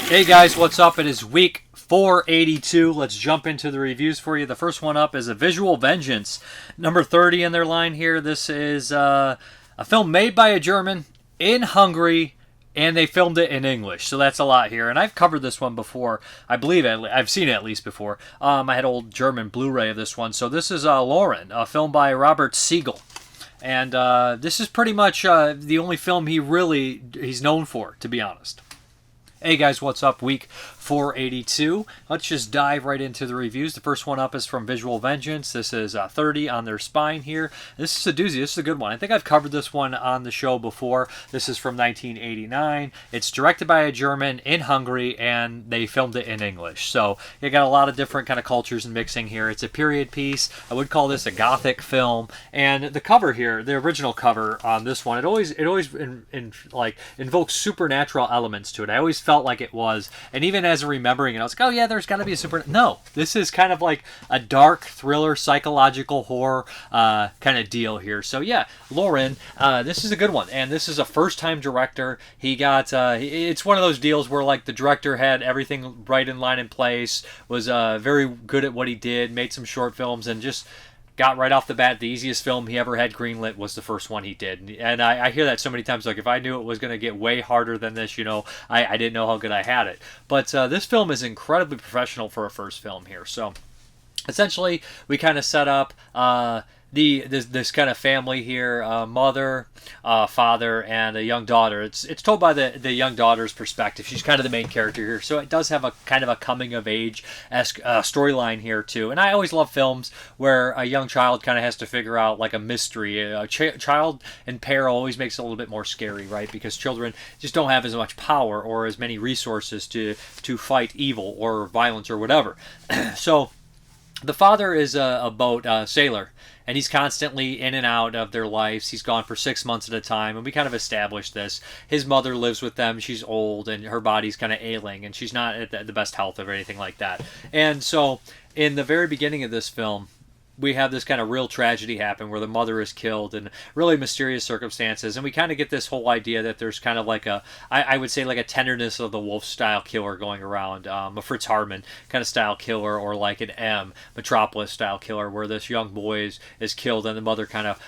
Hey guys, what's up? It is week 482. Let's jump into the reviews for you. The first one up is A Visual Vengeance, number 30 in their line here. This is a film made by a German in Hungary, and they filmed it in English, so that's a lot here. And I've covered this one before. I believe I've seen it at least before. I had old German Blu-ray of this one. So this is Laurin, a film by Robert Sigl. And this is pretty much the only film he's known for, to be honest. Hey guys, what's up? Week 482. Let's just dive right into the reviews. The first one up is from Visual Vengeance. This is 30 on their spine here. This is a doozy. This is a good one. I think I've covered this one on the show before. This is from 1989. It's directed by a German in Hungary, and they filmed it in English. So you got a lot of different kind of cultures and mixing here. It's a period piece. I would call this a gothic film. And the cover here, the original cover on this one, it always invokes supernatural elements to it. I always felt like it was, and even as remembering it, I was like, oh yeah, there's got to be a no, this is kind of like a dark thriller, psychological horror kind of deal here. So yeah, Laurin, this is a good one, and this is a first-time director. He got it's one of those deals where like the director had everything right in line in place, was very good at what he did, made some short films, and just got right off the bat, the easiest film he ever had greenlit was the first one he did. And I hear that so many times, like if I knew it was going to get way harder than this, I didn't know how good I had it. But this film is incredibly professional for a first film here. So essentially, we kind of set up this kind of family here, mother, father, and a young daughter. It's told by the young daughter's perspective. She's kind of the main character here, so it does have a kind of a coming of age-esque storyline here too. And I always love films where a young child kind of has to figure out like a mystery. A child in peril always makes it a little bit more scary, right? Because children just don't have as much power or as many resources to fight evil or violence or whatever. So the father is a boat sailor, and he's constantly in and out of their lives. He's gone for 6 months at a time, and we kind of established this. His mother lives with them. She's old, and her body's kind of ailing, and she's not at the best health or anything like that. And so in the very beginning of this film, we have this kind of real tragedy happen where the mother is killed in really mysterious circumstances, and we kind of get this whole idea that there's kind of like I would say like a tenderness of the wolf style killer going around, a Fritz Hartmann kind of style killer, or like an Metropolis style killer, where this young boy is killed and the mother kind of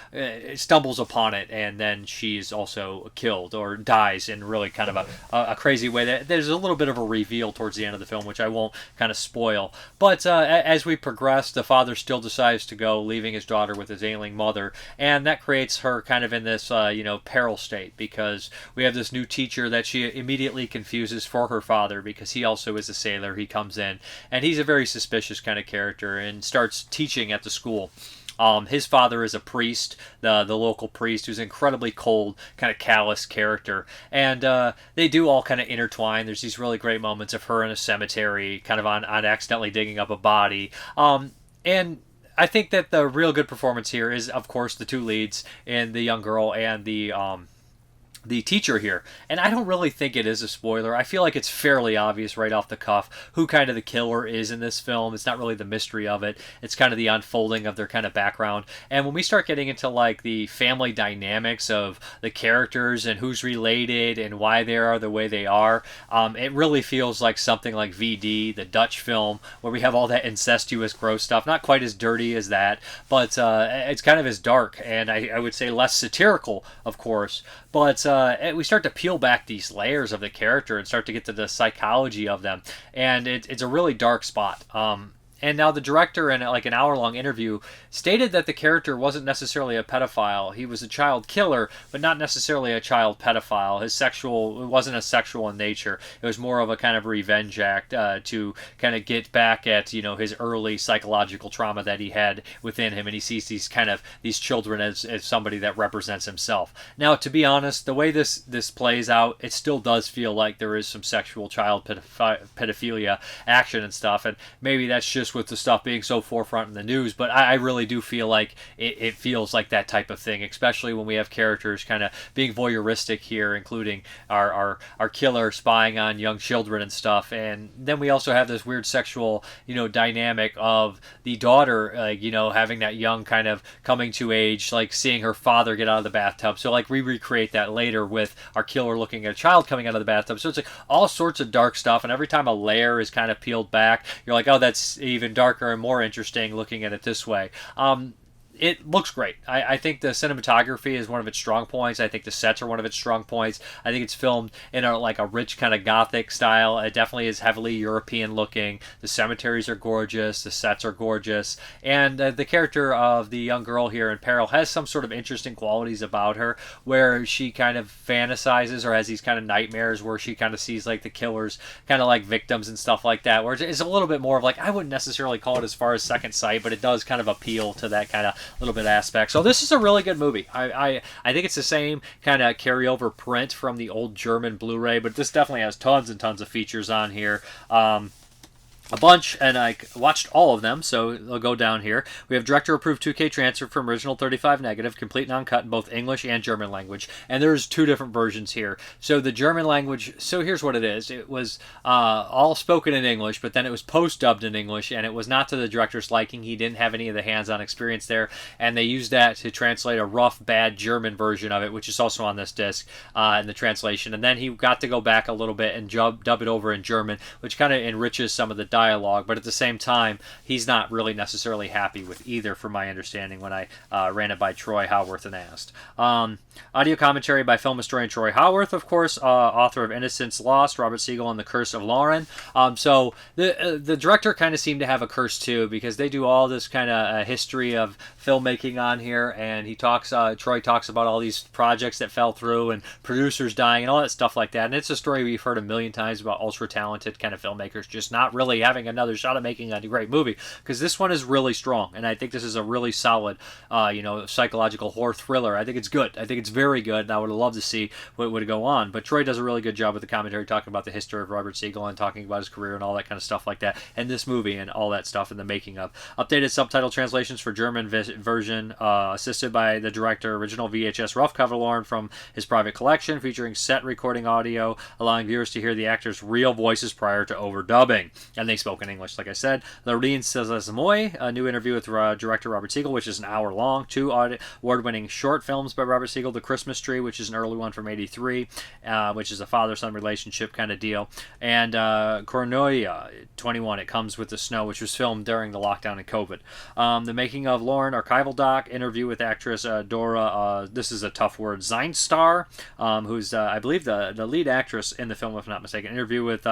stumbles upon it, and then she's also killed or dies in really kind of a crazy way. That there's a little bit of a reveal towards the end of the film, which I won't kind of spoil. But as we progress, the father still decides to go, leaving his daughter with his ailing mother, and that creates her kind of in this peril state, because we have this new teacher that she immediately confuses for her father, because he also is a sailor. He comes in, and he's a very suspicious kind of character and starts teaching at the school. His father is a priest, the local priest, who's an incredibly cold, kind of callous character. And they do all kind of intertwine. There's these really great moments of her in a cemetery, kind of on accidentally digging up a body. And I think that the real good performance here is, of course, the two leads, and the young girl and the teacher here. And I don't really think it is a spoiler. I feel like it's fairly obvious right off the cuff who kind of the killer is in this film. It's not really the mystery of it. It's kind of the unfolding of their kind of background. And when we start getting into like the family dynamics of the characters and who's related and why they are the way they are, it really feels like something like VD, the Dutch film, where we have all that incestuous gross stuff. Not quite as dirty as that, but it's kind of as dark, and I would say less satirical, of course. But we start to peel back these layers of the character and start to get to the psychology of them, and it's a really dark spot. And now the director, in like an hour-long interview, stated that the character wasn't necessarily a pedophile. He was a child killer, but not necessarily a child pedophile. It wasn't a sexual in nature. It was more of a kind of revenge act to kind of get back at his early psychological trauma that he had within him, and he sees these children as somebody that represents himself. Now, to be honest, the way this plays out, it still does feel like there is some sexual child pedophilia action and stuff, and maybe that's just just with the stuff being so forefront in the news, but I really do feel like it feels like that type of thing, especially when we have characters kind of being voyeuristic here, including our killer spying on young children and stuff. And then we also have this weird sexual, dynamic of the daughter, having that young kind of coming to age, like seeing her father get out of the bathtub. So like we recreate that later with our killer looking at a child coming out of the bathtub. So it's like all sorts of dark stuff. And every time a layer is kind of peeled back, you're like, oh, that's even darker and more interesting looking at it this way. It looks great. I think the cinematography is one of its strong points. I think the sets are one of its strong points. I think it's filmed in a rich kind of gothic style. It definitely is heavily European looking. The cemeteries are gorgeous. The sets are gorgeous. And the character of the young girl here in peril has some sort of interesting qualities about her where she kind of fantasizes or has these kind of nightmares where she kind of sees like the killers kind of like victims and stuff like that, where it's a little bit more of like, I wouldn't necessarily call it as far as second sight, but it does kind of appeal to that kind of little bit aspect. So this is a really good movie. I think it's the same kind of carryover print from the old German Blu-ray, but this definitely has tons and tons of features on here. A bunch, and I watched all of them, so I'll go down here. We have director-approved 2K transfer from original 35 negative, complete and uncut in both English and German language, and there's 2 different versions here. So the German language, so here's what it is. It was all spoken in English, but then it was post-dubbed in English, and it was not to the director's liking. He didn't have any of the hands-on experience there, and they used that to translate a rough, bad German version of it, which is also on this disc in the translation. And then he got to go back a little bit and dub it over in German, which kind of enriches some of the dialogue, but at the same time, he's not really necessarily happy with either, from my understanding, when I ran it by Troy Howarth and asked. Audio commentary by film historian Troy Howarth, of course, author of Innocence Lost, Robert Sigl, and The Curse of Laurin. So the director kind of seemed to have a curse too, because they do all this kind of history of filmmaking on here, and Troy talks about all these projects that fell through and producers dying and all that stuff like that. And it's a story we've heard a million times about ultra talented kind of filmmakers just not really having another shot at making a great movie, because this one is really strong, and I think this is a really solid psychological horror thriller. I think it's good. I think it's very good, and I would love to see what would go on. But Troy does a really good job with the commentary, talking about the history of Robert Sigl and talking about his career and all that kind of stuff like that, and this movie and all that stuff in the making of. Updated subtitle translations for German version, assisted by the director. Original VHS rough cover Laurin from his private collection, featuring set recording audio, allowing viewers to hear the actors' real voices prior to overdubbing. And they spoke in English, like I said. Laurin says a new interview with director Robert Sigl, which is an hour long. 2 award-winning short films by Robert Sigl. The Christmas Tree, which is an early one from '83, which is a father-son relationship kind of deal. And Kornoia, 21, It Comes with the Snow, which was filmed during the lockdown and COVID. The Making of Laurin, archival doc, interview with actress Dora, this is a tough word, Zeinstar, who's, I believe, the lead actress in the film, if I'm not mistaken. Interview with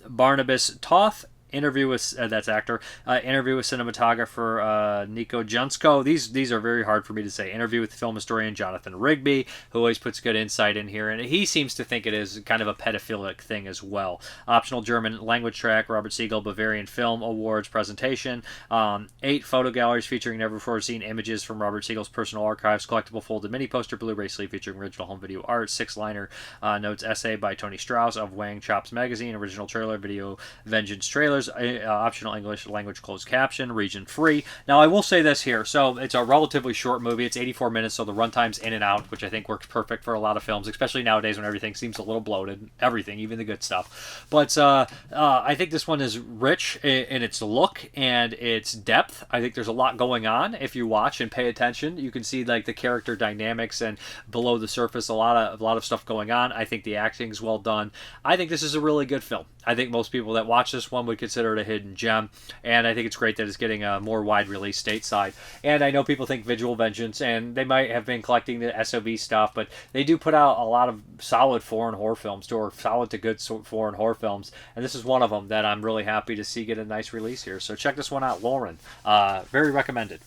Barnabas Toth, interview with that's actor, interview with cinematographer Nico Junsko. These are very hard for me to say. Interview with film historian Jonathan Rigby, who always puts good insight in here, and he seems to think it is kind of a pedophilic thing as well. Optional German language track, Robert Sigl Bavarian Film Awards presentation, 8 photo galleries featuring never before seen images from Robert Sigel's personal archives, collectible folded mini poster Blu-ray sleeve featuring original home video art, 6-liner notes essay by Tony Strauss of Wang Chops magazine, original trailer, video vengeance trailer, optional English language closed caption, region free. Now I will say this here, so it's a relatively short movie. It's 84 minutes, so the runtime's in and out, which I think works perfect for a lot of films, especially nowadays when everything seems a little bloated, everything, even the good stuff. But I think this one is rich in its look and its depth. I think there's a lot going on. If you watch and pay attention, you can see like the character dynamics and below the surface a lot of stuff going on. I think the acting's well done. I think this is a really good film. I think most people that watch this one would consider it a hidden gem, and I think it's great that it's getting a more wide release stateside. And I know people think Visual Vengeance, and they might have been collecting the SOV stuff, but they do put out a lot of solid foreign horror films, or solid to good foreign horror films, and this is one of them that I'm really happy to see get a nice release here. So check this one out, Laurin. Very recommended.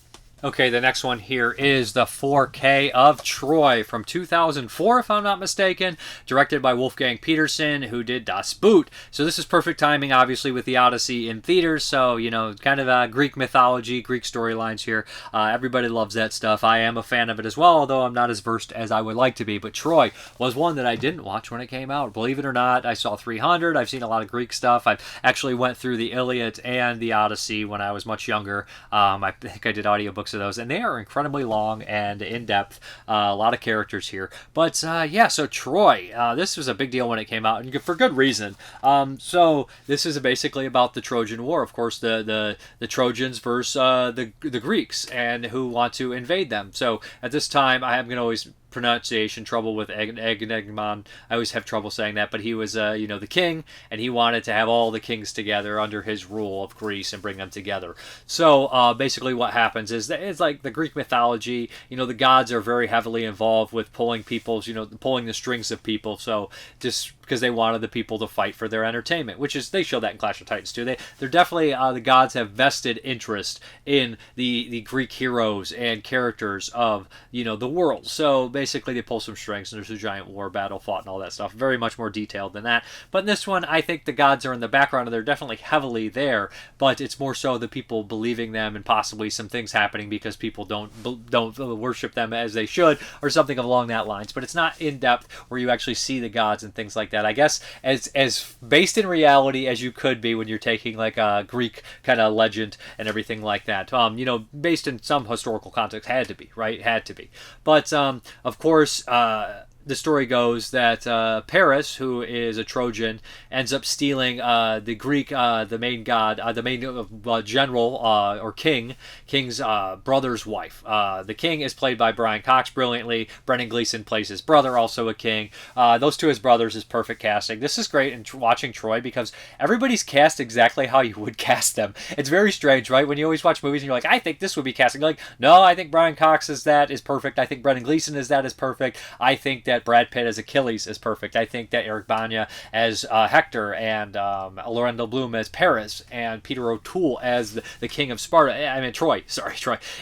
Okay, the next one here is the 4K of Troy from 2004, if I'm not mistaken, directed by Wolfgang Petersen, who did Das Boot. So this is perfect timing, obviously, with the Odyssey in theaters. So, kind of Greek mythology, Greek storylines here. Everybody loves that stuff. I am a fan of it as well, although I'm not as versed as I would like to be. But Troy was one that I didn't watch when it came out. Believe it or not, I saw 300. I've seen a lot of Greek stuff. I've actually went through the Iliad and the Odyssey when I was much younger. I think I did audiobooks of those, and they are incredibly long and in-depth. A lot of characters here. But, so Troy, this was a big deal when it came out, and for good reason. So this is basically about the Trojan War, of course, the Trojans versus the Greeks, and who want to invade them. So at this time, I'm going to always pronunciation trouble with Agamemnon. I always have trouble saying that, but he was, the king, and he wanted to have all the kings together under his rule of Greece and bring them together. So basically what happens is that it's like the Greek mythology, the gods are very heavily involved with pulling pulling the strings of people, so just because they wanted the people to fight for their entertainment, which is, they show that in Clash of Titans too. They're definitely, the gods have vested interest in the Greek heroes and characters of, the world. So basically they pull some strings, and there's a giant war battle fought and all that stuff. Very much more detailed than that. But in this one, I think the gods are in the background, and they're definitely heavily there, but it's more so the people believing them and possibly some things happening because people don't worship them as they should, or something along that lines. But it's not in depth where you actually see the gods and things like that. I guess as based in reality as you could be when you're taking like a Greek kind of legend and everything like that. Based in some historical context, had to be, right? Had to be. But of course, the story goes that Paris, who is a Trojan, ends up stealing the Greek, the main god, the main general or king's brother's wife. The king is played by Brian Cox brilliantly. Brendan Gleeson plays his brother, also a king. Those two as brothers is perfect casting. This is great in watching Troy because everybody's cast exactly how you would cast them. It's very strange, right? When you always watch movies and you're like, I think this would be casting. You're like, no, I think Brian Cox is perfect. I think Brendan Gleeson is perfect. I think that Brad Pitt as Achilles is perfect. I think that Eric Bana as Hector, and Orlando Bloom as Paris, and Peter O'Toole as the King of Sparta. Troy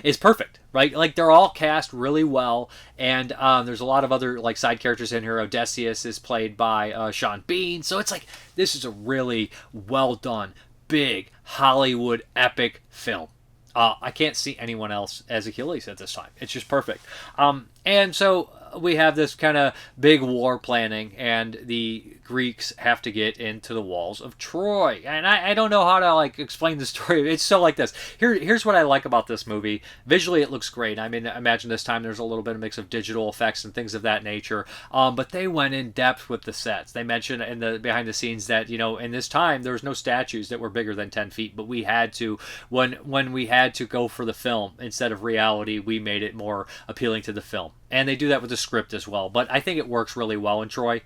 is perfect, right? Like, they're all cast really well, and there's a lot of other like side characters in here. Odysseus is played by Sean Bean, so it's like this is a really well done, big Hollywood epic film. I can't see anyone else as Achilles at this time. It's just perfect. And so we have this kind of big war planning, and the Greeks have to get into the walls of Troy. And I don't know how to explain the story. It's so like this. Here's what I like about this movie. Visually, it looks great. Imagine this time there's a little bit of mix of digital effects and things of that nature. But they went in depth with the sets. They mentioned in the behind the scenes that in this time there was no statues that were bigger than 10 feet, but we had to when we had to go for the film instead of reality, we made it more appealing to the film. And they do that with the script as well. But I think it works really well in Troy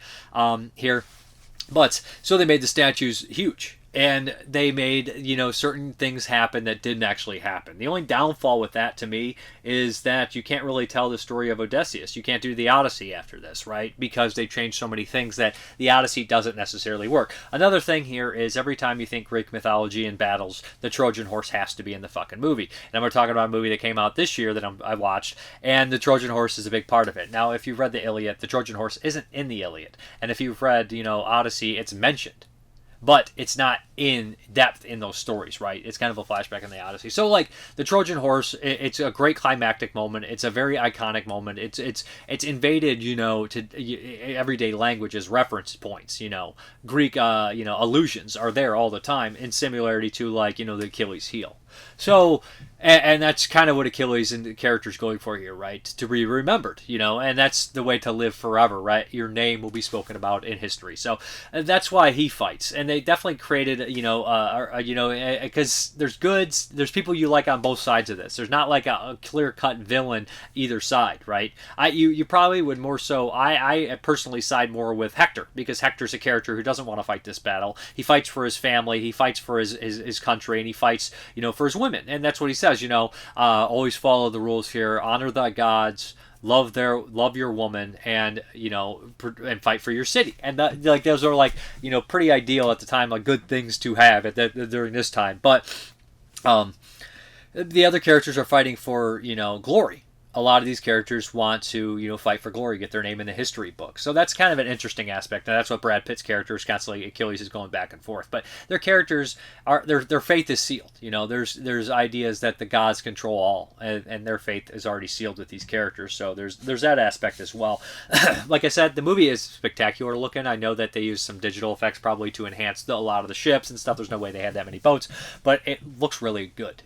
here. But so they made the statues huge. And they made, certain things happen that didn't actually happen. The only downfall with that, to me, is that you can't really tell the story of Odysseus. You can't do the Odyssey after this, right? Because they changed so many things that the Odyssey doesn't necessarily work. Another thing here is every time you think Greek mythology and battles, the Trojan horse has to be in the fucking movie. And we're talking about a movie that came out this year that I watched, and the Trojan horse is a big part of it. Now, if you've read the Iliad, the Trojan horse isn't in the Iliad. And if you've read, Odyssey, it's mentioned. But it's not in depth in those stories, right? It's kind of a flashback in the Odyssey. So, the Trojan horse, it's a great climactic moment. It's a very iconic moment. It's invaded, to everyday languages, reference points. Greek, allusions are there all the time in similarity to the Achilles heel. So, and that's kind of what Achilles and the character's going for here, right? To be remembered, and that's the way to live forever, right? Your name will be spoken about in history. So that's why he fights, and they definitely created, because there's people you like on both sides of this. There's not like a clear-cut villain either side, right? You probably would more so. I personally side more with Hector, because Hector's a character who doesn't want to fight this battle. He fights for his family, he fights for his country, and he fights, for his women, and that's what he says. Always follow the rules here. Honor thy gods. Love your woman, and and fight for your city. And those are pretty ideal at the time, good things to have during this time. But The other characters are fighting for, glory. A lot of these characters want to, fight for glory, get their name in the history book. So that's kind of an interesting aspect, and that's what Brad Pitt's character is constantly. Achilles is going back and forth, but their characters are their faith is sealed. There's ideas that the gods control all, and their faith is already sealed with these characters. So there's that aspect as well. Like I said, the movie is spectacular looking. I know that they use some digital effects probably to enhance a lot of the ships and stuff. There's no way they had that many boats, but it looks really good.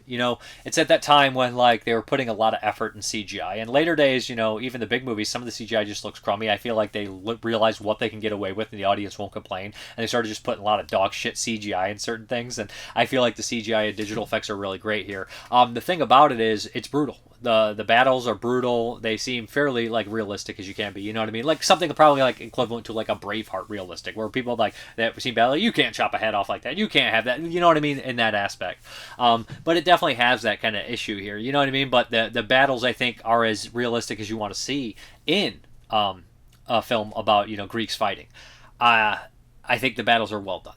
It's at that time when they were putting a lot of effort in CGI. In later days, even the big movies, some of the CGI just looks crummy. I feel like they realized what they can get away with and the audience won't complain. And they started just putting a lot of dog shit CGI in certain things. And I feel like the CGI and digital effects are really great here. The thing about it is it's brutal. The battles are brutal. They seem fairly realistic as you can be. You know what I mean? Like something probably equivalent to a Braveheart realistic, where people that seen battle, you can't chop a head off like that. You can't have that. You know what I mean in that aspect. But it definitely has that kind of issue here. You know what I mean? But the battles I think are as realistic as you want to see in a film about Greeks fighting. I think the battles are well done.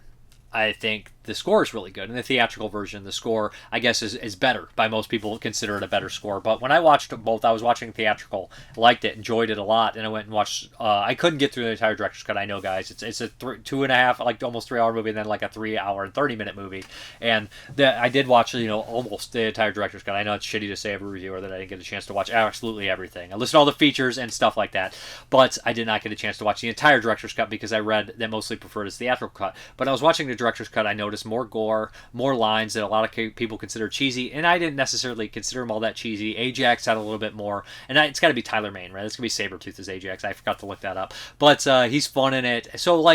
I think the score is really good. In the theatrical version, the score, I guess, is better. By most people, consider it a better score. But when I watched both, I was watching theatrical, liked it, enjoyed it a lot, and I went and watched. I couldn't get through the entire director's cut. I know, guys, it's a 2.5, almost 3 hour movie, and then a 3 hour and 30-minute movie. And I did watch, almost the entire director's cut. I know it's shitty to say every reviewer that I didn't get a chance to watch absolutely everything. I listened to all the features and stuff like that, but I did not get a chance to watch the entire director's cut because I read that mostly preferred his theatrical cut. But I was watching the director's cut, I noticed more gore, more lines that a lot of people consider cheesy, and I didn't necessarily consider them all that cheesy. Ajax had a little bit more, and it's got to be Tyler Mane, right? It's going to be Sabretooth as Ajax. I forgot to look that up. But he's fun in it. So,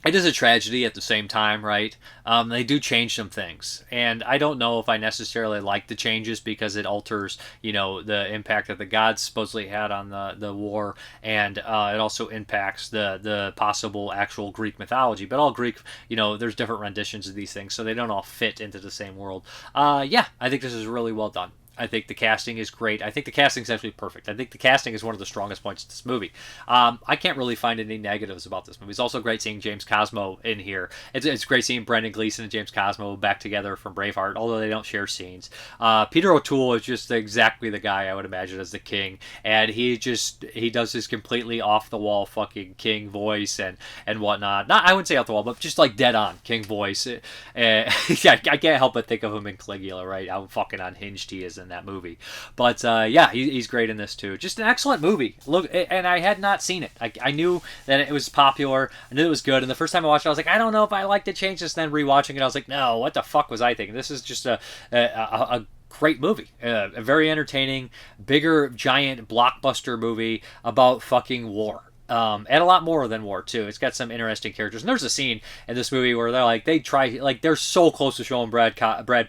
it is a tragedy at the same time, right? They do change some things. And I don't know if I necessarily like the changes because it alters, the impact that the gods supposedly had on the war. And it also impacts the possible actual Greek mythology. But all Greek, there's different renditions of these things, so they don't all fit into the same world. Yeah, I think this is really well done. I think the casting is great. I think the casting is actually perfect. I think the casting is one of the strongest points of this movie. I can't really find any negatives about this movie. It's also great seeing James Cosmo in here. It's great seeing Brendan Gleeson and James Cosmo back together from Braveheart, although they don't share scenes. Peter O'Toole is just exactly the guy I would imagine as the king, and he does his completely off the wall fucking king voice and whatnot. Not, I wouldn't say off the wall, but just dead on king voice. I can't help but think of him in Caligula, right? How fucking unhinged he is in that movie. But yeah, he's great in this too. Just an excellent movie. Look, and I had not seen it. I knew that it was popular. I knew it was good. And the first time I watched it, I was like, I don't know if I like to change this. Then rewatching it, I was like, no, what the fuck was I thinking? This is just a great movie. A very entertaining, bigger, giant blockbuster movie about fucking war. And a lot more than war too. It's got some interesting characters. And there's a scene in this movie where they're so close to showing Brad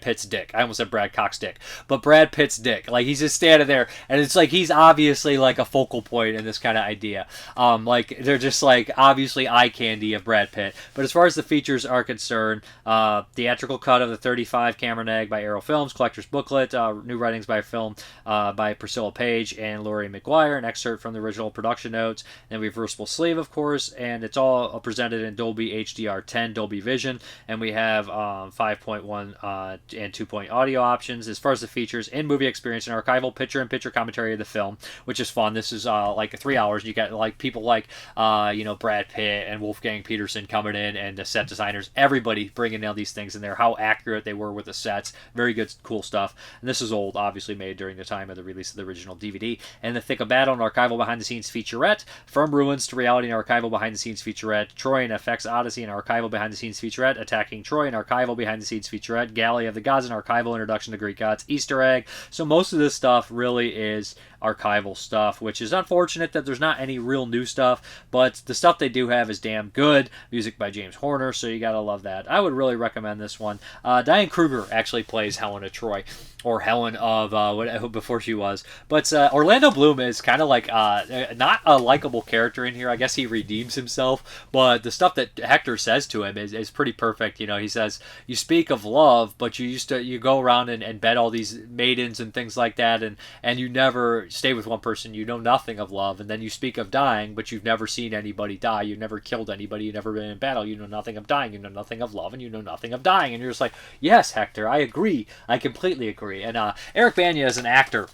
Pitt's dick. I almost said Brad Cox's dick, but Brad Pitt's dick. He's just standing there, and it's he's obviously a focal point in this kind of idea. They're just obviously eye candy of Brad Pitt. But as far as the features are concerned, theatrical cut of the 35 camera neg by Arrow Films, collector's booklet, new writings by film by Priscilla Page and Laurie McGuire, an excerpt from the original production notes, and reversible sleeve, of course, and it's all presented in Dolby HDR10 Dolby Vision, and we have 5.1 and 2-point audio options. As far as the features, in-movie experience, an archival picture-in-picture commentary of the film, which is fun. This is 3 hours. You got people Brad Pitt and Wolfgang Petersen coming in, and the set designers, everybody bringing all these things in there, how accurate they were with the sets. Very good, cool stuff. And this is old, obviously made during the time of the release of the original DVD. And The Thick of Battle, an archival behind-the-scenes featurette. From Ruins to Reality, an archival behind-the-scenes featurette. Troy and FX Odyssey, an archival behind-the-scenes featurette. Attacking Troy, an archival behind-the-scenes featurette. Galley of the Gods, an archival introduction to Greek gods. Easter egg. So most of this stuff really is archival stuff, which is unfortunate that there's not any real new stuff, but the stuff they do have is damn good. Music by James Horner, so you gotta love that. I would really recommend this one. Diane Kruger actually plays Helen of Troy, or Helen of before she was, but Orlando Bloom is kind of not a likable character in here. I guess he redeems himself, but the stuff that Hector says to him is pretty perfect. He says, you speak of love, but you go around and bed all these maidens and things like that, and you never stay with one person. You know nothing of love. And then you speak of dying, but you've never seen anybody die. You've never killed anybody. You've never been in battle. You know nothing of dying. You know nothing of love, and you know nothing of dying. And you're just like, yes, Hector, I agree. I completely agree. story. And Eric Bana is an actor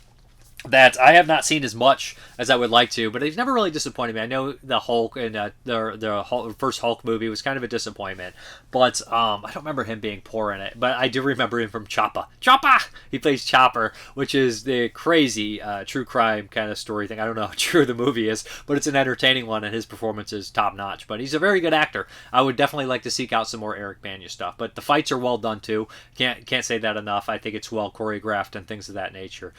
that I have not seen as much as I would like to, but he's never really disappointed me. I know the Hulk and the first Hulk movie was kind of a disappointment, but I don't remember him being poor in it. But I do remember him from Choppa. He plays Chopper, which is the crazy true crime kind of story thing. I don't know how true the movie is, but it's an entertaining one, and his performance is top notch. But he's a very good actor. I would definitely like to seek out some more Eric Bana stuff. But the fights are well done too. Can't say that enough. I think it's well choreographed and things of that nature.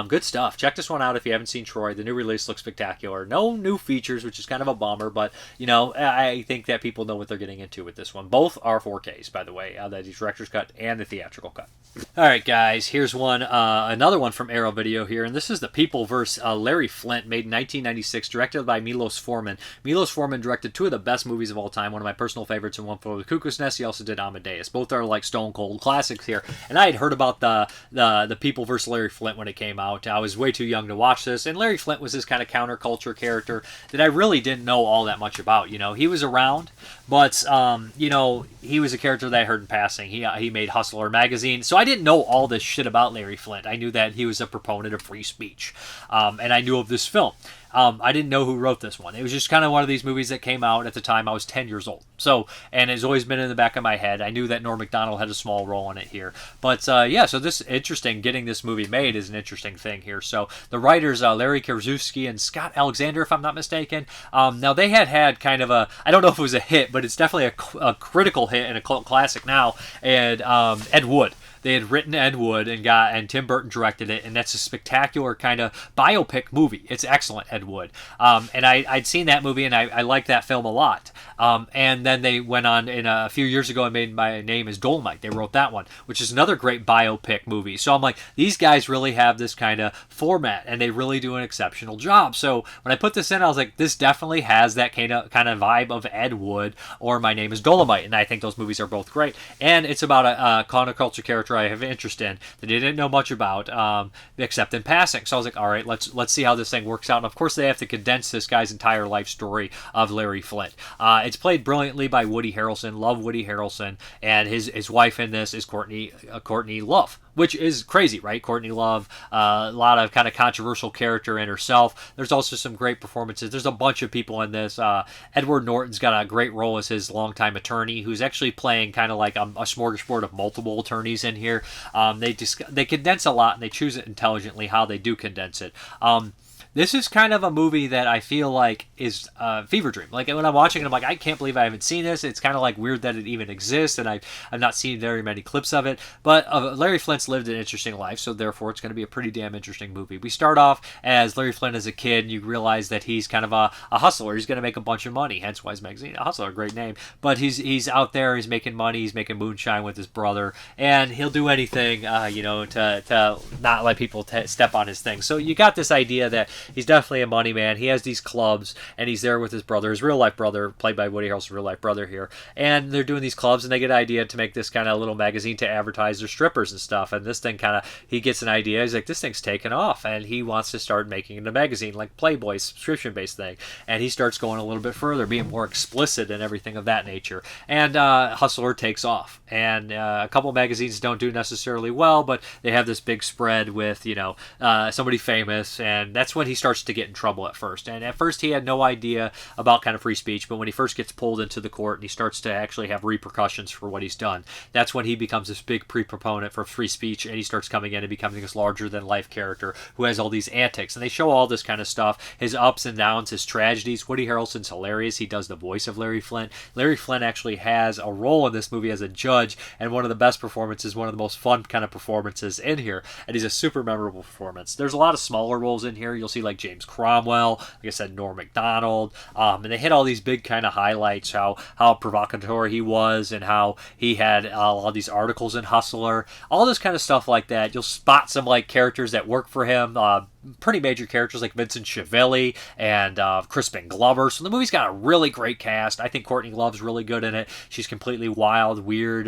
Good stuff. Check this one out if you haven't seen Troy. The new release looks spectacular. No new features, which is kind of a bummer, but I think that people know what they're getting into with this one. Both are 4Ks, by the way, the director's cut and the theatrical cut. All right, guys, here's one, another one from Arrow Video here, and this is The People vs. Larry Flynt, made in 1996, directed by Miloš Forman. Miloš Forman directed two of the best movies of all time, one of my personal favorites and One Flew Over the Cuckoo's Nest. He also did Amadeus. Both are like stone cold classics here, and I had heard about the People vs. Larry Flynt when it came out. I was way too young to watch this, and Larry Flynt was this kind of counterculture character that I really didn't know all that much about. He was around, but he was a character that I heard in passing. He made Hustler magazine, so I didn't know all this shit about Larry Flynt. I knew that he was a proponent of free speech, and I knew of this film. I didn't know who wrote this one. It was just kind of one of these movies that came out at the time I was 10 years old. So, and it's always been in the back of my head. I knew that Norm Macdonald had a small role in it here. But so this interesting, getting this movie made is an interesting thing here. So the writers, Larry Karaszewski and Scott Alexander, if I'm not mistaken, now they had kind of I don't know if it was a hit, but it's definitely a critical hit and a cult classic now, and Ed Wood. They had written Ed Wood and Tim Burton directed it, and that's a spectacular kind of biopic movie. It's excellent, Ed Wood. And I'd seen that movie, and I liked that film a lot. And then they went on a few years ago and made My Name is Dolomite. They wrote that one, which is another great biopic movie. So I'm like, these guys really have this kind of format, and they really do an exceptional job. So when I put this in, I was like, this definitely has that kind of vibe of Ed Wood or My Name is Dolomite, and I think those movies are both great. And it's about a counterculture character I have interest in that I didn't know much about, except in passing. So I was like, all right, let's see how this thing works out. And of course, they have to condense this guy's entire life story of Larry Flynt. It's played brilliantly by Woody Harrelson. Love Woody Harrelson, and his wife in this is Courtney Love, which is crazy, right? Courtney Love, a lot of kind of controversial character in herself. There's also some great performances. There's a bunch of people in this. Edward Norton's got a great role as his longtime attorney, who's actually playing kind of like a smorgasbord of multiple attorneys in here. They condense a lot, and they choose it intelligently how they do condense it. This is kind of a movie that I feel like is a fever dream. Like when I'm watching it, I'm like, I can't believe I haven't seen this. It's kind of like weird that it even exists, and I've not seen very many clips of it. But Larry Flynt's lived an interesting life, so therefore it's going to be a pretty damn interesting movie. We start off as Larry Flynt as a kid, and you realize that he's kind of a hustler. He's going to make a bunch of money, hence why his magazine, A Hustler, a great name. But he's out there, he's making money, he's making moonshine with his brother, and he'll do anything, to not let people step on his thing. So you got this idea that he's definitely a money man. He has these clubs, and he's there with his brother, his real-life brother, played by Woody Harrelson's real-life brother here. And they're doing these clubs, and they get an idea to make this kind of little magazine to advertise their strippers and stuff. And this thing he gets an idea. He's like, this thing's taken off, and he wants to start making it a magazine, like Playboy, subscription-based thing. And he starts going a little bit further, being more explicit and everything of that nature. And Hustler takes off. And a couple magazines don't do necessarily well, but they have this big spread with, somebody famous, and that's when he starts to get in trouble at first. And at first he had no idea about kind of free speech, but when he first gets pulled into the court and he starts to actually have repercussions for what he's done, that's when he becomes this big proponent for free speech, and he starts coming in and becoming this larger than life character who has all these antics. And they show all this kind of stuff, his ups and downs, his tragedies. Woody Harrelson's hilarious. He does the voice of Larry Flynt. Larry Flynt actually has a role in this movie as a judge, and one of the best performances, one of the most fun kind of performances in here, and he's a super memorable performance. There's a lot of smaller roles in here. You'll see like James Cromwell, like I said, Norm Macdonald, and they hit all these big kind of highlights, how provocateur he was, and how he had all these articles in Hustler, all this kind of stuff like that. You'll spot some like characters that work for him, pretty major characters like Vincent Schiavelli and Crispin Glover. So the movie's got a really great cast. I think Courtney Love's really good in it. She's completely wild, weird,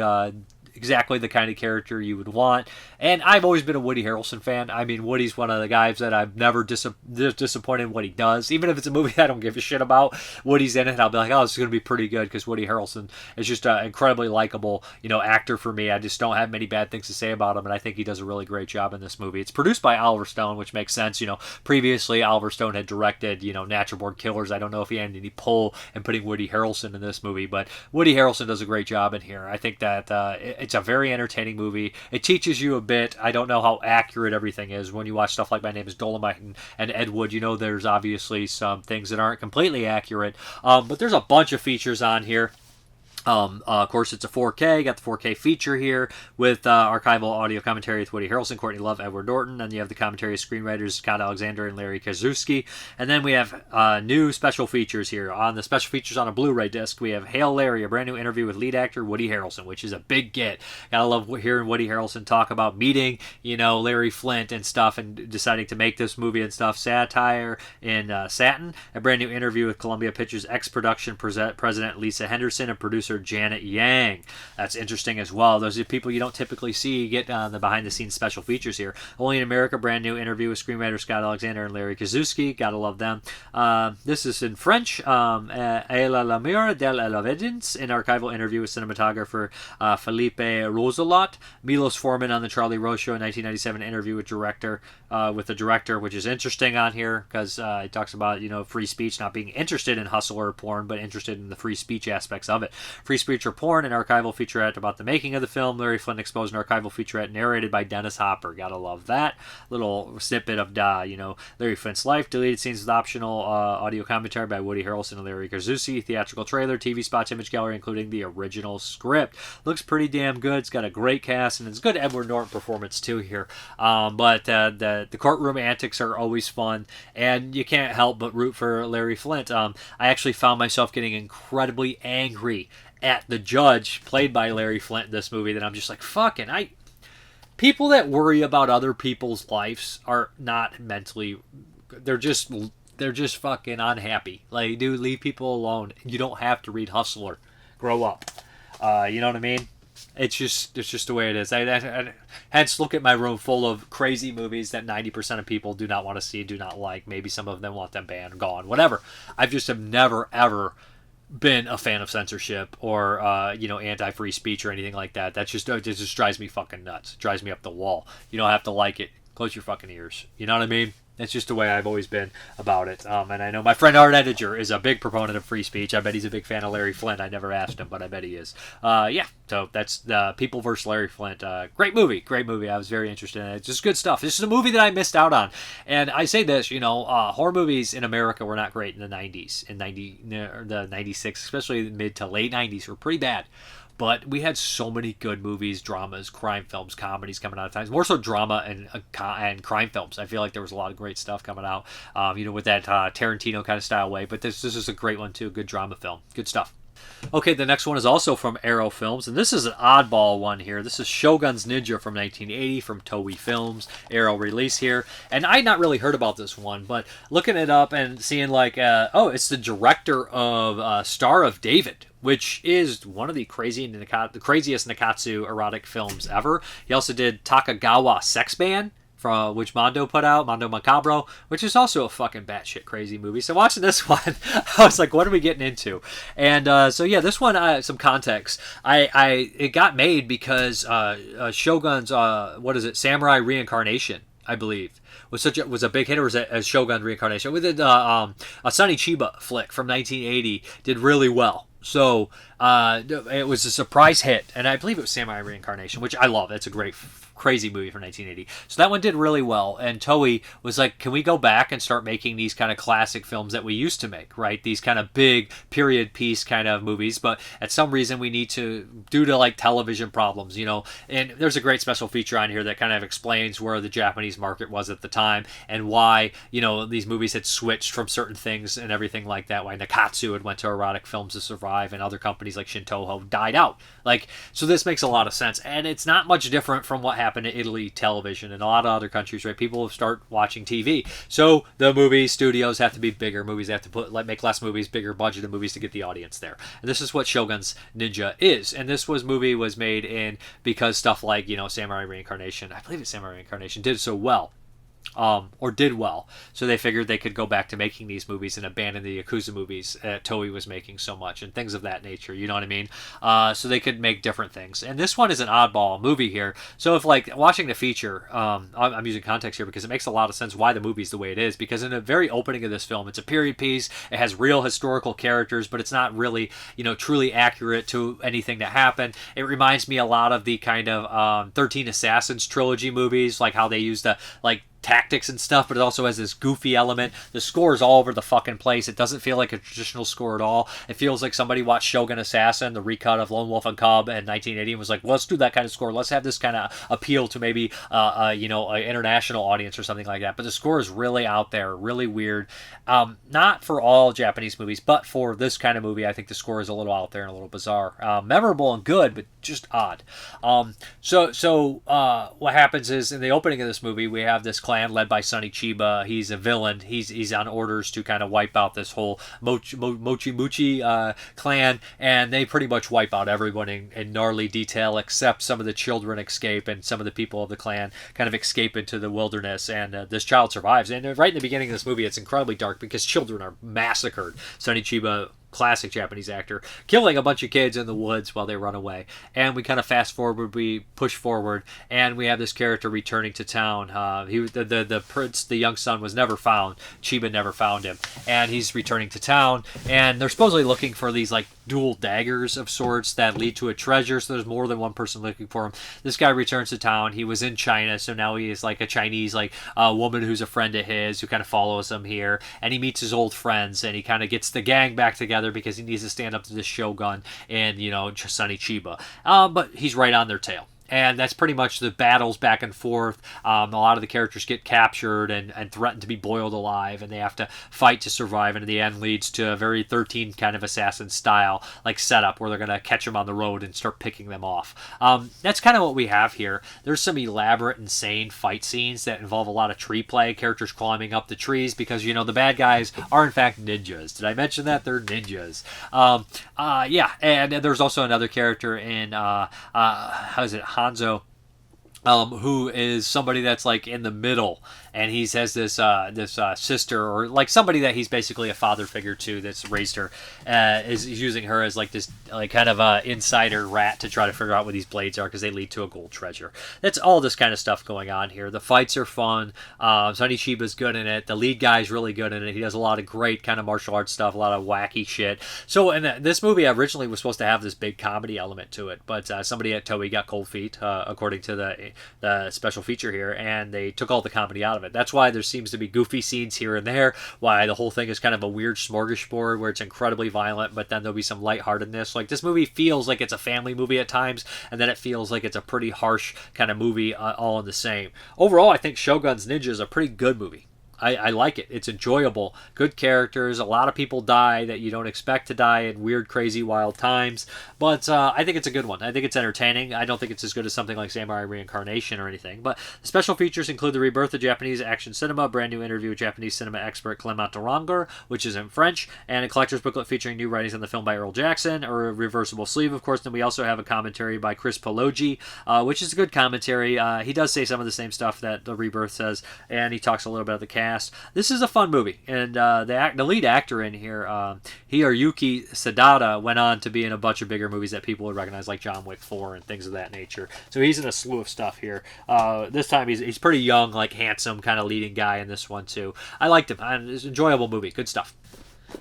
exactly the kind of character you would want. And I've always been a Woody Harrelson fan. I mean, Woody's one of the guys that I've never disappointed in what he does. Even if it's a movie I don't give a shit about, Woody's in it, I'll be like, oh, this is going to be pretty good, because Woody Harrelson is just an incredibly likable, actor for me. I just don't have many bad things to say about him, and I think he does a really great job in this movie. It's produced by Oliver Stone, which makes sense. Previously Oliver Stone had directed, Natural Born Killers. I don't know if he had any pull in putting Woody Harrelson in this movie, but Woody Harrelson does a great job in here. I think that it's a very entertaining movie. It teaches you a bit. I don't know how accurate everything is. When you watch stuff like My Name is Dolomite and Ed Wood, there's obviously some things that aren't completely accurate, but there's a bunch of features on here. Of course, it's a 4K. Got the 4K feature here with archival audio commentary with Woody Harrelson, Courtney Love, Edward Norton. Then you have the commentary of screenwriters Scott Alexander and Larry Kazuski. And then we have new special features here. On the special features on a Blu-ray disc, we have Hail Larry, a brand new interview with lead actor Woody Harrelson, which is a big get. Gotta love hearing Woody Harrelson talk about meeting, Larry Flynt and stuff, and deciding to make this movie and stuff. Satire in Satin, a brand new interview with Columbia Pictures ex-production president Lisa Henderson and producer Janet Yang. That's interesting as well. Those are people you don't typically see get on the behind-the-scenes special features here. Only in America, brand new interview with screenwriter Scott Alexander and Larry Kazuski. Gotta love them. This is in French. Et la mur de l'Evidence, an archival interview with cinematographer Philippe Roselot. Miloš Forman on the Charlie Rose Show in 1997 interview with the director, which is interesting on here because it talks about free speech, not being interested in hustle or porn, but interested in the free speech aspects of it. Free Speech or Porn, an archival featurette about the making of the film. Larry Flynt exposed an archival featurette narrated by Dennis Hopper. Gotta love that. Little snippet of Larry Flynt's life. Deleted scenes with optional audio commentary by Woody Harrelson and Larry Kazuski. Theatrical trailer, TV spots, image gallery, including the original script. Looks pretty damn good. It's got a great cast, and it's good Edward Norton performance too here. But the courtroom antics are always fun, and you can't help but root for Larry Flynt. I actually found myself getting incredibly angry at the judge played by Larry Flynt in this movie, that I'm just like, people that worry about other people's lives are not mentally, they're just fucking unhappy. Like, dude, leave people alone. You don't have to read Hustler. Grow up. You know what I mean? It's just the way it is. I hence look at my room full of crazy movies that 90% of people do not want to see, do not like. Maybe some of them want them banned, gone, whatever. I just have never ever been a fan of censorship or anti-free speech or anything like that. It just drives me fucking nuts. It drives me up the wall. You don't have to like it. Close your fucking ears. You know what I mean? That's just the way I've always been about it. And I know my friend Art Ediger is a big proponent of free speech. I bet he's a big fan of Larry Flynt. I never asked him, but I bet he is. So that's People vs. Larry Flynt. Great movie. I was very interested in it. It's just good stuff. This is a movie that I missed out on. And I say this, horror movies in America were not great in the 90s. In the 96, especially mid to late 90s, were pretty bad. But we had so many good movies, dramas, crime films, comedies coming out at times. More so drama and crime films. I feel like there was a lot of great stuff coming out, with that Tarantino kind of style way. But this is a great one too. Good drama film. Good stuff. Okay, the next one is also from Arrow Films, and this is an oddball one here. This is Shogun's Ninja from 1980 from Toei Films, Arrow release here. And I had not really heard about this one, but looking it up and seeing it's the director of Star of David, which is one of the craziest Nikatsu erotic films ever. He also did Takagawa Sex Ban, which Mondo put out, Mondo Macabro, which is also a fucking batshit crazy movie. So watching this one, I was like, what are we getting into? And this one, some context. It got made because Shogun's, Samurai Reincarnation, I believe, was a big hit. Or was a Shogun Reincarnation? We did a Sonny Chiba flick from 1980, did really well. So it was a surprise hit, and I believe it was Samurai Reincarnation, which I love. It's a great, crazy movie from 1980. So that one did really well, and Toei was like, can we go back and start making these kind of classic films that we used to make, right? These kind of big period piece kind of movies, but at some reason we need to, due to television problems, and there's a great special feature on here that kind of explains where the Japanese market was at the time and why, these movies had switched from certain things and everything like that, why Nikatsu had went to erotic films to survive and other companies like Shintoho died out. So this makes a lot of sense, and it's not much different from what happened in Italy television and a lot of other countries, right? People start watching TV. So the movie studios have to be bigger. Movies have to make less movies, bigger budget of movies to get the audience there. And this is what Shogun's Ninja is. And this movie was made in because stuff like, Samurai Reincarnation, I believe it's Samurai Reincarnation, did so well. Or did well, so they figured they could go back to making these movies and abandon the Yakuza movies that Toei was making so much and things of that nature, you know what I mean? So they could make different things. And this one is an oddball movie here, so if like watching the feature, I'm using context here because it makes a lot of sense why the movie's the way it is, because in the very opening of this film, it's a period piece, it has real historical characters, but it's not really, truly accurate to anything that happened. It reminds me a lot of the kind of 13 Assassins trilogy movies, like how they used the, tactics and stuff, but it also has this goofy element. The score is all over the fucking place. It doesn't feel like a traditional score at all. It feels like somebody watched Shogun Assassin, the recut of Lone Wolf and Cub in 1980, and was like, well, let's do that kind of score. Let's have this kind of appeal to maybe, an international audience or something like that. But the score is really out there, really weird. Not for all Japanese movies, but for this kind of movie, I think the score is a little out there and a little bizarre. Memorable and good, but just odd. So what happens is in the opening of this movie, we have this clan led by Sonny Chiba. He's a villain. He's on orders to kind of wipe out this whole Mochi clan, and they pretty much wipe out everyone in gnarly detail, except some of the children escape, and some of the people of the clan kind of escape into the wilderness, and this child survives. And right in the beginning of this movie, it's incredibly dark because children are massacred. Sonny Chiba, classic Japanese actor, killing a bunch of kids in the woods while they run away. And we kind of fast forward, we push forward, and we have this character returning to town. The prince, the young son, was never found. Chiba never found him, and he's returning to town. And they're supposedly looking for these dual daggers of sorts that lead to a treasure. So there's more than one person looking for him. This guy returns to town. He was in China, so now he is like a Chinese woman who's a friend of his who kind of follows him here, and he meets his old friends, and he kind of gets the gang back together because he needs to stand up to this Shogun and Sonny Chiba. But he's right on their tail. And that's pretty much the battles back and forth. A lot of the characters get captured and threatened to be boiled alive, and they have to fight to survive. And in the end, leads to a very 13 kind of assassin style setup where they're going to catch them on the road and start picking them off. That's kind of what we have here. There's some elaborate, insane fight scenes that involve a lot of tree play, characters climbing up the trees because the bad guys are in fact ninjas. Did I mention that? They're ninjas. Yeah, and there's also another character in how is it? Hanzo, who is somebody that's in the middle, and he has this sister, or somebody that he's basically a father figure to, that's raised her, is using her as this kind of insider rat to try to figure out what these blades are because they lead to a gold treasure. That's all this kind of stuff going on here. The fights are fun. Sonny Chiba's good in it. The lead guy's really good in it. He does a lot of great kind of martial arts stuff, a lot of wacky shit. So, and this movie originally was supposed to have this big comedy element to it, but somebody at Toei got cold feet, according to the special feature here, and they took all the comedy out of it. That's why there seems to be goofy scenes here and there, why the whole thing is kind of a weird smorgasbord where it's incredibly violent, but then there'll be some lightheartedness. This movie feels like it's a family movie at times, and then it feels like it's a pretty harsh kind of movie all in the same. Overall, I think Shogun's Ninja is a pretty good movie. I like it. It's enjoyable. Good characters. A lot of people die that you don't expect to die in weird, crazy, wild times. But I think it's a good one. I think it's entertaining. I don't think it's as good as something like Samurai Reincarnation or anything. But the special features include the rebirth of Japanese action cinema, a brand new interview with Japanese cinema expert Clement Deranger, which is in French, and a collector's booklet featuring new writings on the film by Earl Jackson, or a reversible sleeve, of course. Then we also have a commentary by Chris Pologi, which is a good commentary. He does say some of the same stuff that the rebirth says, and he talks a little bit of the cast. This is a fun movie, and the lead actor in here, Hiroyuki Sadada, went on to be in a bunch of bigger movies that people would recognize, like John Wick 4 and things of that nature. So he's in a slew of stuff here. This time he's pretty young, handsome, kind of leading guy in this one too. I liked him. It's an enjoyable movie. Good stuff.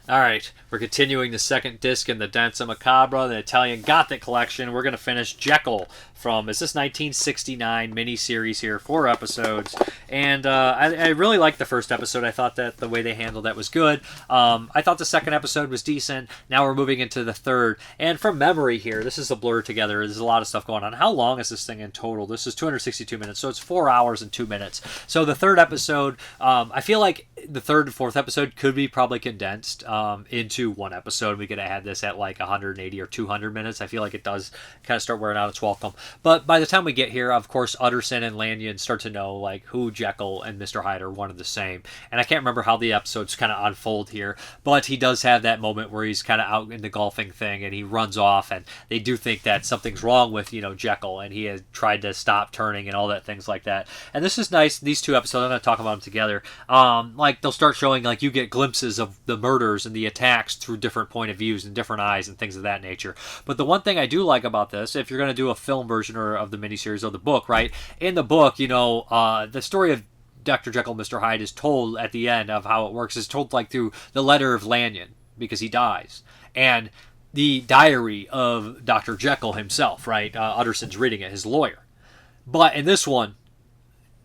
Alright, we're continuing the second disc in the Danza Macabra, the Italian Gothic collection. We're going to finish Jekyll from, is this 1969 miniseries here, 4 episodes. And I really liked the first episode. I thought that the way they handled that was good. I thought the second episode was decent. Now we're moving into the third. And from memory here, this is a blur together. There's a lot of stuff going on. How long is this thing in total? This is 262 minutes, so it's 4 hours and 2 minutes. So the third episode, I feel like the third and fourth episode could be probably condensed into one episode. We could have had this at like 180 or 200 minutes. I feel like it does kind of start wearing out its welcome. But by the time we get here, of course, Utterson and Lanyon start to know like who Jekyll and Mr. Hyde are one of the same. And I can't remember how the episodes kind of unfold here, but he does have that moment where he's kind of out in the golfing thing and he runs off, and they do think that something's wrong with, Jekyll, and he has tried to stop turning and all that things like that. And this is nice. These two episodes, I'm going to talk about them together. Like they'll start showing like you get glimpses of the murders and the attacks through different point of views and different eyes and things of that nature. But the one thing I do like about this, if you're going to do a film version or of the miniseries of the book, right? In the book, the story of Dr. Jekyll and Mr. Hyde is told at the end of how it works is told like through the letter of Lanyon, because he dies, and the diary of Dr. Jekyll himself, right? Utterson's reading it, his lawyer. But in this one,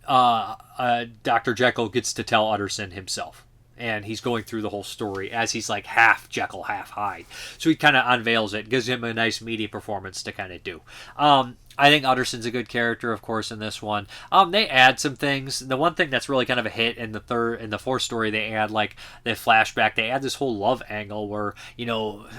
Dr. Jekyll gets to tell Utterson himself. And he's going through the whole story as he's like half Jekyll, half Hyde. So he kind of unveils it, gives him a nice meaty performance to kind of do. I think Utterson's a good character, of course, in this one. They add some things. The one thing that's really kind of a hit in the fourth story, they add like the flashback. They add this whole love angle where,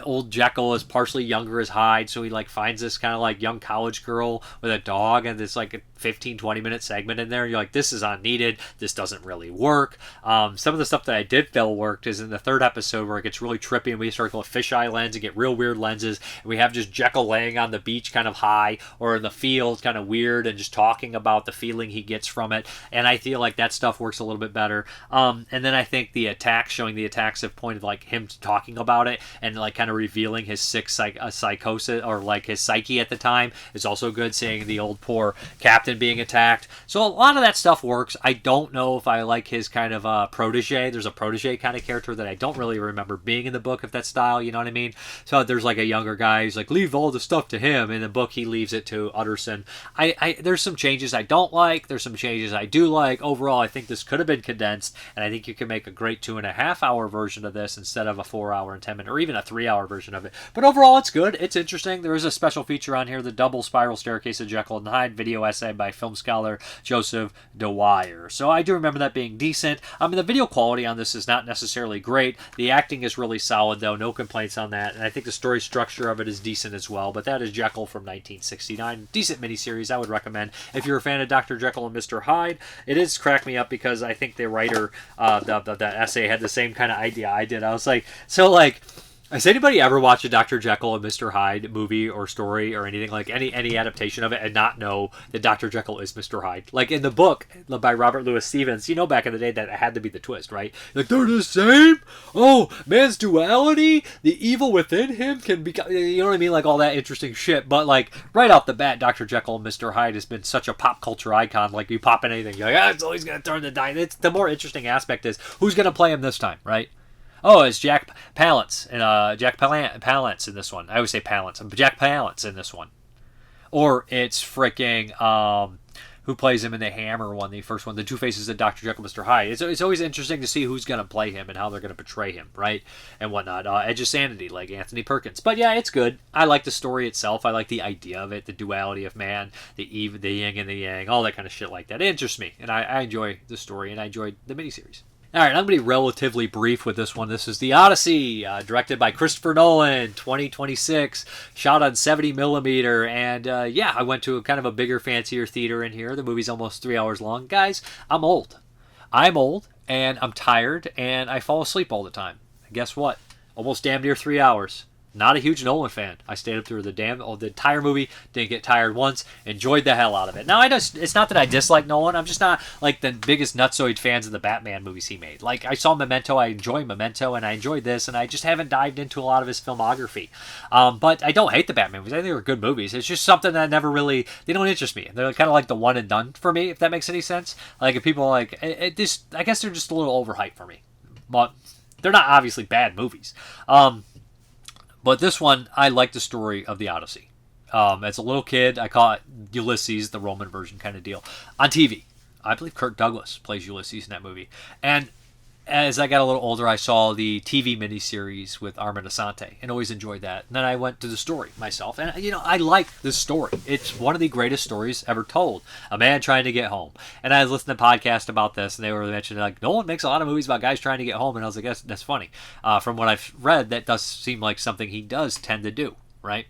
old Jekyll is partially younger as Hyde, so he like finds this kind of like young college girl with a dog, and there's like a 15-20 minute segment in there. You're like, this is unneeded. This doesn't really work. Some of the stuff that I did feel worked is in the third episode where it gets really trippy and we start going fisheye lens and get real weird lenses, and we have just Jekyll laying on the beach kind of high or in the field kind of weird and just talking about the feeling he gets from it, and I feel like that stuff works a little bit better. And then I think the attacks, showing the attacks of point of like him talking about it and like kind of revealing his sick psychosis or like his psyche at the time is also good, seeing the old poor captain being attacked. So a lot of that stuff works. I don't know if I like his kind of protege. There's a protege kind of character that I don't really remember being in the book of that style, you know what I mean? So there's like a younger guy who's like, leave all the stuff to him. In the book, he leaves it to Utterson. There's some changes I don't like. There's some changes I do like. Overall, I think this could have been condensed, and I think you can make a great 2.5 hour version of this instead of a 4 hour and 10 minute, or even a 3 hour version of it. But overall, it's good. It's interesting. There is a special feature on here, the double spiral staircase of Jekyll and Hyde video essay by film scholar Joseph Dwyer. So I do remember that being decent. The video quality on this is not necessarily great. The acting is really solid, though. No complaints on that. And I think the story structure of it is decent as well. But that is Jekyll from 1969. Decent miniseries, I would recommend. If you're a fan of Dr. Jekyll and Mr. Hyde, it is cracked me up because I think the writer, the essay had the same kind of idea I did. I was like, has anybody ever watched a Dr. Jekyll and Mr. Hyde movie or story or anything, like any adaptation of it, and not know that Dr. Jekyll is Mr. Hyde? Like in the book by Robert Louis Stevens, back in the day that had to be the twist, right? Like, they're the same? Oh, man's duality? The evil within him can become, you know what I mean? Like all that interesting shit. But like right off the bat, Dr. Jekyll and Mr. Hyde has been such a pop culture icon. Like you pop in anything, you're like, it's always going to turn the dime. The more interesting aspect is who's going to play him this time, right? Oh, it's Jack Palance and Jack Palance in this one. I always say Palance. Jack Palance in this one, or it's freaking who plays him in the Hammer one, the first one, the Two Faces of Dr. Jekyll, Mr. Hyde. It's always interesting to see who's going to play him and how they're going to portray him, right, and whatnot. Edge of Sanity, like Anthony Perkins. But yeah, it's good. I like the story itself. I like the idea of it, the duality of man, the yin and the yang, all that kind of shit like that. It interests me, and I enjoy the story, and I enjoyed the miniseries. All right, I'm going to be relatively brief with this one. This is The Odyssey, directed by Christopher Nolan, 2026, shot on 70 millimeter. And I went to a kind of a bigger, fancier theater in here. The movie's almost 3 hours long. Guys, I'm old. I'm old, and I'm tired, and I fall asleep all the time. And guess what? Almost damn near 3 hours. Not a huge Nolan fan. I stayed up through the entire movie, didn't get tired once, enjoyed the hell out of it. Now, it's not that I dislike Nolan, I'm just not like the biggest nutsoid fans of the Batman movies he made. Like, I saw Memento, I enjoy Memento, and I enjoyed this, and I just haven't dived into a lot of his filmography. But I don't hate the Batman movies. I think they're good movies. It's just something that never really, they don't interest me. They're kind of like the one and done for me, if that makes any sense. Like, if people I guess they're just a little overhyped for me. But they're not obviously bad movies. But this one, I like the story of the Odyssey. As a little kid, I caught Ulysses, the Roman version kind of deal, on TV. I believe Kirk Douglas plays Ulysses in that movie. And as I got a little older, I saw the TV miniseries with Armin Asante and always enjoyed that. And then I went to the story myself. And, I like this story. It's one of the greatest stories ever told. A man trying to get home. And I was listening to a podcast about this, and they were mentioning, like, Nolan makes a lot of movies about guys trying to get home. And I was like, that's funny. From what I've read, that does seem like something he does tend to do, right?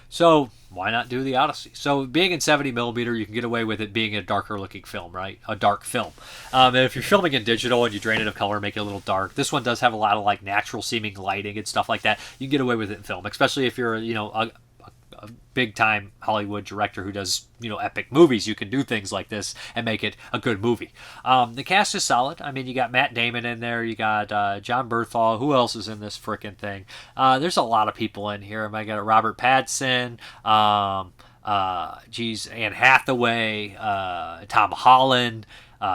So why not do the Odyssey? So being in 70mm, you can get away with it being a darker looking film, right? A dark film. And if you're filming in digital and you drain it of color, make it a little dark, this one does have a lot of like natural seeming lighting and stuff like that. You can get away with it in film, especially if you're, a big time Hollywood director who does, epic movies. You can do things like this and make it a good movie. The cast is solid. I mean, you got Matt Damon in there. You got John Berthal. Who else is in this frickin' thing? There's a lot of people in here. I got Robert Pattinson. Anne Hathaway. Tom Holland.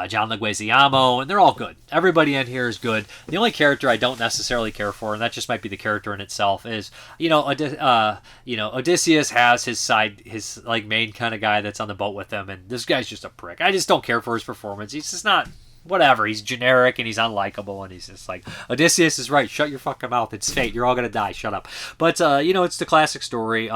John Leguizamo, and they're all good. Everybody in here is good. The only character I don't necessarily care for, and that just might be the character in itself, is Odysseus has his side, his like main kind of guy that's on the boat with him, and this guy's just a prick. I just don't care for his performance. He's just not. Whatever, he's generic and he's unlikable, and he's just like, Odysseus is right, shut your fucking mouth, it's fate, you're all gonna die, shut up. But, it's the classic story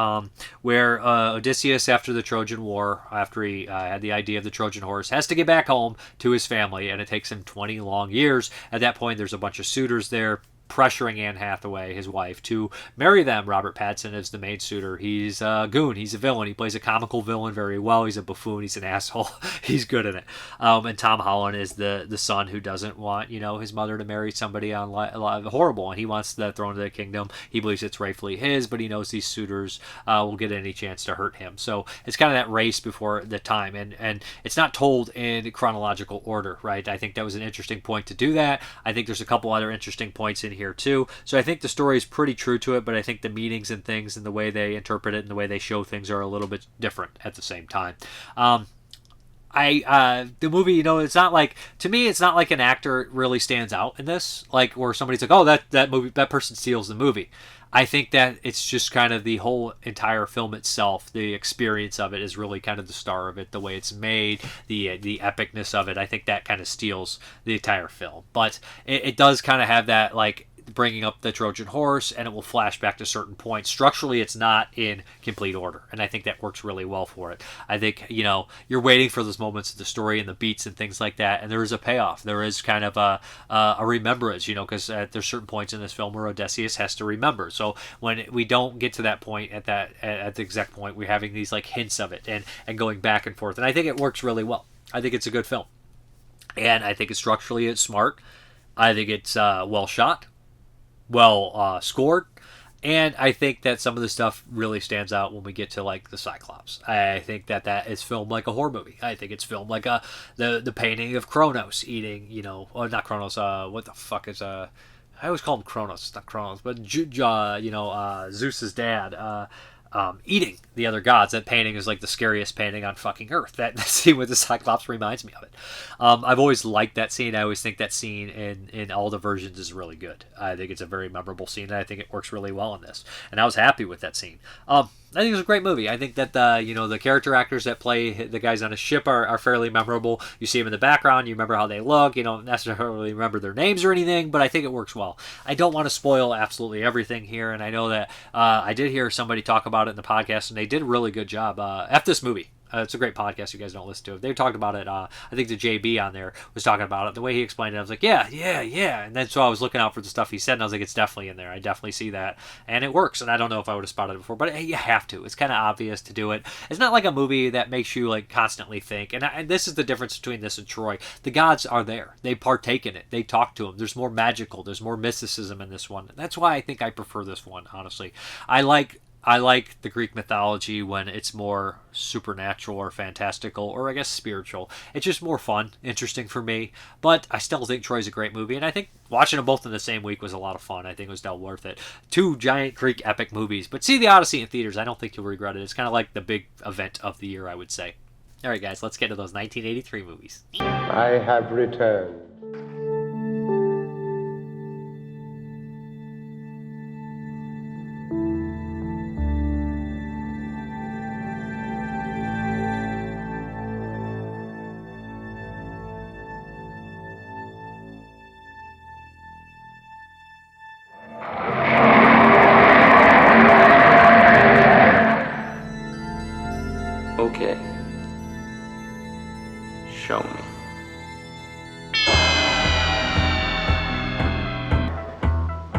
where Odysseus, after the Trojan War, after he had the idea of the Trojan horse, has to get back home to his family, and it takes him 20 long years. At that point, there's a bunch of suitors there, pressuring Anne Hathaway, his wife, to marry them. Robert Pattinson is the main suitor. He's a goon. He's a villain. He plays a comical villain very well. He's a buffoon. He's an asshole. He's good in it. And Tom Holland is the son who doesn't want, his mother to marry somebody horrible, and he wants the throne of the kingdom. He believes it's rightfully his, but he knows these suitors will get any chance to hurt him. So it's kind of that race before the time, and it's not told in chronological order, right? I think that was an interesting point to do that. I think there's a couple other interesting points in here too. So I think the story is pretty true to it, but I think the meanings and things and the way they interpret it and the way they show things are a little bit different at the same time. The movie, it's not like, to me, it's not like an actor really stands out in this, like where somebody's like, oh, that movie, that person steals the movie. I think that it's just kind of the whole entire film itself, the experience of it is really kind of the star of it, the way it's made, the epicness of it. I think that kind of steals the entire film. But it does kind of have that, like, bringing up the Trojan horse, and it will flash back to certain points. Structurally, it's not in complete order, and I think that works really well for it. I think, you're waiting for those moments of the story and the beats and things like that, and there is a payoff. There is kind of a remembrance, because there's certain points in this film where Odysseus has to remember. So when we don't get to that point at the exact point, we're having these like hints of it and going back and forth, and I think it works really well. I think it's a good film, and I think structurally it's smart. I think it's well shot, well scored, and I think that some of the stuff really stands out when we get to like the Cyclops. I think that is filmed like a horror movie. I think it's filmed like the painting of Kronos eating, or not Kronos. What the fuck is I always call him Kronos. It's not Kronos, but Zeus's dad. Eating the other gods. That painting is like the scariest painting on fucking Earth. That scene with the Cyclops reminds me of it. I've always liked that scene. I always think that scene in all the versions is really good. I think it's a very memorable scene, and I think it works really well in this. And I was happy with that scene. I think it's a great movie. I think that the character actors that play the guys on a ship are fairly memorable. You see them in the background, you remember how they look. You don't necessarily remember their names or anything, but I think it works well. I don't want to spoil absolutely everything here, and I know that I did hear somebody talk about it in the podcast, and they did a really good job. F this movie. It's a great podcast. You guys don't listen to it. They talked about it. I think the JB on there was talking about it. The way he explained it, I was like, yeah. And then so I was looking out for the stuff he said, and I was like, it's definitely in there. I definitely see that. And it works. And I don't know if I would have spotted it before, but you have to. It's kind of obvious to do it. It's not like a movie that makes you like constantly think. And this is the difference between this and Troy. The gods are there. They partake in it. They talk to them. There's more magical. There's more mysticism in this one. That's why I think I prefer this one, honestly. I like the Greek mythology when it's more supernatural or fantastical or I guess spiritual. It's just more fun, interesting for me. But I still think Troy's a great movie, and I think watching them both in the same week was a lot of fun. I think it was well worth it. Two giant Greek epic movies. But see the Odyssey in theaters. I don't think you'll regret it. It's kind of like the big event of the year, I would say. All right, guys, let's get to those 1983 movies. I have returned.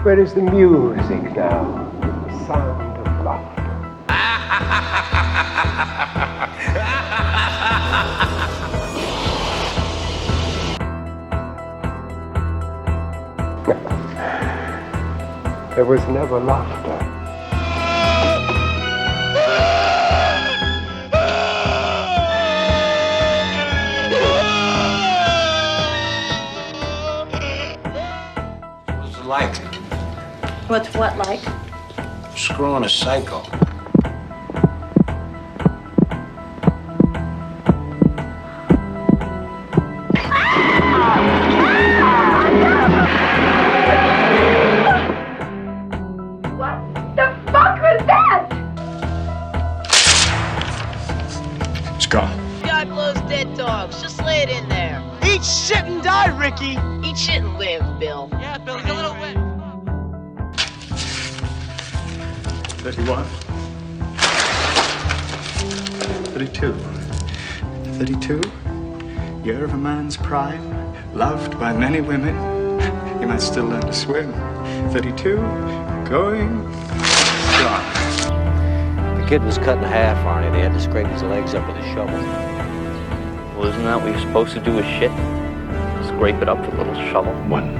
Where is the music now? The sound of laughter. There was never laughter. What's it like? What's what like? Screwing a psycho. God blows dead dogs. Just lay it in there. Eat shit and die, Ricky. Eat shit and live, Bill. Yeah, Bill, he's a little wet. 31. 32. 32. Year of a man's prime. Loved by many women. He might still learn to swim. 32. Going. Gone. The kid was cut in half, Arnie. They had to scrape his legs up with a shovel. Well, isn't that what you're supposed to do with shit? Scrape it up with a little shovel? One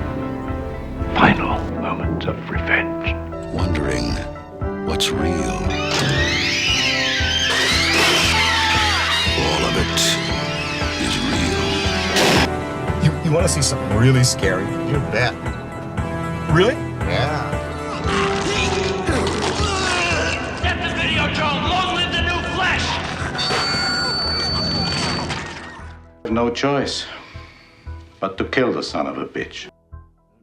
final moment of revenge. Wondering what's real. All of it is real. You want to see something really scary? You bet. Really? Yeah. Get the video, Joe. Long live the new flesh. No choice but to kill the son of a bitch.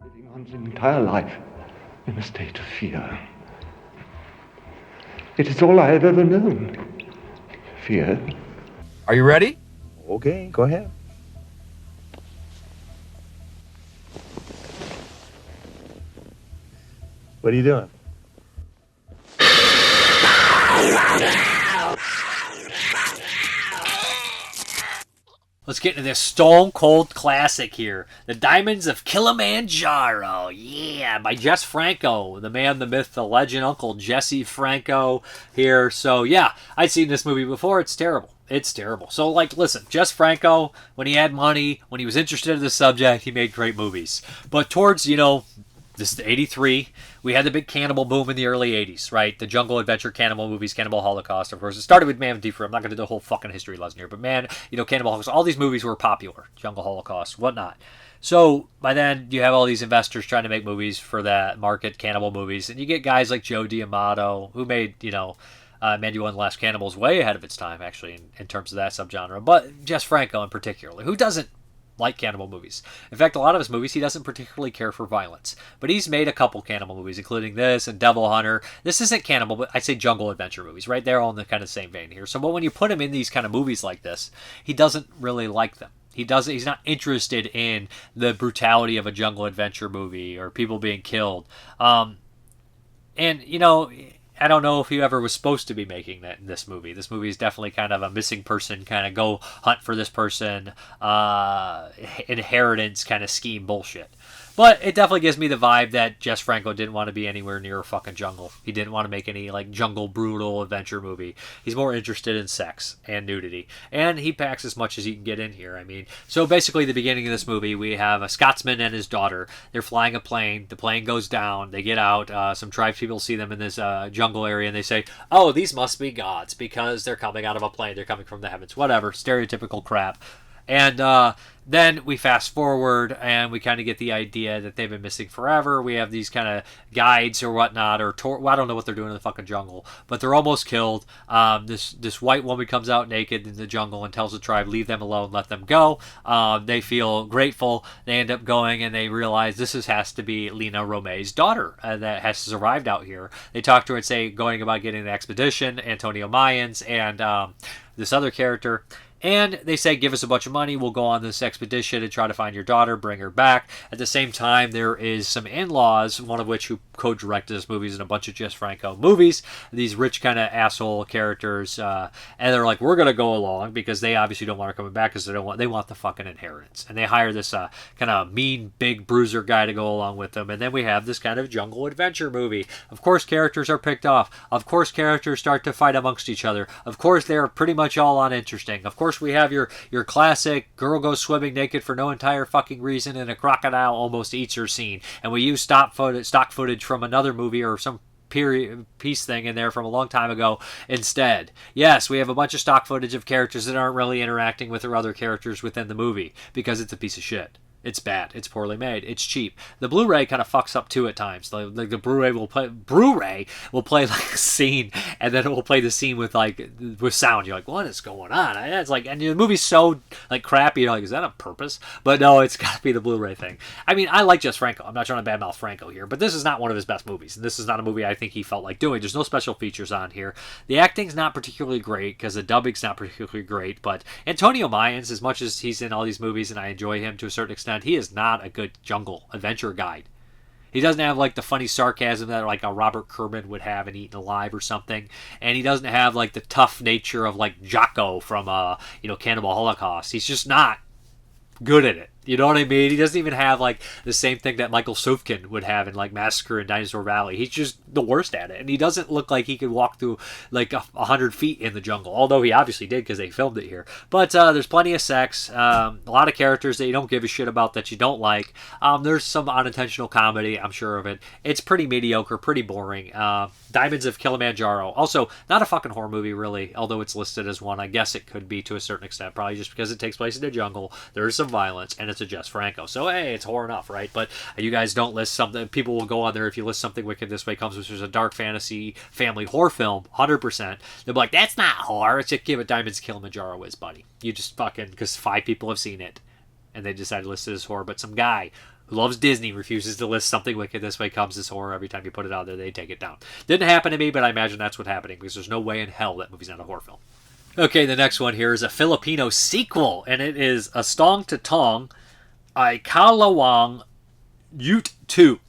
Living one's entire life in a state of fear. It is all I have ever known. Fear. Are you ready? Okay, go ahead. What are you doing? Let's get into this stone cold classic here. The Diamonds of Kilimanjaro. Yeah, by Jess Franco. The man, the myth, the legend, Uncle Jesse Franco here. So, yeah, I'd seen this movie before. It's terrible. It's terrible. So, like, listen, Jess Franco, when he had money, when he was interested in the subject, he made great movies. But towards, this is 83. We had the big cannibal boom in the early 80s, right? The jungle adventure cannibal movies, Cannibal Holocaust, of course. It started with Man with Deeper. I'm not going to do the whole fucking history lesson here. But man, Cannibal Holocaust, all these movies were popular. Jungle Holocaust, whatnot. So by then, you have all these investors trying to make movies for that market, cannibal movies. And you get guys like Joe D'Amato, who made, Manuel and the Last Cannibals way ahead of its time, actually, in terms of that subgenre. But Jess Franco in particular, who doesn't like cannibal movies. In fact, a lot of his movies, he doesn't particularly care for violence. But he's made a couple cannibal movies, including this and Devil Hunter. This isn't cannibal, but I'd say jungle adventure movies, right? They're all in the kind of same vein here. So, but when you put him in these kind of movies like this, he doesn't really like them. He's not interested in the brutality of a jungle adventure movie or people being killed. I don't know if he ever was supposed to be making that in this movie. This movie is definitely kind of a missing person, kind of go hunt for this person, inheritance kind of scheme bullshit. But it definitely gives me the vibe that Jess Franco didn't want to be anywhere near a fucking jungle. He didn't want to make any like jungle brutal adventure movie. He's more interested in sex and nudity. And he packs as much as he can get in here. I mean, so basically the beginning of this movie, we have a Scotsman and his daughter. They're flying a plane. The plane goes down. They get out. Some tribespeople see them in this jungle area and they say, oh, these must be gods because they're coming out of a plane. They're coming from the heavens. Whatever. Stereotypical crap. And then we fast forward and we kind of get the idea that they've been missing forever. We have these kind of guides or whatnot, I don't know what they're doing in the fucking jungle, but they're almost killed. This white woman comes out naked in the jungle and tells the tribe, leave them alone, let them go. They feel grateful. They end up going and they realize this has to be Lena Romay's daughter that has survived out here. They talk to her and say, going about getting the expedition, Antonio Mayans and this other character. And they say, give us a bunch of money, we'll go on this expedition and try to find your daughter, bring her back. At the same time, there is some in-laws, one of which who co-directed this movies and a bunch of Jess Franco movies, these rich kind of asshole characters, and they're like, we're going to go along, because they obviously don't want her coming back, because they want the fucking inheritance. And they hire this kind of mean, big bruiser guy to go along with them, and then we have this kind of jungle adventure movie. Of course, characters are picked off. Of course, characters start to fight amongst each other. Of course, they're pretty much all uninteresting. Of course, we have your classic girl goes swimming naked for no entire fucking reason and a crocodile almost eats her scene. And we use stock footage from another movie or some period piece thing in there from a long time ago instead. Yes, we have a bunch of stock footage of characters that aren't really interacting with their other characters within the movie because it's a piece of shit. It's bad. It's poorly made. It's cheap. The Blu-ray kind of fucks up too at times. Like the Blu-ray will play like a scene, and then it will play the scene with sound. You're like, what is going on? And it's like, and the movie's so like crappy. You're like, is that on purpose? But no, it's got to be the Blu-ray thing. I mean, I like Jess Franco. I'm not trying to badmouth Franco here, but this is not one of his best movies. And this is not a movie I think he felt like doing. There's no special features on here. The acting's not particularly great because the dubbing's not particularly great. But Antonio Mayans, as much as he's in all these movies and I enjoy him to a certain extent, he is not a good jungle adventure guide. He doesn't have like the funny sarcasm that like a Robert Kerman would have in Eaten Alive or something, and he doesn't have like the tough nature of like Jekyll from Cannibal Holocaust. He's just not good at it. You know what I mean? He doesn't even have like the same thing that Michael Sufkin would have in like Massacre in Dinosaur Valley. He's just the worst at it, and he doesn't look like he could walk through like 100 feet in the jungle, although he obviously did because they filmed it here. But there's plenty of sex, a lot of characters that you don't give a shit about that you don't like. There's some unintentional comedy, I'm sure of it. It's pretty mediocre, pretty boring. Diamonds of Kilimanjaro, also not a fucking horror movie really, although it's listed as one. I guess it could be to a certain extent, probably just because it takes place in the jungle. There's some violence, and it's a Jess Franco. So, hey, it's horror enough, right? But you guys don't list something. People will go on there if you list Something Wicked This Way Comes, which is a dark fantasy family horror film, 100%. They'll be like, that's not horror. It's just give it Diamonds Kilimanjaro is, buddy. You just fucking, because 5 people have seen it, and they decided to list it as horror. But some guy who loves Disney refuses to list Something Wicked This Way Comes as horror. Every time you put it out there, they take it down. Didn't happen to me, but I imagine that's what's happening, because there's no way in hell that movie's not a horror film. Okay, the next one here is a Filipino sequel, and it is Estong Tutong, Ikalawang, Yugto.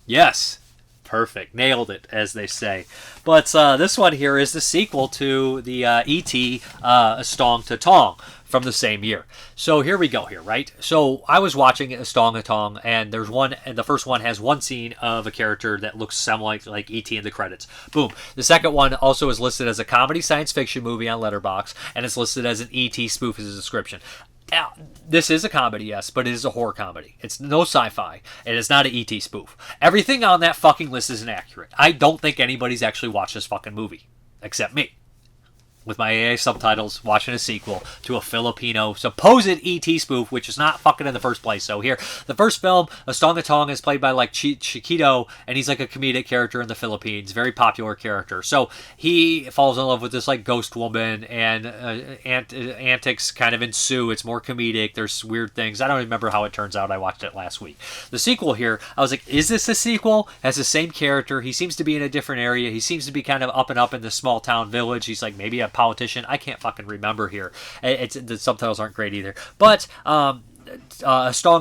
Yes, perfect. Nailed it, as they say. But this one here is the sequel to the E.T. Estong Tutong from the same year. So here we go here, right? So I was watching Estong Tutong, and there's one, and the first one has one scene of a character that looks somewhat like E.T. in the credits. Boom. The second one also is listed as a comedy science fiction movie on Letterboxd, and it's listed as an E.T. spoof as a description. Now, this is a comedy, yes, but it is a horror comedy. It's no sci-fi, and it's not an E.T. spoof. Everything on that fucking list is inaccurate. I don't think anybody's actually watched this fucking movie, except me, with my AA subtitles, watching a sequel to a Filipino supposed E.T. spoof, which is not fucking in the first place. So here, the first film, Estong Tutong, is played by like Chiquito, and he's like a comedic character in the Philippines, very popular character. So he falls in love with this like ghost woman, and antics kind of ensue. It's more comedic. There's weird things. I don't remember how it turns out. I watched it last week. The sequel here, I was like, is this a sequel? Has the same character. He seems to be in a different area. He seems to be kind of up and up in the small town village. He's like maybe a politician. I can't fucking remember here. The subtitles aren't great either. But Estong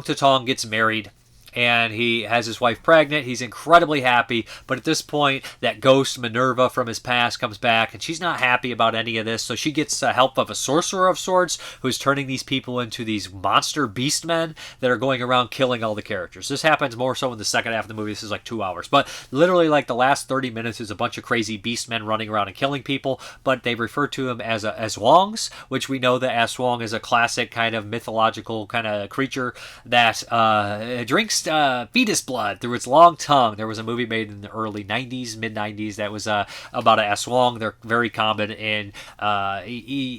Tutong gets married, and he has his wife pregnant. He's incredibly happy, but at this point, that ghost Minerva from his past comes back, and she's not happy about any of this, so she gets the help of a sorcerer of sorts who's turning these people into these monster beast men that are going around killing all the characters. This happens more so in the second half of the movie. This is like 2 hours, but literally like the last 30 minutes is a bunch of crazy beast men running around and killing people, but they refer to them as Aswangs, which we know that Aswang is a classic kind of mythological kind of creature that drinks fetus blood through its long tongue. There was a movie made in the early 90s, mid-90s, that was about a Aswang. They're very common in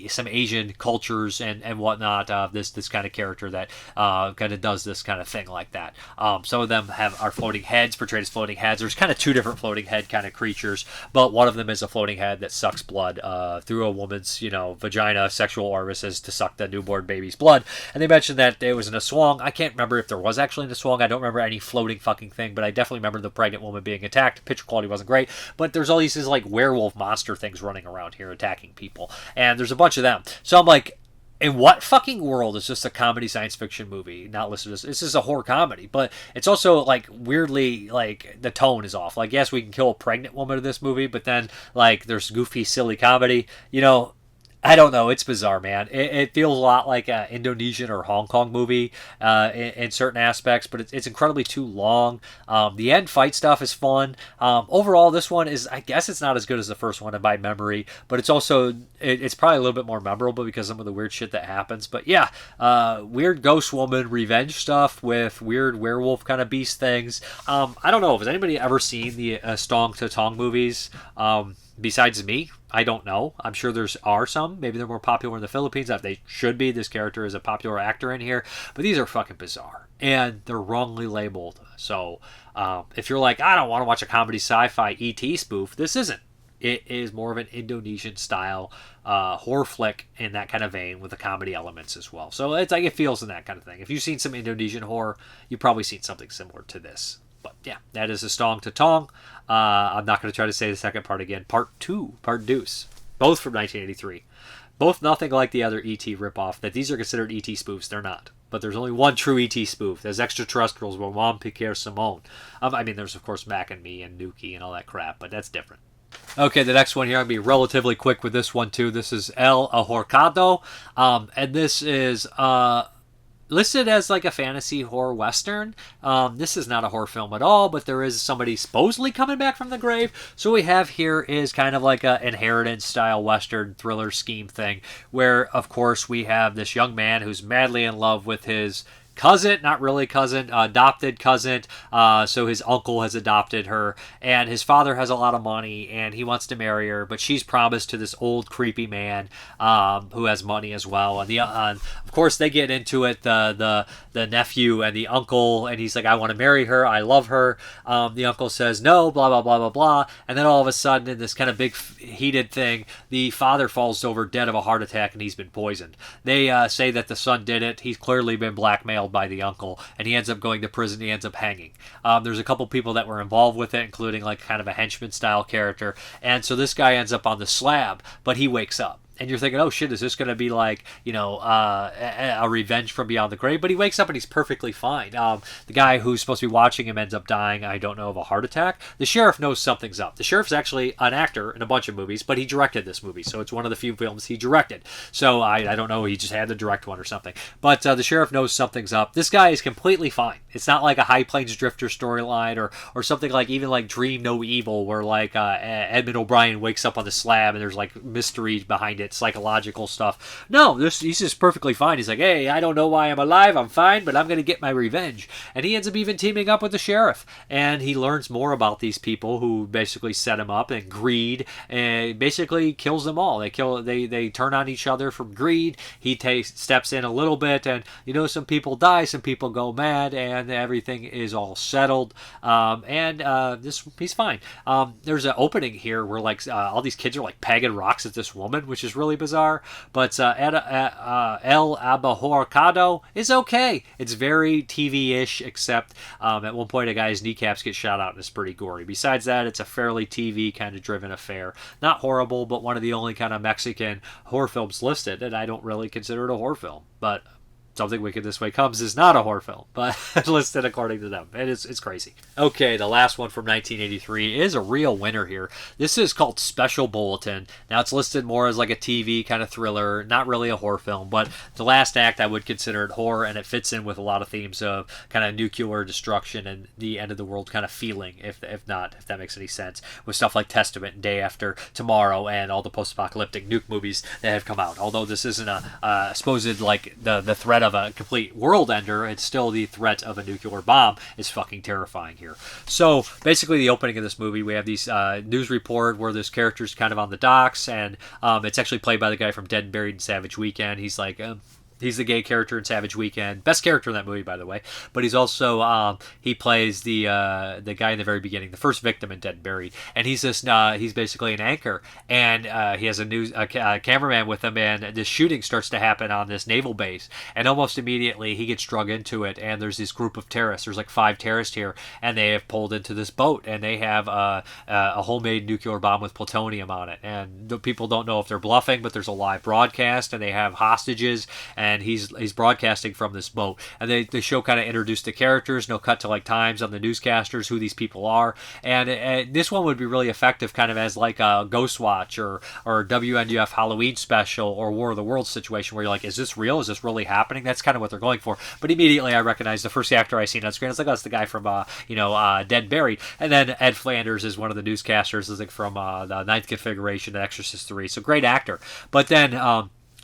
some Asian cultures and whatnot. This kind of character that kind of does this kind of thing like that. Some of them are floating heads, portrayed as floating heads. There's kind of 2 different floating head kind of creatures, but one of them is a floating head that sucks blood through a woman's vagina, sexual orifices, to suck the newborn baby's blood. And they mentioned that it was an Aswang. I can't remember if there was actually an Aswang. I don't remember any floating fucking thing, but I definitely remember the pregnant woman being attacked. Picture quality wasn't great, but there's all these like werewolf monster things running around here attacking people, and there's a bunch of them. So I'm like, in what fucking world is just a comedy science fiction movie not listed as, this is a horror comedy, but it's also like weirdly, like the tone is off. Like, yes, we can kill a pregnant woman in this movie, but then like there's goofy, silly comedy, you know. I don't know. It's bizarre, man. It feels a lot like an Indonesian or Hong Kong movie in certain aspects, but it's incredibly too long. The end fight stuff is fun. Overall, this one is, I guess it's not as good as the first one by memory, but it's also, it's probably a little bit more memorable because of some of the weird shit that happens. But yeah, weird ghost woman revenge stuff with weird werewolf kind of beast things. I don't know. Has anybody ever seen the Estong Tutong movies? Besides me, I don't know. I'm sure are some. Maybe they're more popular in the Philippines. They should be. This character is a popular actor in here. But these are fucking bizarre. And they're wrongly labeled. So if you're like, I don't want to watch a comedy sci-fi E.T. spoof, this isn't. It is more of an Indonesian style horror flick in that kind of vein with the comedy elements as well. So it's like it feels in that kind of thing. If you've seen some Indonesian horror, you've probably seen something similar to this. But yeah, that is Estong Tutong. I'm not going to try to say the second part again. Part Deuce. Both from 1983. Both nothing like the other E.T. ripoff. That these are considered E.T. spoofs. They're not. But there's only one true E.T. spoof. There's extraterrestrials with Juan Piquer Simone. I mean, there's of course Mac and Me and Nuki and all that crap, but that's different. Okay, the next one here, I'm going to be relatively quick with this one too. This is El Ahorcado. And this is listed as like a fantasy horror western. This is not a horror film at all, but there is somebody supposedly coming back from the grave. So what we have here is kind of like a inheritance style western thriller scheme thing, where of course we have this young man who's madly in love with his cousin, not really cousin, adopted cousin. So his uncle has adopted her, and his father has a lot of money, and he wants to marry her, but she's promised to this old creepy man who has money as well. And of course, they get into it. The nephew and the uncle, and he's like, "I want to marry her. I love her." The uncle says no, blah blah blah blah blah, and then all of a sudden, in this kind of big heated thing, the father falls over dead of a heart attack, and he's been poisoned. They say that the son did it. He's clearly been blackmailed by the uncle, and he ends up going to prison. He ends up hanging. There's a couple people that were involved with it, including like kind of a henchman style character, and so this guy ends up on the slab, but he wakes up. And you're thinking, oh shit, is this going to be like, you know, a revenge from beyond the grave? But he wakes up and he's perfectly fine. The guy who's supposed to be watching him ends up dying, I don't know, of a heart attack. The sheriff knows something's up. The sheriff's actually an actor in a bunch of movies, but he directed this movie. So it's one of the few films he directed. So I don't know, he just had to direct one or something. But the sheriff knows something's up. This guy is completely fine. It's not like a High Plains Drifter storyline or something like even like Dream No Evil, where like Edmund O'Brien wakes up on the slab and there's like mystery behind it, psychological stuff. No, he's just perfectly fine. He's like, hey, I don't know why I'm alive, I'm fine, but I'm going to get my revenge. And he ends up even teaming up with the sheriff, and he learns more about these people who basically set him up, and greed, and basically kills them all. They turn on each other from greed. He steps in a little bit, and you know, some people die, some people go mad, and everything is all settled. He's fine. There's an opening here where like all these kids are like pegging rocks at this woman, which is really bizarre. But El Ahorcado is okay. It's very TV-ish, except at one point a guy's kneecaps get shot out and it's pretty gory. Besides that, it's a fairly TV kind of driven affair. Not horrible, but one of the only kind of Mexican horror films listed, and I don't really consider it a horror film. But Something Wicked This Way Comes is not a horror film, but listed according to them. It's crazy. Okay, the last one from 1983 is a real winner here. This is called Special Bulletin. Now, it's listed more as like a TV kind of thriller, not really a horror film, but the last act I would consider it horror, and it fits in with a lot of themes of kind of nuclear destruction and the end of the world kind of feeling, if that makes any sense, with stuff like Testament and Day After Tomorrow and all the post-apocalyptic nuke movies that have come out. Although this isn't a supposed like the threat of a complete world ender, it's still the threat of a nuclear bomb is fucking terrifying here. So basically the opening of this movie, we have these news report where this character's kind of on the docks, and it's actually played by the guy from Dead and Buried and Savage Weekend. He's like He's the gay character in Savage Weekend. Best character in that movie, by the way. But he's also he plays the guy in the very beginning, the first victim in Dead and Buried. And he's he's basically an anchor, and he has a cameraman with him, and this shooting starts to happen on this naval base. And almost immediately he gets drug into it, and there's this group of terrorists. There's like 5 terrorists here, and they have pulled into this boat, and they have a homemade nuclear bomb with plutonium on it. And the people don't know if they're bluffing, but there's a live broadcast, and they have hostages, and he's broadcasting from this boat. And the show kind of introduced the characters, no cut to like times on the newscasters, who these people are. And this one would be really effective kind of as like a Ghost Watch or WNUF Halloween special or War of the Worlds situation, where you're like, is this real? Is this really happening? That's kind of what they're going for. But immediately I recognized the first actor I seen on screen. I was like, oh, that's the guy from Dead and Buried. And then Ed Flanders is one of the newscasters, is like from the Ninth Configuration, The Exorcist 3. So great actor. But then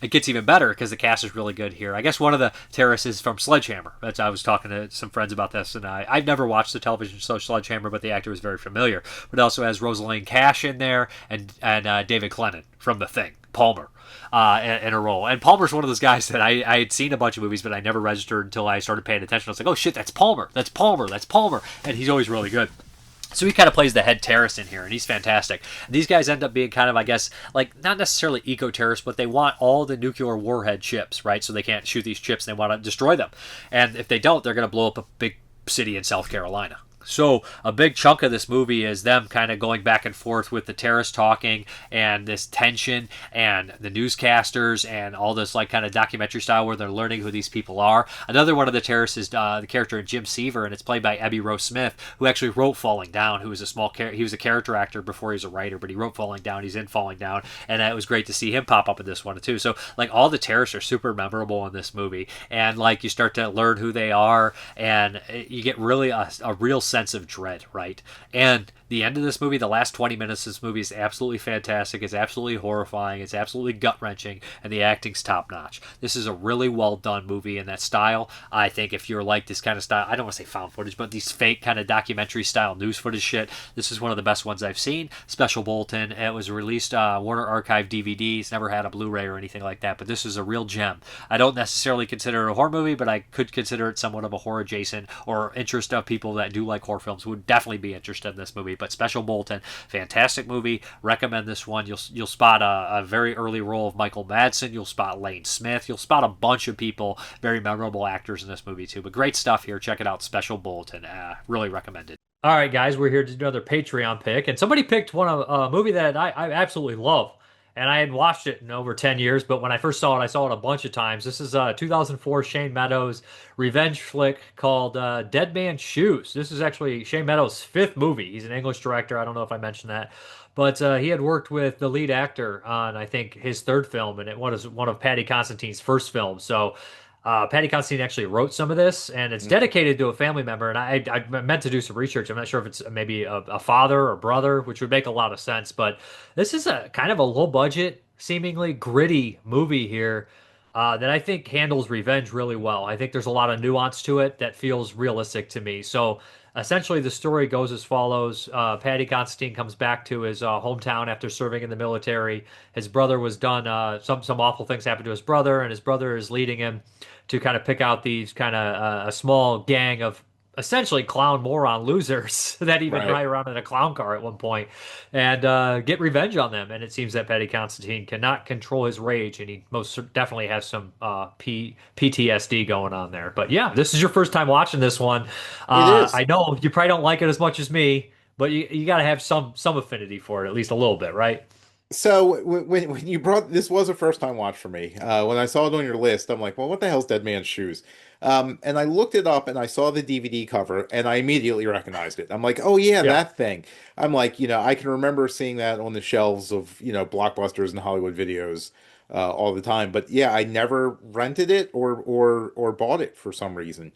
it gets even better because the cast is really good here. I guess one of the terrorists is from Sledgehammer. I was talking to some friends about this, and I've never watched the television show Sledgehammer, but the actor was very familiar. But it also has Rosalind Cash in there and David Clennon from The Thing, Palmer, in a role. And Palmer's one of those guys that I had seen a bunch of movies, but I never registered until I started paying attention. I was like, oh shit, that's Palmer, and he's always really good. So he kind of plays the head terrorist in here, and he's fantastic. These guys end up being kind of, I guess, like not necessarily eco-terrorists, but they want all the nuclear warhead chips, right? So they can't shoot these chips, and they want to destroy them. And if they don't, they're going to blow up a big city in South Carolina. So a big chunk of this movie is them kind of going back and forth with the terrorists talking, and this tension, and the newscasters, and all this like kind of documentary style where they're learning who these people are. Another one of the terrorists is the character Jim Seaver, and it's played by Ebby Rose Smith, who actually wrote Falling Down, who was he was a character actor before he was a writer, but he wrote Falling Down. He's in Falling Down, and it was great to see him pop up in this one too. So like all the terrorists are super memorable in this movie, and like you start to learn who they are, and you get really a real sense of dread, right? And the end of this movie, the last 20 minutes of this movie is absolutely fantastic. It's absolutely horrifying. It's absolutely gut-wrenching, and the acting's top-notch. This is a really well-done movie in that style. I think if you're like this kind of style, I don't want to say found footage, but these fake kind of documentary-style news footage shit, this is one of the best ones I've seen. Special Bulletin. It was released Warner Archive DVDs, never had a Blu-ray or anything like that, but this is a real gem. I don't necessarily consider it a horror movie, but I could consider it somewhat of a horror-adjacent or interest of people that do like horror films would definitely be interested in this movie. But Special Bulletin, fantastic movie. Recommend this one. You'll spot a very early role of Michael Madsen. You'll spot Lane Smith. You'll spot a bunch of people, very memorable actors in this movie too. But great stuff here. Check it out. Special Bulletin. Really recommended. All right, guys, we're here to do another Patreon pick, and somebody picked a movie that I absolutely love. And I had watched it in over 10 years, but when I first saw it, I saw it a bunch of times. This is 2004 Shane Meadows revenge flick called Dead Man's Shoes. This is actually Shane Meadows' 5th movie. He's an English director. I don't know if I mentioned that. But he had worked with the lead actor on, I think, his 3rd film, and it was one of Paddy Considine's first films. So Paddy Considine actually wrote some of this, and it's dedicated to a family member. And I meant to do some research. I'm not sure if it's maybe a father or brother, which would make a lot of sense. But this is a kind of a low-budget, seemingly gritty movie here that I think handles revenge really well. I think there's a lot of nuance to it that feels realistic to me. So essentially, the story goes as follows. Paddy Considine comes back to his hometown after serving in the military. His brother was done, some awful things happened to his brother, and his brother is leading him to kind of pick out these kind of a small gang of essentially clown moron losers that even ride around in a clown car at one point and get revenge on them. And it seems that Paddy Considine cannot control his rage, and he most definitely has some PTSD going on there. But yeah, this is your first time watching this one. It is. I know you probably don't like it as much as me, but you got to have some affinity for it, at least a little bit, right? So when you brought this, was a first time watch for me. When I saw it on your list, I'm like, well, what the hell's Dead Man's Shoes? And I looked it up and I saw the DVD cover and I immediately recognized it. I'm like, oh yeah, that thing. I'm like, I can remember seeing that on the shelves of, Blockbusters and Hollywood Videos all the time. But yeah, I never rented it or bought it for some reason.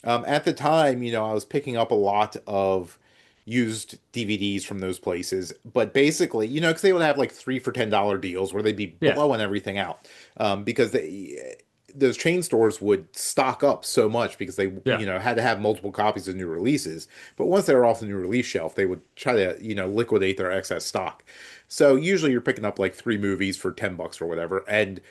At the time, I was picking up a lot of used DVDs from those places, but basically, because they would have like 3 for $10 deals where they'd be blowing everything out, because those chain stores would stock up so much because they had to have multiple copies of new releases. But once they were off the new release shelf, they would try to liquidate their excess stock. So usually you're picking up like 3 movies for $10 or whatever, and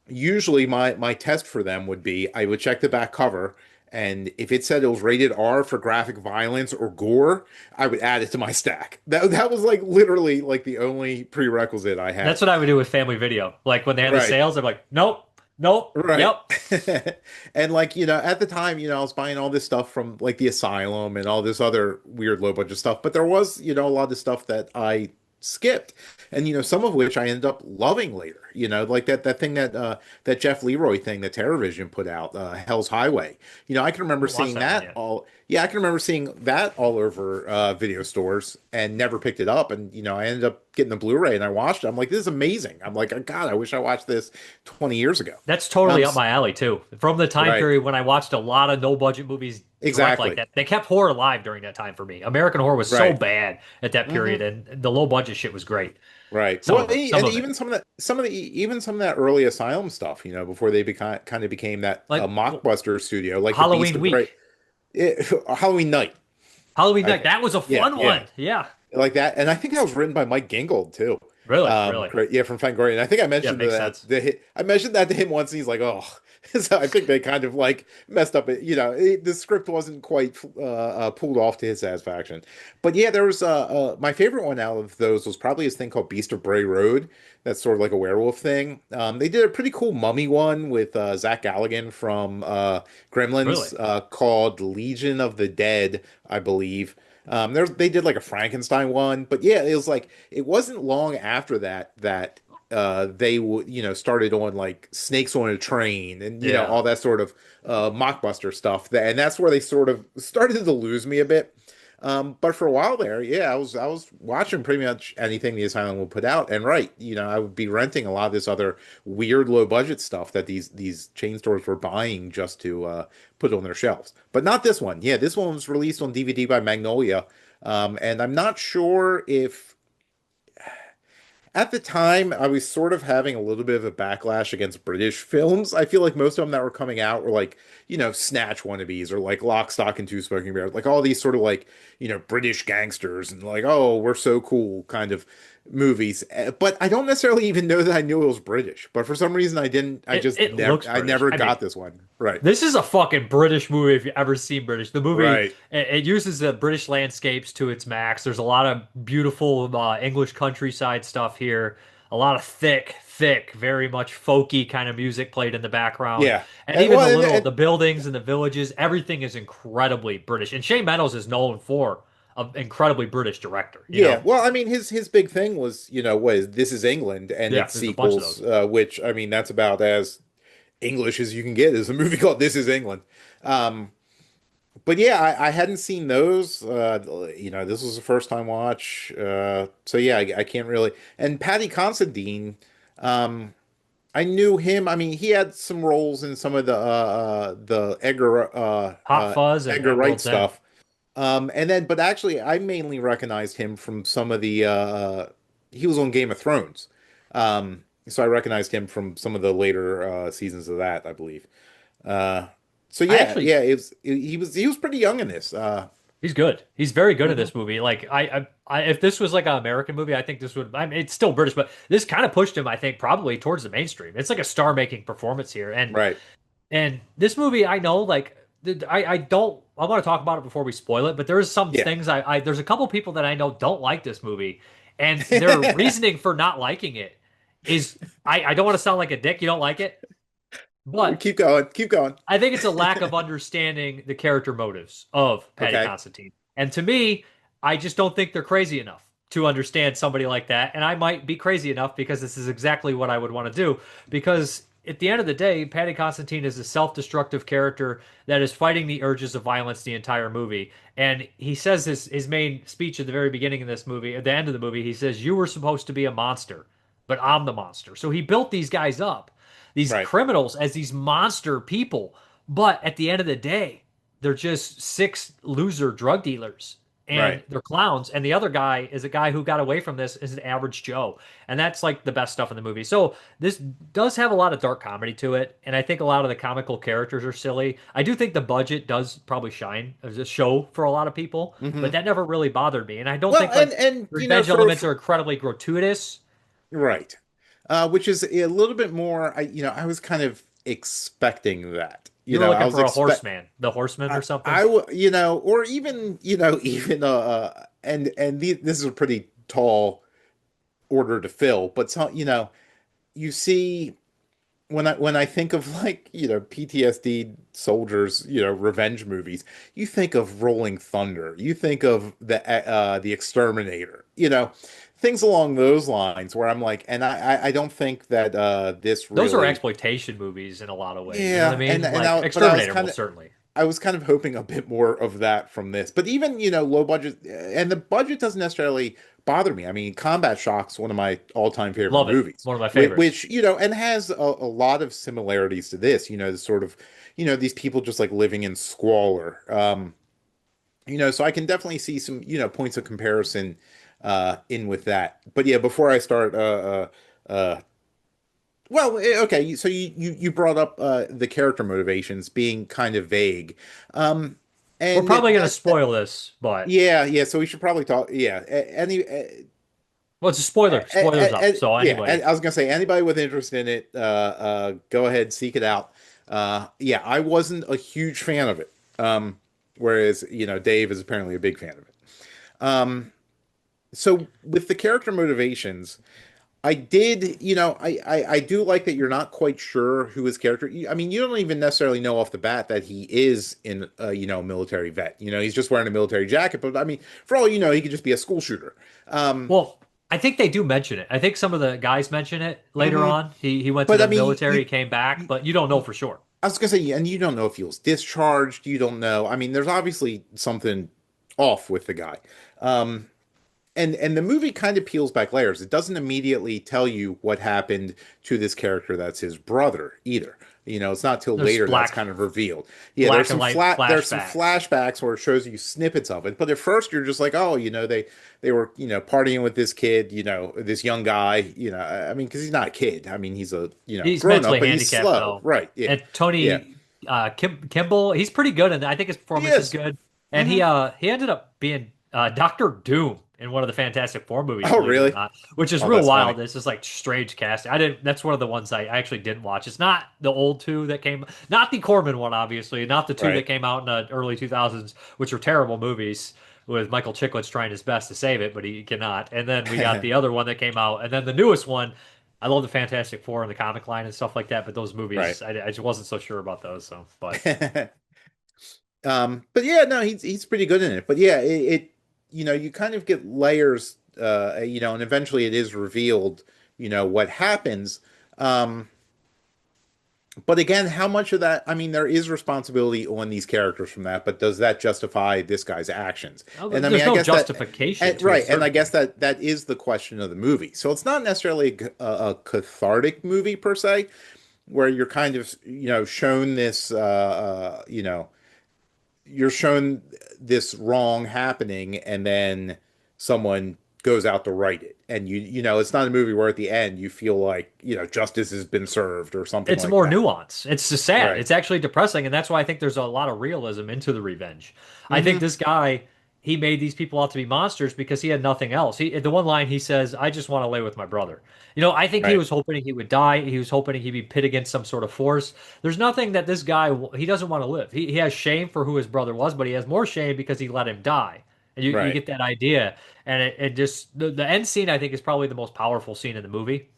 usually my test for them would be I would check the back cover, and if it said it was rated R for graphic violence or gore, I would add it to my stack. That was like literally like the only prerequisite I had. That's what I would do with Family Video. Like when they had the Right. sales, I'm like, nope, nope, Right. yep. And like, at the time, I was buying all this stuff from like the Asylum and all this other weird low budget stuff, but there was, a lot of stuff that I skipped. And some of which I ended up loving later. Like that thing that Jeff Leroy thing that TerrorVision put out, Hell's Highway. I can remember seeing that all. Yeah, I can remember seeing that all over video stores and never picked it up. And I ended up getting the Blu-ray and I watched it. I'm like, this is amazing. I'm like, God, I wish I watched this 20 years ago. That's totally up my alley too. From the time period when I watched a lot of no budget movies. Exactly. Like that. They kept horror alive during that time for me. American horror was so bad at that period, and the low budget shit was great. Right. Even some of that early Asylum stuff, before they kind of became that like mockbuster studio, like Halloween Week, Halloween Night. Halloween Night. That was a fun one. Yeah. Like that, and I think that was written by Mike Gingold too. Really? Yeah, from Fangoria. And I think I mentioned I mentioned that to him once, and he's like, "Oh." So I think they kind of like messed up. The script wasn't quite pulled off to his satisfaction. But yeah, there was my favorite one out of those was probably this thing called Beast of Bray Road. That's sort of like a werewolf thing. They did a pretty cool mummy one with Zach Galligan from Gremlins called Legion of the Dead, I believe. They did like a Frankenstein one, but yeah, it was like it wasn't long after that they would started on like Snakes on a Train and all that sort of mockbuster stuff, and that's where they sort of started to lose me a bit. But for a while there, I was watching pretty much anything the Asylum would put out, and I would be renting a lot of this other weird low budget stuff that these chain stores were buying just to put on their shelves. But not this one. Yeah, this one was released on DVD by Magnolia, and I'm not sure if. At the time, I was sort of having a little bit of a backlash against British films. I feel like most of them that were coming out were like, Snatch wannabes or like Lock, Stock, and Two Smoking Barrels, like all these sort of like, British gangsters and like, oh, we're so cool kind of movies. But I don't necessarily even know that I knew it was British. But for some reason, I didn't. I never got this one. Right. This is a fucking British movie if you've ever seen British. The movie, it uses the British landscapes to its max. There's a lot of beautiful English countryside stuff here. A lot of thick, very much folky kind of music played in the background. Yeah. And even the buildings and the villages, everything is incredibly British. And Shane Meadows is known for an incredibly British director. You know? Well, I mean, his big thing was, This Is England and its sequels, which, I mean, that's about as English as you can get. Is a movie called This Is England. But yeah, I hadn't seen those. This was a first time watch. So yeah, I can't really. And Paddy Considine, I knew him. I mean, he had some roles in some of the Edgar Hot Fuzz and Edgar Wright stuff. But actually, I mainly recognized him from some of the. He was on Game of Thrones, so I recognized him from some of the later seasons of that, I believe. So yeah, he was pretty young in this. He's good. He's very good at this movie. Like I if this was like an American movie, I think this would. I mean, it's still British, but this kind of pushed him, I think, probably towards the mainstream. It's like a star-making performance here, and this movie, I know, like I don't. I want to talk about it before we spoil it, but there's some things there's a couple people that I know don't like this movie, and their reasoning for not liking it is I don't want to sound like a dick. You don't like it. But keep going. I think it's a lack of understanding the character motives of Paddy Considine. And to me, I just don't think they're crazy enough to understand somebody like that. And I might be crazy enough because this is exactly what I would want to do. Because at the end of the day, Paddy Considine is a self-destructive character that is fighting the urges of violence the entire movie. And he says his main speech at the very beginning of this movie, at the end of the movie, he says, "You were supposed to be a monster, but I'm the monster." So he built these guys up. These criminals as these monster people. But at the end of the day, they're just 6 loser drug dealers. And they're clowns. And the other guy is a guy who got away from this as an average Joe. And that's like the best stuff in the movie. So this does have a lot of dark comedy to it. And I think a lot of the comical characters are silly. I do think the budget does probably shine as a show for a lot of people. Mm-hmm. But that never really bothered me. And I don't think revenge elements are incredibly gratuitous. Right. which is a little bit more. I was kind of expecting that. You were looking for a horseman, the horseman or something. Or even this is a pretty tall order to fill, but you see when I think of PTSD soldiers, revenge movies, you think of Rolling Thunder, you think of the Exterminator, things along those lines where I'm like, and I don't think that this really... Those are exploitation movies in a lot of ways. Yeah, you know what I mean? and Exterminator certainly. I was kind of hoping a bit more of that from this, but even low budget, and the budget doesn't necessarily bother me. I mean, Combat Shock's one of my all-time favorite movies. One of my favorites. Which and has a lot of similarities to this. The sort of these people just like living in squalor. So I can definitely see some points of comparison in with that. But yeah, before I start, well, okay. So you brought up the character motivations being kind of vague. And we're probably going to spoil this, but yeah. So we should probably talk. Yeah. Well, it's a spoiler. Spoilers up. So anybody. Yeah, I was going to say anybody with interest in it, go ahead, seek it out. Yeah, I wasn't a huge fan of it. Whereas Dave is apparently a big fan of it. So with the character motivations, I did, I do like that you're not quite sure who his character. I mean, you don't even necessarily know off the bat that he is in, a military vet. He's just wearing a military jacket. But I mean, for all you know, he could just be a school shooter. Well, I think they do mention it. I think some of the guys mention it later on. He went to the military, he came back, but you don't know for sure. I was gonna say, and you don't know if he was discharged. You don't know. I mean, there's obviously something off with the guy. And the movie kind of peels back layers. It doesn't immediately tell you what happened to this character that's his brother either. It's not till later that's kind of revealed. Yeah, there's some flashbacks where it shows you snippets of it. But at first you're just like, oh, they were, partying with this kid, this young guy, I mean, because he's not a kid. I mean, he's he's grown mentally up, but handicapped, he's slow. though. Right. Yeah. And Tony Kimball, he's pretty good, and I think his performance is good. And he ended up being Dr. Doom in one of the Fantastic Four movies. Oh, really? Which is real wild. Funny. This is like strange casting. That's one of the ones I actually didn't watch. It's not the old two that came, not the Corman one, obviously, not the two that came out in the early 2000s, which were terrible movies with Michael Chiklis trying his best to save it, but he cannot. And then we got the other one that came out, and then the newest one. I love the Fantastic Four and the comic line and stuff like that, but those movies, I just wasn't so sure about those. So, but yeah, no, he's pretty good in it. But yeah, it you kind of get layers, and eventually it is revealed, what happens. But again, how much of that, I mean, there is responsibility on these characters from that, but does that justify this guy's actions? And I mean, I guess justification. And I guess that is the question of the movie. So it's not necessarily a cathartic movie per se, where you're kind of, shown this, you're shown this wrong happening, and then someone goes out to right it. And it's not a movie where at the end you feel like, justice has been served or something. It's more nuance. It's just sad. Right. It's actually depressing. And that's why I think there's a lot of realism into the revenge. I think this guy, he made these people out to be monsters because he had nothing else. The one line he says, I just want to lay with my brother. I think he was hoping he would die. He was hoping he'd be pit against some sort of force. There's nothing that this guy, he doesn't want to live. He has shame for who his brother was, but he has more shame because he let him die. And you get that idea. And it just, the end scene, I think, is probably the most powerful scene in the movie.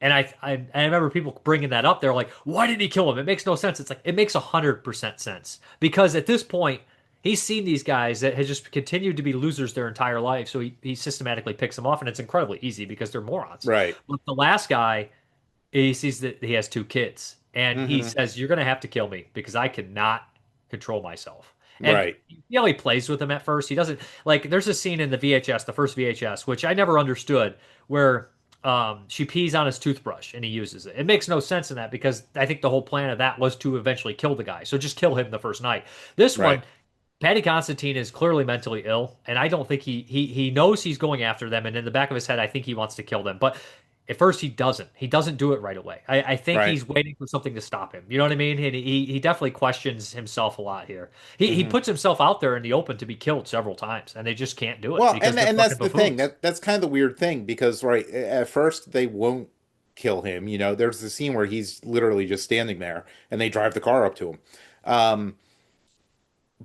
And I remember people bringing that up. They're like, why didn't he kill him? It makes no sense. It's like, it makes 100% sense. Because at this point, he's seen these guys that have just continued to be losers their entire life. So he systematically picks them off. And it's incredibly easy because they're morons. Right. But the last guy, he sees that he has 2 kids. And he says, you're going to have to kill me because I cannot control myself. And he plays with him at first. He doesn't, like, there's a scene in the VHS, the first VHS, which I never understood, where she pees on his toothbrush and he uses it. It makes no sense in that because I think the whole plan of that was to eventually kill the guy. So just kill him the first night. This one, Paddy Constantine is clearly mentally ill, and I don't think he knows he's going after them, and in the back of his head, I think he wants to kill them. But at first, he doesn't do it right away. I think he's waiting for something to stop him. You know what I mean? And he definitely questions himself a lot here. He puts himself out there in the open to be killed several times, and they just can't do it. Well, and that's the thing. That's kind of the weird thing because at first they won't kill him. You know, there's the scene where he's literally just standing there and they drive the car up to him.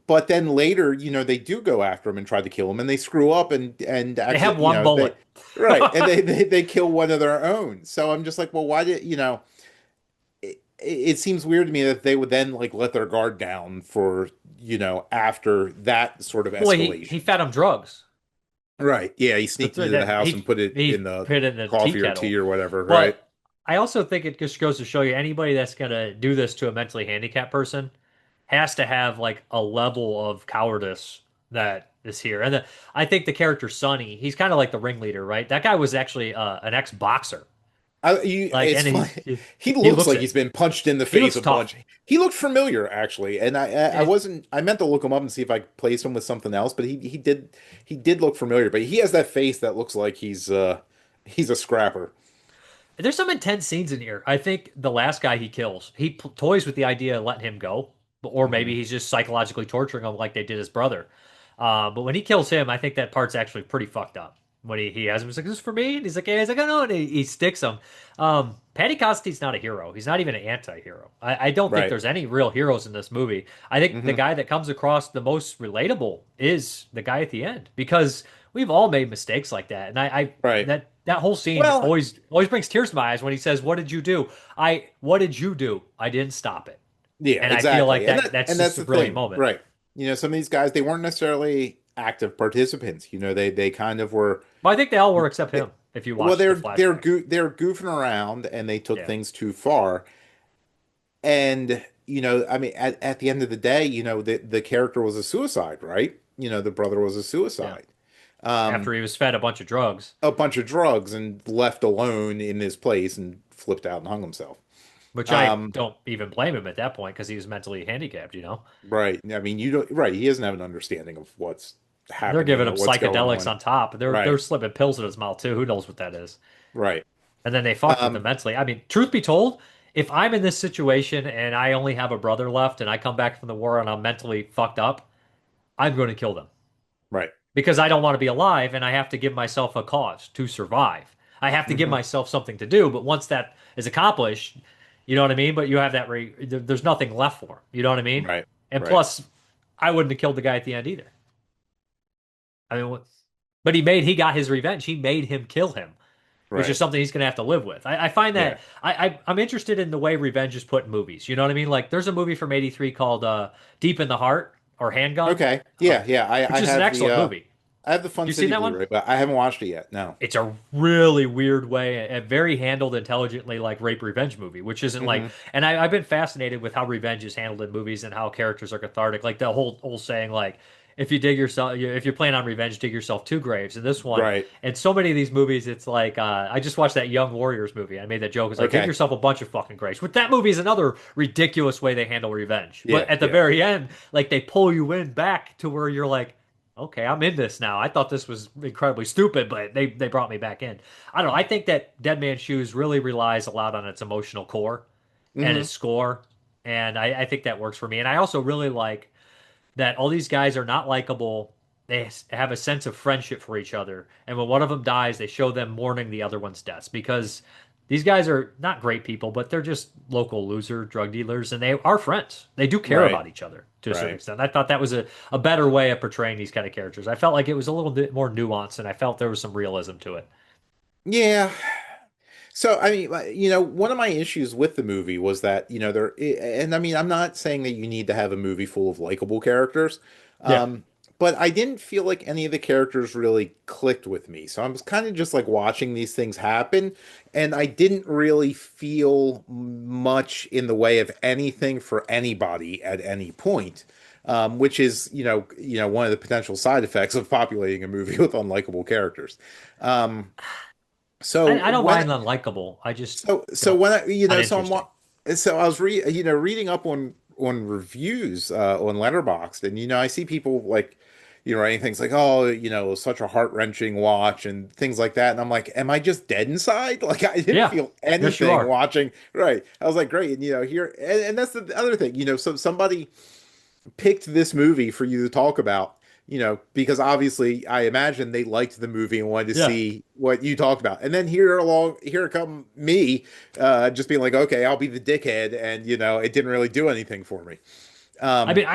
But then later, you know, they do go after him and try to kill him, and they screw up and actually, They have one bullet. Right, and they kill one of their own. So I'm just like, well, why did, you know, it seems weird to me that they would then like let their guard down for, you know, after that sort of escalation. Well, he fed him drugs. Right. Yeah, he sneaked into the house and put it in the coffee or tea or whatever, but right? I also think it just goes to show you anybody that's going to do this to a mentally handicapped person has to have like a level of cowardice that is here. And I think the character Sonny, he's kind of like the ringleader, right? That guy was actually an ex-boxer. He looks like he's been punched in the face a bunch. He looked familiar, actually, and I meant to look him up and see if I could place him with something else, but he did look familiar. But he has that face that looks like he's a scrapper. There's some intense scenes in here. I think the last guy he kills, he toys with the idea of letting him go, or maybe he's just psychologically torturing him like they did his brother. But when he kills him, I think that part's actually pretty fucked up. When he has him, he's like, "This is for me," and he's like, "Yeah." He's like, "Oh no," and he sticks him. Paddy Considine's not a hero. He's not even an anti-hero. I don't think there's any real heroes in this movie. I think the guy that comes across the most relatable is the guy at the end, because we've all made mistakes like that. And that whole scene always brings tears to my eyes when he says, "What did you do?" What did you do? I didn't stop it. Yeah, and exactly. I feel like that's just a brilliant moment. Right. You know, some of these guys, they weren't necessarily active participants. You know, they kind of were. Well, I think they all were except him. If you watch, well, they're goofing around and they took things too far. And you know, I mean, at the end of the day, you know, the character was a suicide, right? You know, the brother was a suicide. After he was fed a bunch of drugs. And left alone in his place and flipped out and hung himself. Which I don't even blame him at that point because he was mentally handicapped, you know? Right. I mean, you don't. Right. He doesn't have an understanding of what's happening. They're giving him psychedelics on top. They're slipping pills in his mouth too. Who knows what that is? Right. And then they fuck with him mentally. I mean, truth be told, if I'm in this situation and I only have a brother left and I come back from the war and I'm mentally fucked up, I'm going to kill them. Right. Because I don't want to be alive and I have to give myself a cause to survive. I have to give myself something to do. But once that is accomplished, you know what I mean? But you have that, there's nothing left for him. You know what I mean? Right. And plus, I wouldn't have killed the guy at the end either. I mean, but he got his revenge. He made him kill him, which is something he's going to have to live with. I find that, I'm interested in the way revenge is put in movies. You know what I mean? Like, there's a movie from '83 called Deep in the Heart or Handgun. Okay. Yeah, which is an excellent movie. I have the Fun City Blu-ray, but I haven't watched it yet. No, it's a really weird way, a very handled intelligently, like rape revenge movie, which isn't like. And I've been fascinated with how revenge is handled in movies and how characters are cathartic. Like the whole saying, like if you plan on revenge, dig yourself 2 graves. And this one, and so many of these movies, it's like I just watched that Young Warriors movie. I made that joke. It's like dig yourself a bunch of fucking graves. But that movie is another ridiculous way they handle revenge. But at the very end, like they pull you in back to where you're like, okay, I'm in this now. I thought this was incredibly stupid, but they brought me back in. I don't know. I think that Dead Man's Shoes really relies a lot on its emotional core and its score. And I think that works for me. And I also really like that all these guys are not likable. They have a sense of friendship for each other. And when one of them dies, they show them mourning the other one's deaths because these guys are not great people, but they're just local loser drug dealers, and they are friends. They do care about each other to a certain extent. I thought that was a better way of portraying these kind of characters. I felt like it was a little bit more nuanced, and I felt there was some realism to it. Yeah. So, I mean, you know, one of my issues with the movie was that, you know, and I mean, I'm not saying that you need to have a movie full of likable characters. But I didn't feel like any of the characters really clicked with me. So I was kind of just like watching these things happen. And I didn't really feel much in the way of anything for anybody at any point. Which is, you know, one of the potential side effects of populating a movie with unlikable characers. So I don't mind unlikable. I just so when I, you know, so I was reading up on reviews on Letterboxd, and you know, I see people like, you know, writing things like, oh, you know, such a heart-wrenching watch and things like that. And I'm like, am I just dead inside? Like, I didn't feel anything watching. Right. I was like, great. And, you know, here, and that's the other thing, you know, so somebody picked this movie for you to talk about because obviously I imagine they liked the movie and wanted to Yeah. see what you talked about. And then here come me, just being like, okay, I'll be the dickhead, and it didn't really do anything for me. I mean,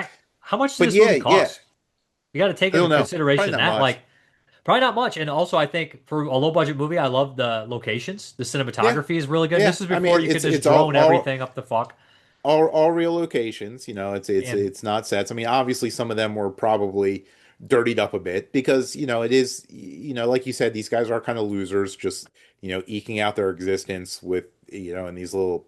how much but does this yeah, movie cost? You got to take I don't into know. consideration Probably not that, much. like, probably not much. And also, I think for a low budget movie, I love the locations. The cinematography is really good. Yeah. This is I before mean, you could just it's all drone everything up the fuck. all real locations. And It's not sets. I mean, obviously some of them were probably dirtied up a bit because it is like you said, these guys are kind of losers, just eking out their existence with in these little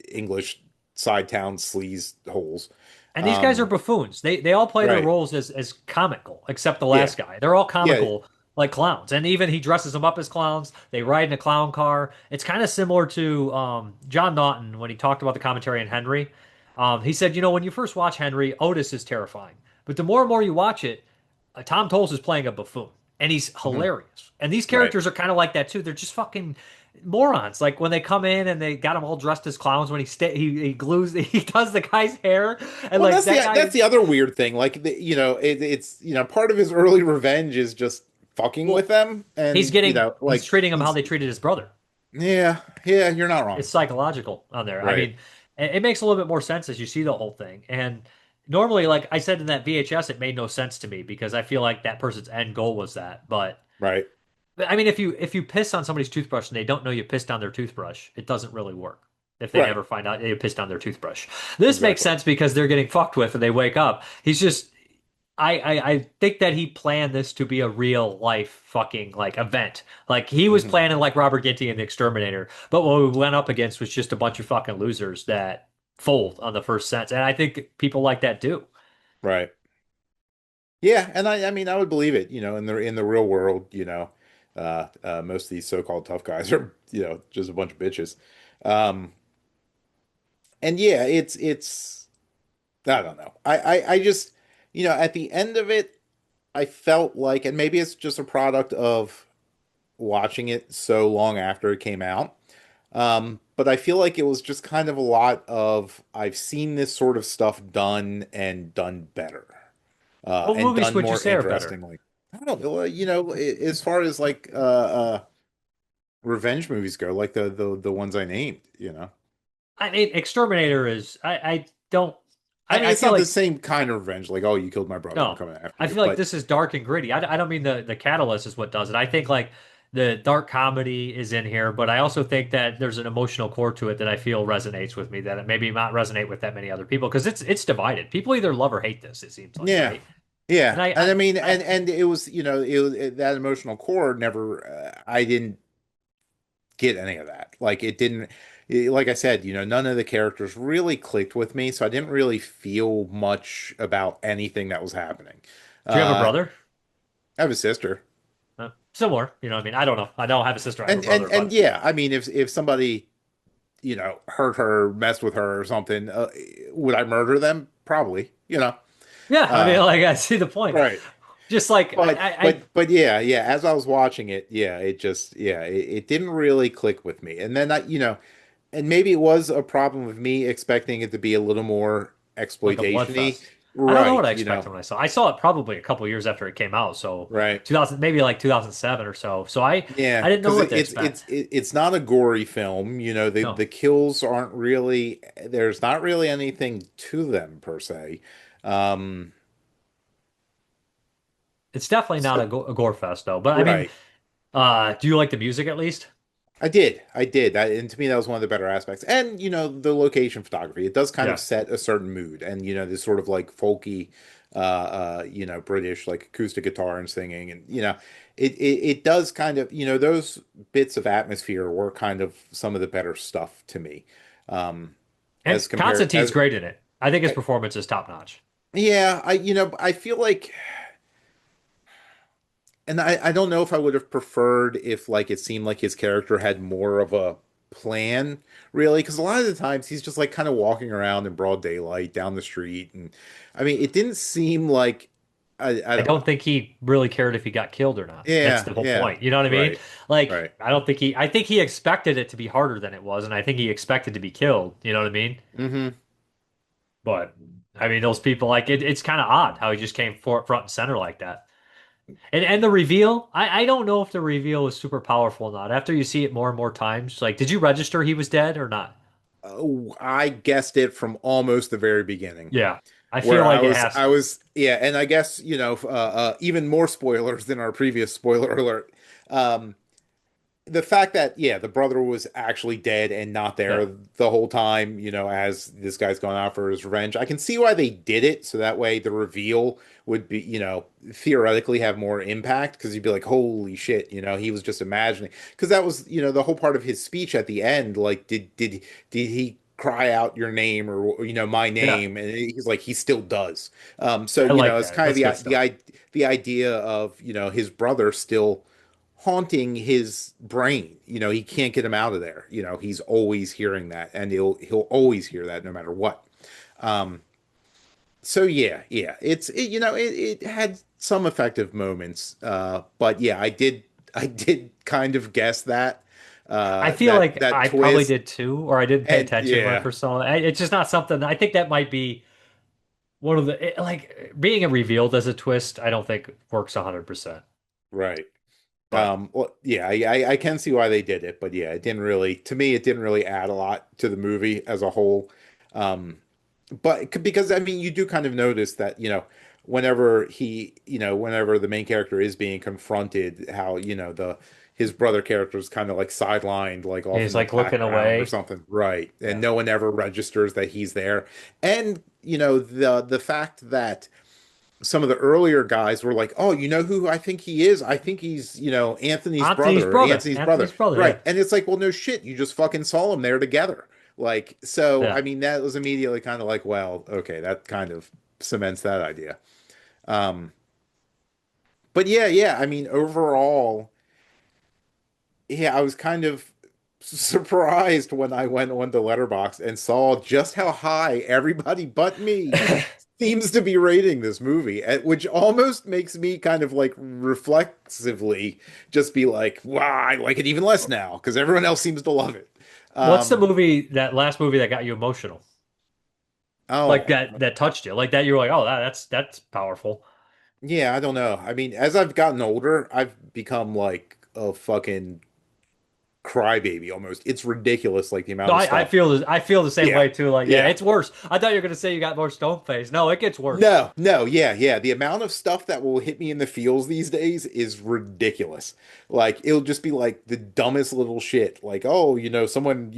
English side town sleaze holes. And these guys are buffoons. They all play their Right. roles as comical, except the last guy. They're all comical like clowns. And even he dresses them up as clowns. They ride in a clown car. It's kind of similar to John Naughton when he talked about the commentary on Henry. He said, when you first watch Henry, Otis is terrifying. But the more and more you watch it, Tom Tolles is playing a buffoon. And he's hilarious. And these characters are kind of like that too. They're just fucking morons. Like when they come in and they got them all dressed as clowns. When he glues, he does the guy's hair, and Well, like that's the other weird thing. Like it's part of his early revenge is just fucking with them, and he's getting like he's treating him how they treated his brother. Yeah, you're not wrong. It's psychological on there. I Right. mean, it makes a little bit more sense as you see the whole thing. And normally, like I said in that VHS, it made no sense to me because I feel like that person's end goal was that. But Right. I mean, if you piss on somebody's toothbrush and they don't know you pissed on their toothbrush, it doesn't really work. If they Right. never find out you pissed on their toothbrush, this makes sense because they're getting fucked with and they wake up. He's just, I think that he planned this to be a real life fucking like event. Like he was planning like Robert Ginty and the Exterminator, but what we went up against was just a bunch of fucking losers that fold on the first sense, and I think people like that do. Right. Yeah, and I mean I would believe it. In the real world, most of these so-called tough guys are just a bunch of bitches. Um, and yeah, it's I don't know. I just at the end of it, I felt like, and maybe it's just a product of watching it so long after it came out. But I feel like it was just kind of a lot of I've seen this sort of stuff done and done better. What And movies done would you more say are better? interestingly. I don't know. As far as like revenge movies go, like the ones I named. I mean, Exterminator is I don't. I mean, it's feel not like, the same kind of revenge. Like, oh, you killed my brother. No, I'm coming after I you. feel like But this is dark and gritty. I don't mean the catalyst is what does it. I think like the dark comedy is in here, but I also think that there's an emotional core to it that I feel resonates with me that it maybe not resonate with that many other people because it's divided. People either love or hate this. It seems like yeah, right? yeah. And And I mean, and it was that emotional core never. I didn't get any of that. Like it didn't. Like I said, none of the characters really clicked with me, so I didn't really feel much about anything that was happening. Do you have a brother? I have a sister. Similar, you know what I mean? I don't know. I don't have a sister. I have And a brother. and yeah, I mean, if somebody hurt her, messed with her or something, would I murder them? Probably. Yeah, I mean, like I see the point. Right. Just like But yeah, as I was watching it, it didn't really click with me. And then and maybe it was a problem with me expecting it to be a little more exploitation-y. I don't know what I expected when I saw it. I saw it probably a couple years after it came out, so 2000, maybe like 2007 or so. So I didn't know what to expect. It's not a gory film, the kills aren't really, there's not really anything to them per se. It's definitely not a gore fest though. But I mean, do you like the music at least? I did. And to me, that was one of the better aspects. And, the location photography, it does kind of set a certain mood. And, this sort of like folky, British, like acoustic guitar and singing. And, it does kind of, those bits of atmosphere were kind of some of the better stuff to me. And Constantine's great in it. I think his performance is top notch. Yeah. I feel like... And I don't know if I would have preferred if like it seemed like his character had more of a plan, really, because a lot of the times he's just like kind of walking around in broad daylight down the street, and I mean it didn't seem like I don't think he really cared if he got killed or not. Yeah, that's the whole point. You know what I mean? Like I think he expected it to be harder than it was, and I think he expected to be killed. You know what I mean? Mm-hmm. But I mean, those people like it's kind of odd how he just came front and center like that. And the reveal, I don't know if the reveal was super powerful or not. After you see it more and more times, like, did you register he was dead or not? Oh, I guessed it from almost the very beginning. Yeah, I Where feel like it has. I was, yeah, and I guess even more spoilers than our previous spoiler alert. Um, the fact that the brother was actually dead and not there Yeah. the whole time, as this guy's going out for his revenge. I can see why they did it, so that way the reveal would be, theoretically have more impact, because you'd be like, holy shit, he was just imagining, because that was, the whole part of his speech at the end. Like, did he cry out your name, or my Yeah, name? And he's like, he still does. So I like it's that. kind of That's good stuff. the idea of his brother still haunting his brain. He can't get him out of there. He's always hearing that, and he'll always hear that no matter what. Um, so it had some effective moments. But yeah, I did kind of guess that I feel like that I probably twist. did too, or I didn't pay And attention when I yeah, first saw it. It's just not something. I think that might be one of the like being a revealed as a twist. I don't think works 100%. right. But Well, yeah, I can see why they did it, but yeah, it didn't really, to me, it didn't really add a lot to the movie as a whole. Um, because I mean, you do kind of notice that, whenever the main character is being confronted, how, his brother character is kind of like sidelined, like off in he's the like looking background or away. something. Right. And Yeah. no one ever registers that he's there. And, the fact that some of the earlier guys were like, "Oh, you know who I think he is? I think he's, Anthony's Anthony's brother, or brother. Anthony's Anthony's brother." brother. Yeah. Right. And it's like, well, no shit. You just fucking saw them there together. Like, so, Yeah. I mean, that was immediately kind of like, well, okay, that kind of cements that idea. Um, but yeah, I mean, overall, yeah, I was kind of surprised when I went on the Letterbox and saw just how high everybody but me seems to be rating this movie, which almost makes me kind of like reflexively just be like, wow, I like it even less now because everyone else seems to love it. What's the Um, movie, that last movie that got you emotional? Like oh, that touched you. Like that you're like, "Oh, that's powerful." yeah, I don't know. I mean, as I've gotten older, I've become like a fucking crybaby almost. It's ridiculous, like the No, amount of stuff. I feel the same Yeah, way too. Like, yeah, yeah. it's worse. I thought you were gonna say you got more stone face. No, it gets worse. No, yeah. The amount of stuff that will hit me in the feels these days is ridiculous. Like, it'll just be like the dumbest little shit. Like, oh, someone,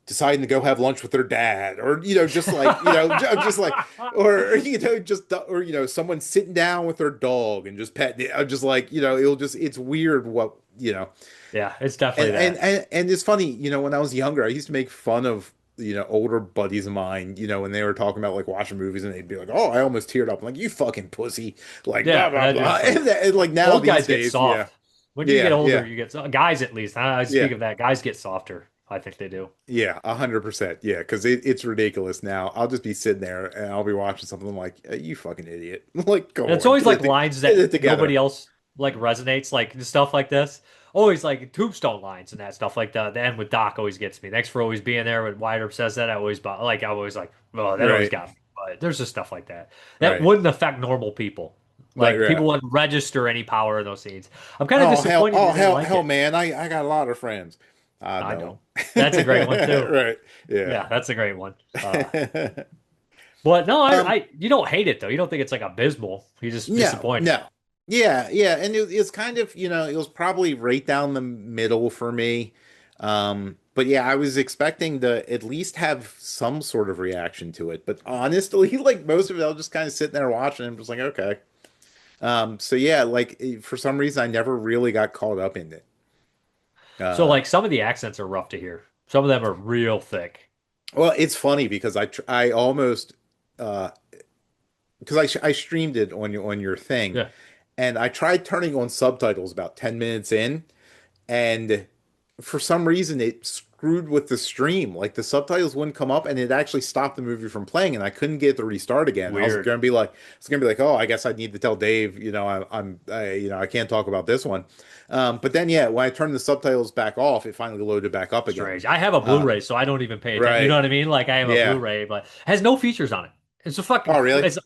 deciding to go have lunch with their dad, or, just like, just like, or, or, someone sitting down with their dog and just petting it. I'm just like, it's weird what, Yeah, it's definitely that. and it's funny, when I was younger, I used to make fun of, older buddies of mine, when they were talking about like watching movies, and they'd be like, "Oh, I almost teared up." I'm like, "You fucking pussy!" Like, blah Yeah, blah that blah. is funny. And like now Old these guys get days, yeah, soft. When you get older, yeah, you get guys at least. I speak yeah, of that. Guys get softer. I think they do. yeah, 100%, yeah, because it's ridiculous now. I'll just be sitting there and I'll be watching something, I'm like, "You fucking idiot!" Like, go And it's on, always like lines get it that together. nobody else like resonates, like stuff like this. Always like tombstone lines and that stuff. Like the end with Doc always gets me. Thanks for always being there. When Wyatt says that, I always like, oh, that always Right, got me. But there's just stuff like that that right, wouldn't affect normal people. Like right. people wouldn't register any power in those scenes. I'm kind of disappointed you Oh didn't hell, like hell, it. man, I got a lot of friends. I I don't. know. That's a great one too. Right, yeah. Yeah, that's a great one. But no, Um, you don't hate it though. You don't think it's like abysmal. You're just No, disappointed. no. Yeah, and it's kind of, it was probably right down the middle for me. But yeah, I was expecting to at least have some sort of reaction to it. But honestly, like most of it, I was just kind of sitting there watching and just like, okay. So yeah, like for some reason, I never really got caught up in it. So Uh, like some of the accents are rough to hear. Some of them are real thick. well, it's funny because I almost, uh, because I streamed it on your thing, Yeah. and I tried turning on subtitles about 10 minutes in, and for some reason it screwed with the stream. Like the subtitles wouldn't come up, and it actually stopped the movie from playing, and I couldn't get it to restart again. Weird. I was gonna be like, oh, I guess I need to tell Dave, I can't talk about this one. But then yeah, when I turned the subtitles back off, it finally loaded back up again. Strange. I have a Blu-ray, so I don't even pay attention. Right. You know what I mean? Like I have a Blu-ray, but it has no features on it. It's a fucking. Oh really? It's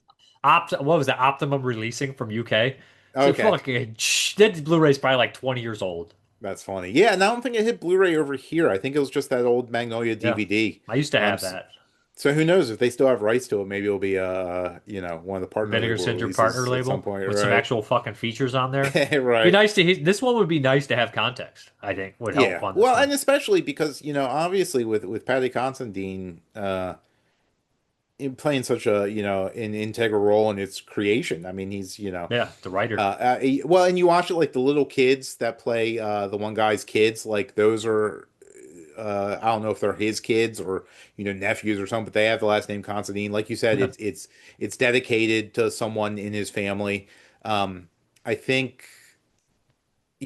what was that? Optimum releasing from UK. Okay. Fucking that Blu-ray's probably like 20 years old. That's funny. Yeah, and I don't think it hit Blu-ray over here. I think it was just that old Magnolia DVD. I used to have that. So who knows if they still have rights to it? Maybe it'll be one of the partner Vinegar Syndrome partner label some point, with some actual fucking features on there. Right. Be nice to this one would be nice to have context. I think would help. On this well, one. and especially because obviously with Paddy Considine in playing such a an integral role in its creation. I mean, he's the writer. Well, and you watch it like the little kids that play the one guy's kids, like those are. I don't know if they're his kids or nephews or something, but they have the last name Considine. Like you said, it's dedicated to someone in his family. I think,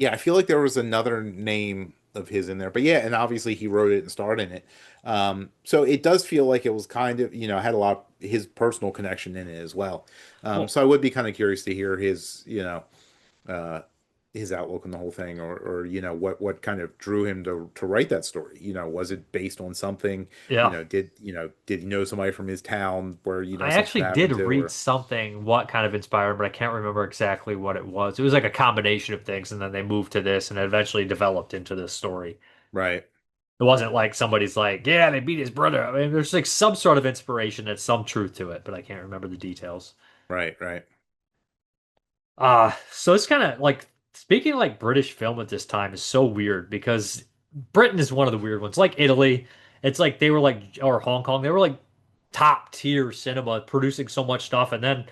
I feel like there was another name of his in there, but and obviously he wrote it and starred in it. So it does feel like it was kind of had a lot of his personal connection in it as well. So I would be kind of curious to hear his his outlook on the whole thing, or what kind of drew him to write that story. Was it based on something? Did he know somebody from his town where I actually did read something what kind of inspired him, but I can't remember exactly what it was. It was like a combination of things, and then they moved to this, and it eventually developed into this story. Right. It wasn't like somebody's like, yeah, they beat his brother. I mean, there's like some sort of inspiration and some truth to it, but I can't remember the details. Right. So it's kind of like, speaking of like British film at this time is so weird because Britain is one of the weird ones. Like Italy, it's like they were like, or Hong Kong, they were like top tier cinema producing so much stuff. And then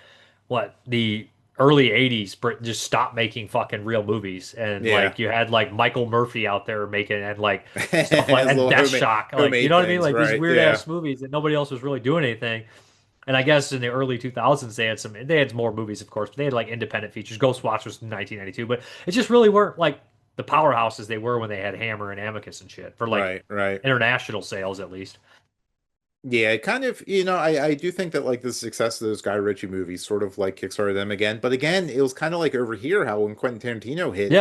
the early 80s, Britain just stopped making fucking real movies. And like you had like Michael Murphy out there making and like stuff like and Death Shock. Like, you know what I mean? Like these weird ass movies that nobody else was really doing anything. And I guess in the early 2000s, they had more movies, of course, but they had like independent features. Ghostwatch was in 1992, but it just really weren't like the powerhouses they were when they had Hammer and Amicus and shit for like international sales, at least. Yeah, it kind of, I do think that like the success of those Guy Ritchie movies sort of like kickstarted them again. But again, it was kind of like over here how when Quentin Tarantino hit,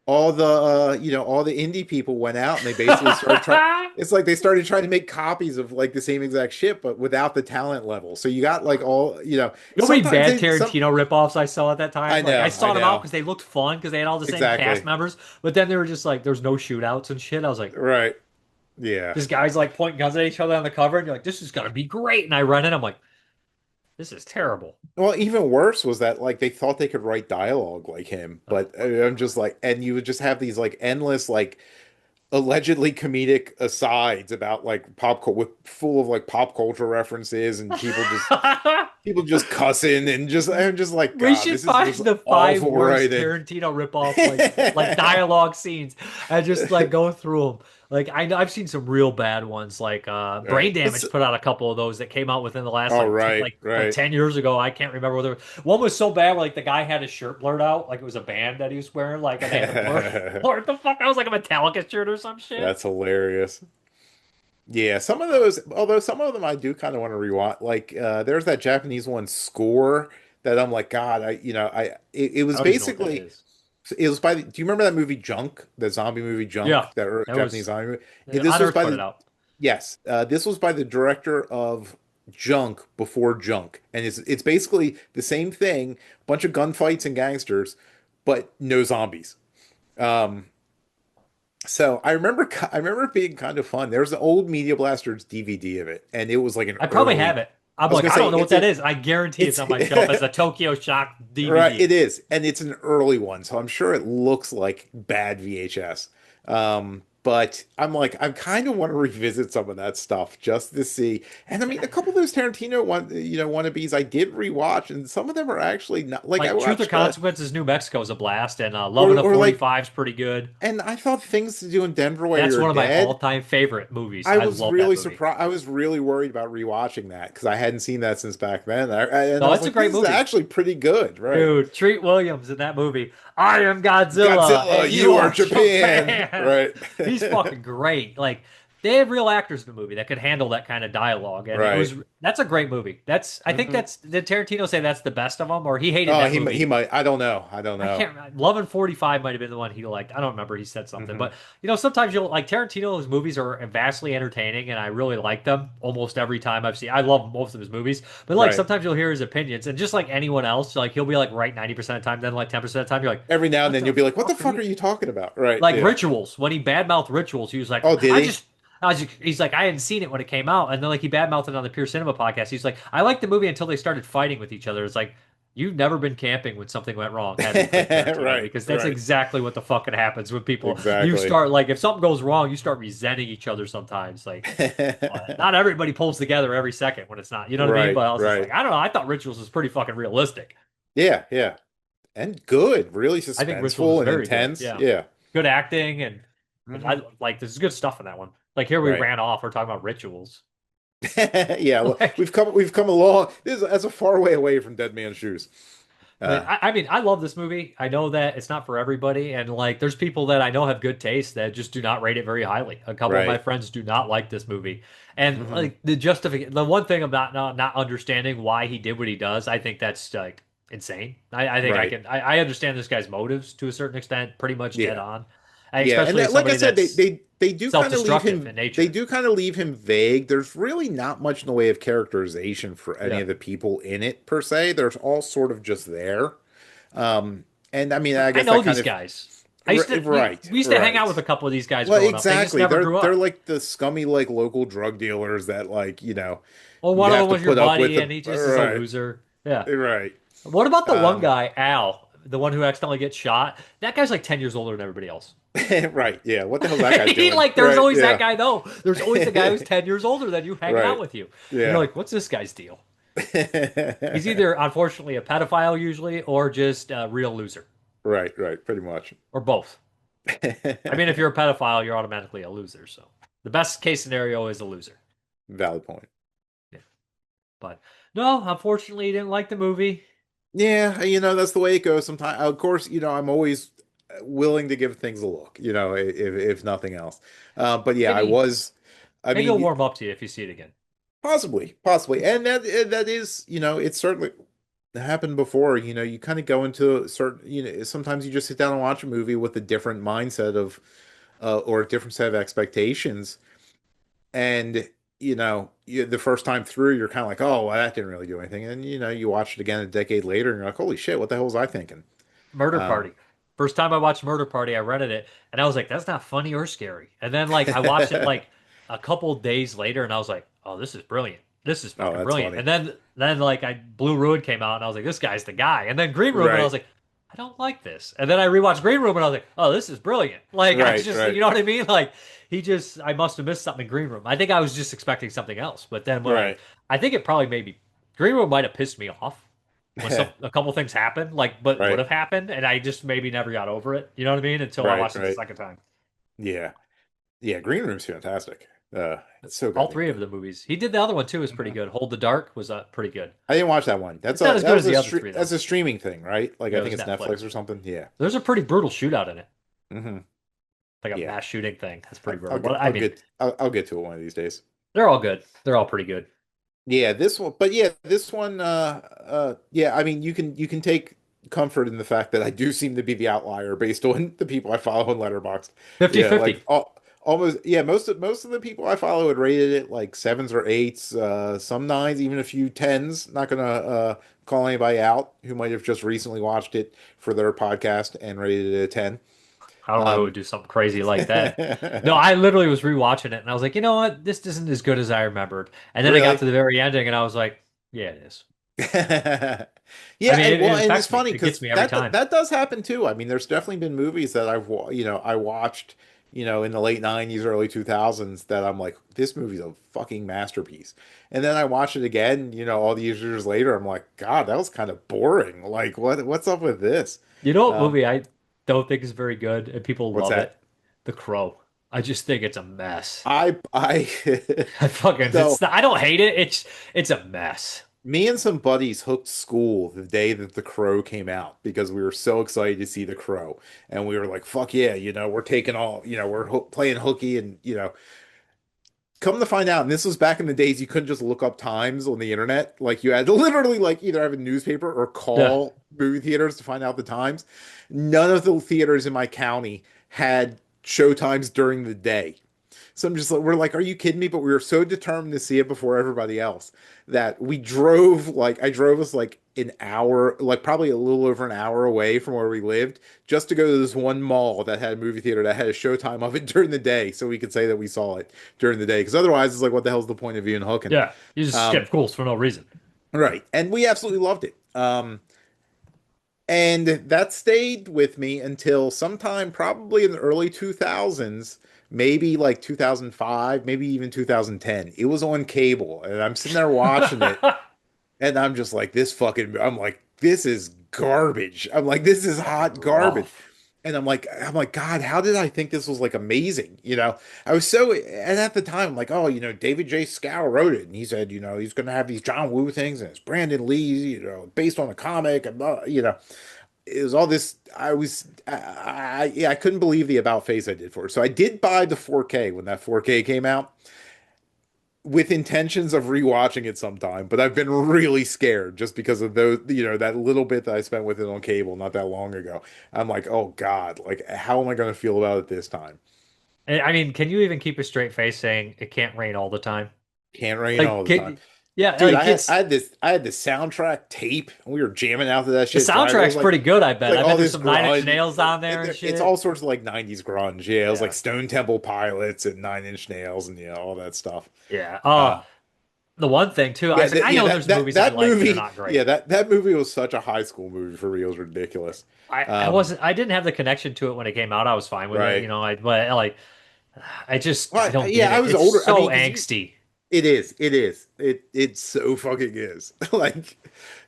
all the all the indie people went out and they basically started trying. It's like they started trying to make copies of like the same exact shit, but without the talent level. So you got like all how many bad Tarantino ripoffs I saw at that time. I saw them out because they looked fun because they had all the same cast members, but then they were just like there's no shootouts and shit. I was like, right, yeah. This guy's like pointing guns at each other on the cover, and you're like, this is gonna be great. And I run in, I'm like, this is terrible. Well, even worse was that like they thought they could write dialogue like him, but I'm just like, and you would just have these like endless like allegedly comedic asides about like full of like pop culture references and people just cussing and just I'm just like God, we should find the 5 worst Tarantino ripoff like dialogue scenes and just like go through them. Like I've seen some real bad ones. Like Brain Damage put out a couple of those that came out within the last like 10 years ago. I can't remember whether one was so bad where like the guy had his shirt blurred out, like it was a band that he was wearing. Like and they had to blur what the fuck? I was like a Metallica shirt or some shit. That's hilarious. Yeah, some of those, although some of them I do kind of want to rewatch. Like there's that Japanese one, Score, that I'm like, God, it was basically. It was by. Do you remember that movie Junk, the zombie movie Junk? Yeah, that Japanese zombie movie. Yeah, this was by this was by the director of Junk before Junk, and it's basically the same thing, bunch of gunfights and gangsters, but no zombies. So I remember it being kind of fun. There's an old Media Blasters DVD of it, and it was like I probably have it. I don't know what that is. I guarantee it's on my shelf as a Tokyo Shock DVD. Right, it is. And it's an early one, so I'm sure it looks like bad VHS. But I'm like, I kind of want to revisit some of that stuff just to see. And I mean, a couple of those Tarantino wannabes I did rewatch, and some of them are actually not like I Truth or Consequences. New Mexico is a blast, and Love of the 45 is pretty good. And I thought Things to Do in Denver While That's You're one of Dead, my all-time favorite movies. I was really surprised. I was really worried about rewatching that because I hadn't seen that since back then. It's a great movie. It's actually pretty good, right? Dude, Treat Williams in that movie. I am Godzilla and you are Japan. Right? He's fucking great. Like, they have real actors in the movie that could handle that kind of dialogue, and that's a great movie. I think did Tarantino say that's the best of them, or he hated that movie? He might. I don't know. I can't remember. Love and 45 might have been the one he liked. I don't remember. He said something, but sometimes you'll like Tarantino's movies are vastly entertaining, and I really like them almost every time I've seen. I love most of his movies, but like sometimes you'll hear his opinions, and just like anyone else, like he'll be like right 90% of the time, then like 10% of the time you're like every now and then you'll be like, what the fuck are you talking about? Right? Like Rituals. When he badmouthed Rituals, he was like, he's like, I hadn't seen it when it came out, and then like he badmouthed it on the Pure Cinema podcast. He's like, I liked the movie until they started fighting with each other. It's like, you've never been camping when something went wrong, have you? Right? Because that's exactly what the fucking happens when people. You start like if something goes wrong, you start resenting each other sometimes. Like, not everybody pulls together every second when it's not. You know what I mean? But I was like, I don't know. I thought Rituals was pretty fucking realistic. Yeah, and good, really suspenseful and intense. Yeah, good acting and I like. There's good stuff in that one. Like here we ran off. We're talking about Rituals. Well, we've come along. That's a far way away from Dead Man's Shoes. I mean, I love this movie. I know that it's not for everybody, and like, there's people that I know have good taste that just do not rate it very highly. A couple of my friends do not like this movie, and like the one thing I'm not understanding why he did what he does. I think that's like insane. I think I understand this guy's motives to a certain extent, pretty much dead on. Especially and like I said, they do kind of leave him. They do kind of leave him vague. There's really not much in the way of characterization for any of the people in it per se. There's all sort of just there. And I mean, I guess I know these guys. We used to hang out with a couple of these guys. Well, exactly. They're like the scummy like local drug dealers that like Well, one of them was your buddy, and he just is a loser. Yeah. Right. What about the one guy, Al, the one who accidentally gets shot? That guy's like 10 years older than everybody else. Right, yeah. What the hell is that guy doing? There's always that guy, though. There's always the guy who's 10 years older than you hanging out with you. Yeah. You're like, what's this guy's deal? He's either, unfortunately, a pedophile usually, or just a real loser. Right, pretty much. Or both. I mean, if you're a pedophile, you're automatically a loser. So the best case scenario is a loser. Valid point. Yeah. But, no, unfortunately, he didn't like the movie. Yeah, that's the way it goes sometimes. Of course, I'm always willing to give things a look, if nothing else. But yeah, maybe it'll warm up to you if you see it again. Possibly. And that is, it's certainly happened before. You kind of go into certain, sometimes you just sit down and watch a movie with a different mindset of, or a different set of expectations. And, the first time through, you're kind of like, oh, well, that didn't really do anything. And, you watch it again a decade later and you're like, holy shit, what the hell was I thinking? Murder Party. First time I watched Murder Party, I rented it, and I was like, that's not funny or scary. And then, like, I watched it, like, a couple days later, and I was like, oh, this is brilliant. This is fucking brilliant. Funny. And then like, Blue Ruin came out, and I was like, this guy's the guy. And then Green Room, and I was like, I don't like this. And then I rewatched Green Room, and I was like, oh, this is brilliant. Like, you know what I mean? Like, I must have missed something in Green Room. I think I was just expecting something else. But then I think it probably Green Room might have pissed me off. When a couple things happened, would have happened, and I just maybe never got over it. You know what I mean? Until I watched it the second time. Yeah. Green Room's fantastic. It's so good. All three of the movies. He did the other one too. Was pretty good. Hold the Dark was pretty good. I didn't watch that one. That's not as good as the other three. That's a streaming thing, right? Like I think it's Netflix or something. Yeah. There's a pretty brutal shootout in it. Mm-hmm. Like a mass shooting thing. That's pretty brutal. I'll get to it one of these days. They're all good. They're all pretty good. Yeah, this one. I mean, you can take comfort in the fact that I do seem to be the outlier based on the people I follow on Letterboxd. 50-50. Almost, most of the people I follow had rated it like 7s or 8s, some 9s, even a few 10s. Not gonna call anybody out who might have just recently watched it for their podcast and rated it a 10. I don't know who would do something crazy like that. No, I literally was rewatching it and I was like, you know what? This isn't as good as I remembered. And then I got to the very ending and I was like, yeah, it is. And it's funny because that does happen too. I mean, there's definitely been movies that I watched, in the late 90s, early 2000s that I'm like, this movie's a fucking masterpiece. And then I watch it again, all these years later, I'm like, God, that was kind of boring. Like, what's up with this? You know what movie I don't think is very good and people love it? The Crow. I just think it's a mess. I don't hate it. It's a mess. Me and some buddies hooked school the day that The Crow came out because we were so excited to see The Crow. And we were like, fuck yeah, we're taking all, we're playing hooky and, come to find out, and this was back in the days you couldn't just look up times on the internet. Like you had to literally like either have a newspaper or Yeah. call movie theaters to find out the times. None of the theaters in my county had show times during the day. So I'm just like, we're like, are you kidding me? But we were so determined to see it before everybody else that we drove, like, I drove us like an hour, like probably a little over an hour away from where we lived, just to go to this one mall that had a movie theater that had a showtime of it during the day. So we could say that we saw it during the day. Because otherwise, it's like, what the hell's the point of being hooking? Yeah, you just skip schools for no reason. Right. And we absolutely loved it. And that stayed with me until sometime probably in the early 2000s, maybe like 2005, maybe even 2010. It was on cable, and I'm sitting there watching it, and I'm just like, I'm like, this is garbage. I'm like, this is hot garbage. And I'm like, God, how did I think this was like amazing? I was so, and at the time, I'm like, oh, David J. Scow wrote it, and he said, he's going to have these John Woo things, and it's Brandon Lee, based on a comic, and it was all this. I couldn't believe the about face I did for it. So I did buy the 4K when that 4K came out, with intentions of rewatching it sometime, but I've been really scared just because of those, that little bit that I spent with it on cable not that long ago. I'm like, oh God, like how am I going to feel about it this time? I mean, can you even keep a straight face saying it can't rain all the time? Can't rain all the time. Yeah, dude, like I had this soundtrack tape, and we were jamming out to that shit. The soundtrack's pretty good, I bet. Like I bet there's some Nine Inch Nails on there and shit. It's all sorts of like 90s grunge. Yeah, it was like Stone Temple Pilots and Nine Inch Nails and all that stuff. Yeah. The one thing too, I know there's movies I like that are not great. Yeah, that movie was such a high school movie for me. It was ridiculous. I didn't have the connection to it when it came out. I was fine with it, I don't get it. I was it's older. So angsty. It is. It so fucking is. Like,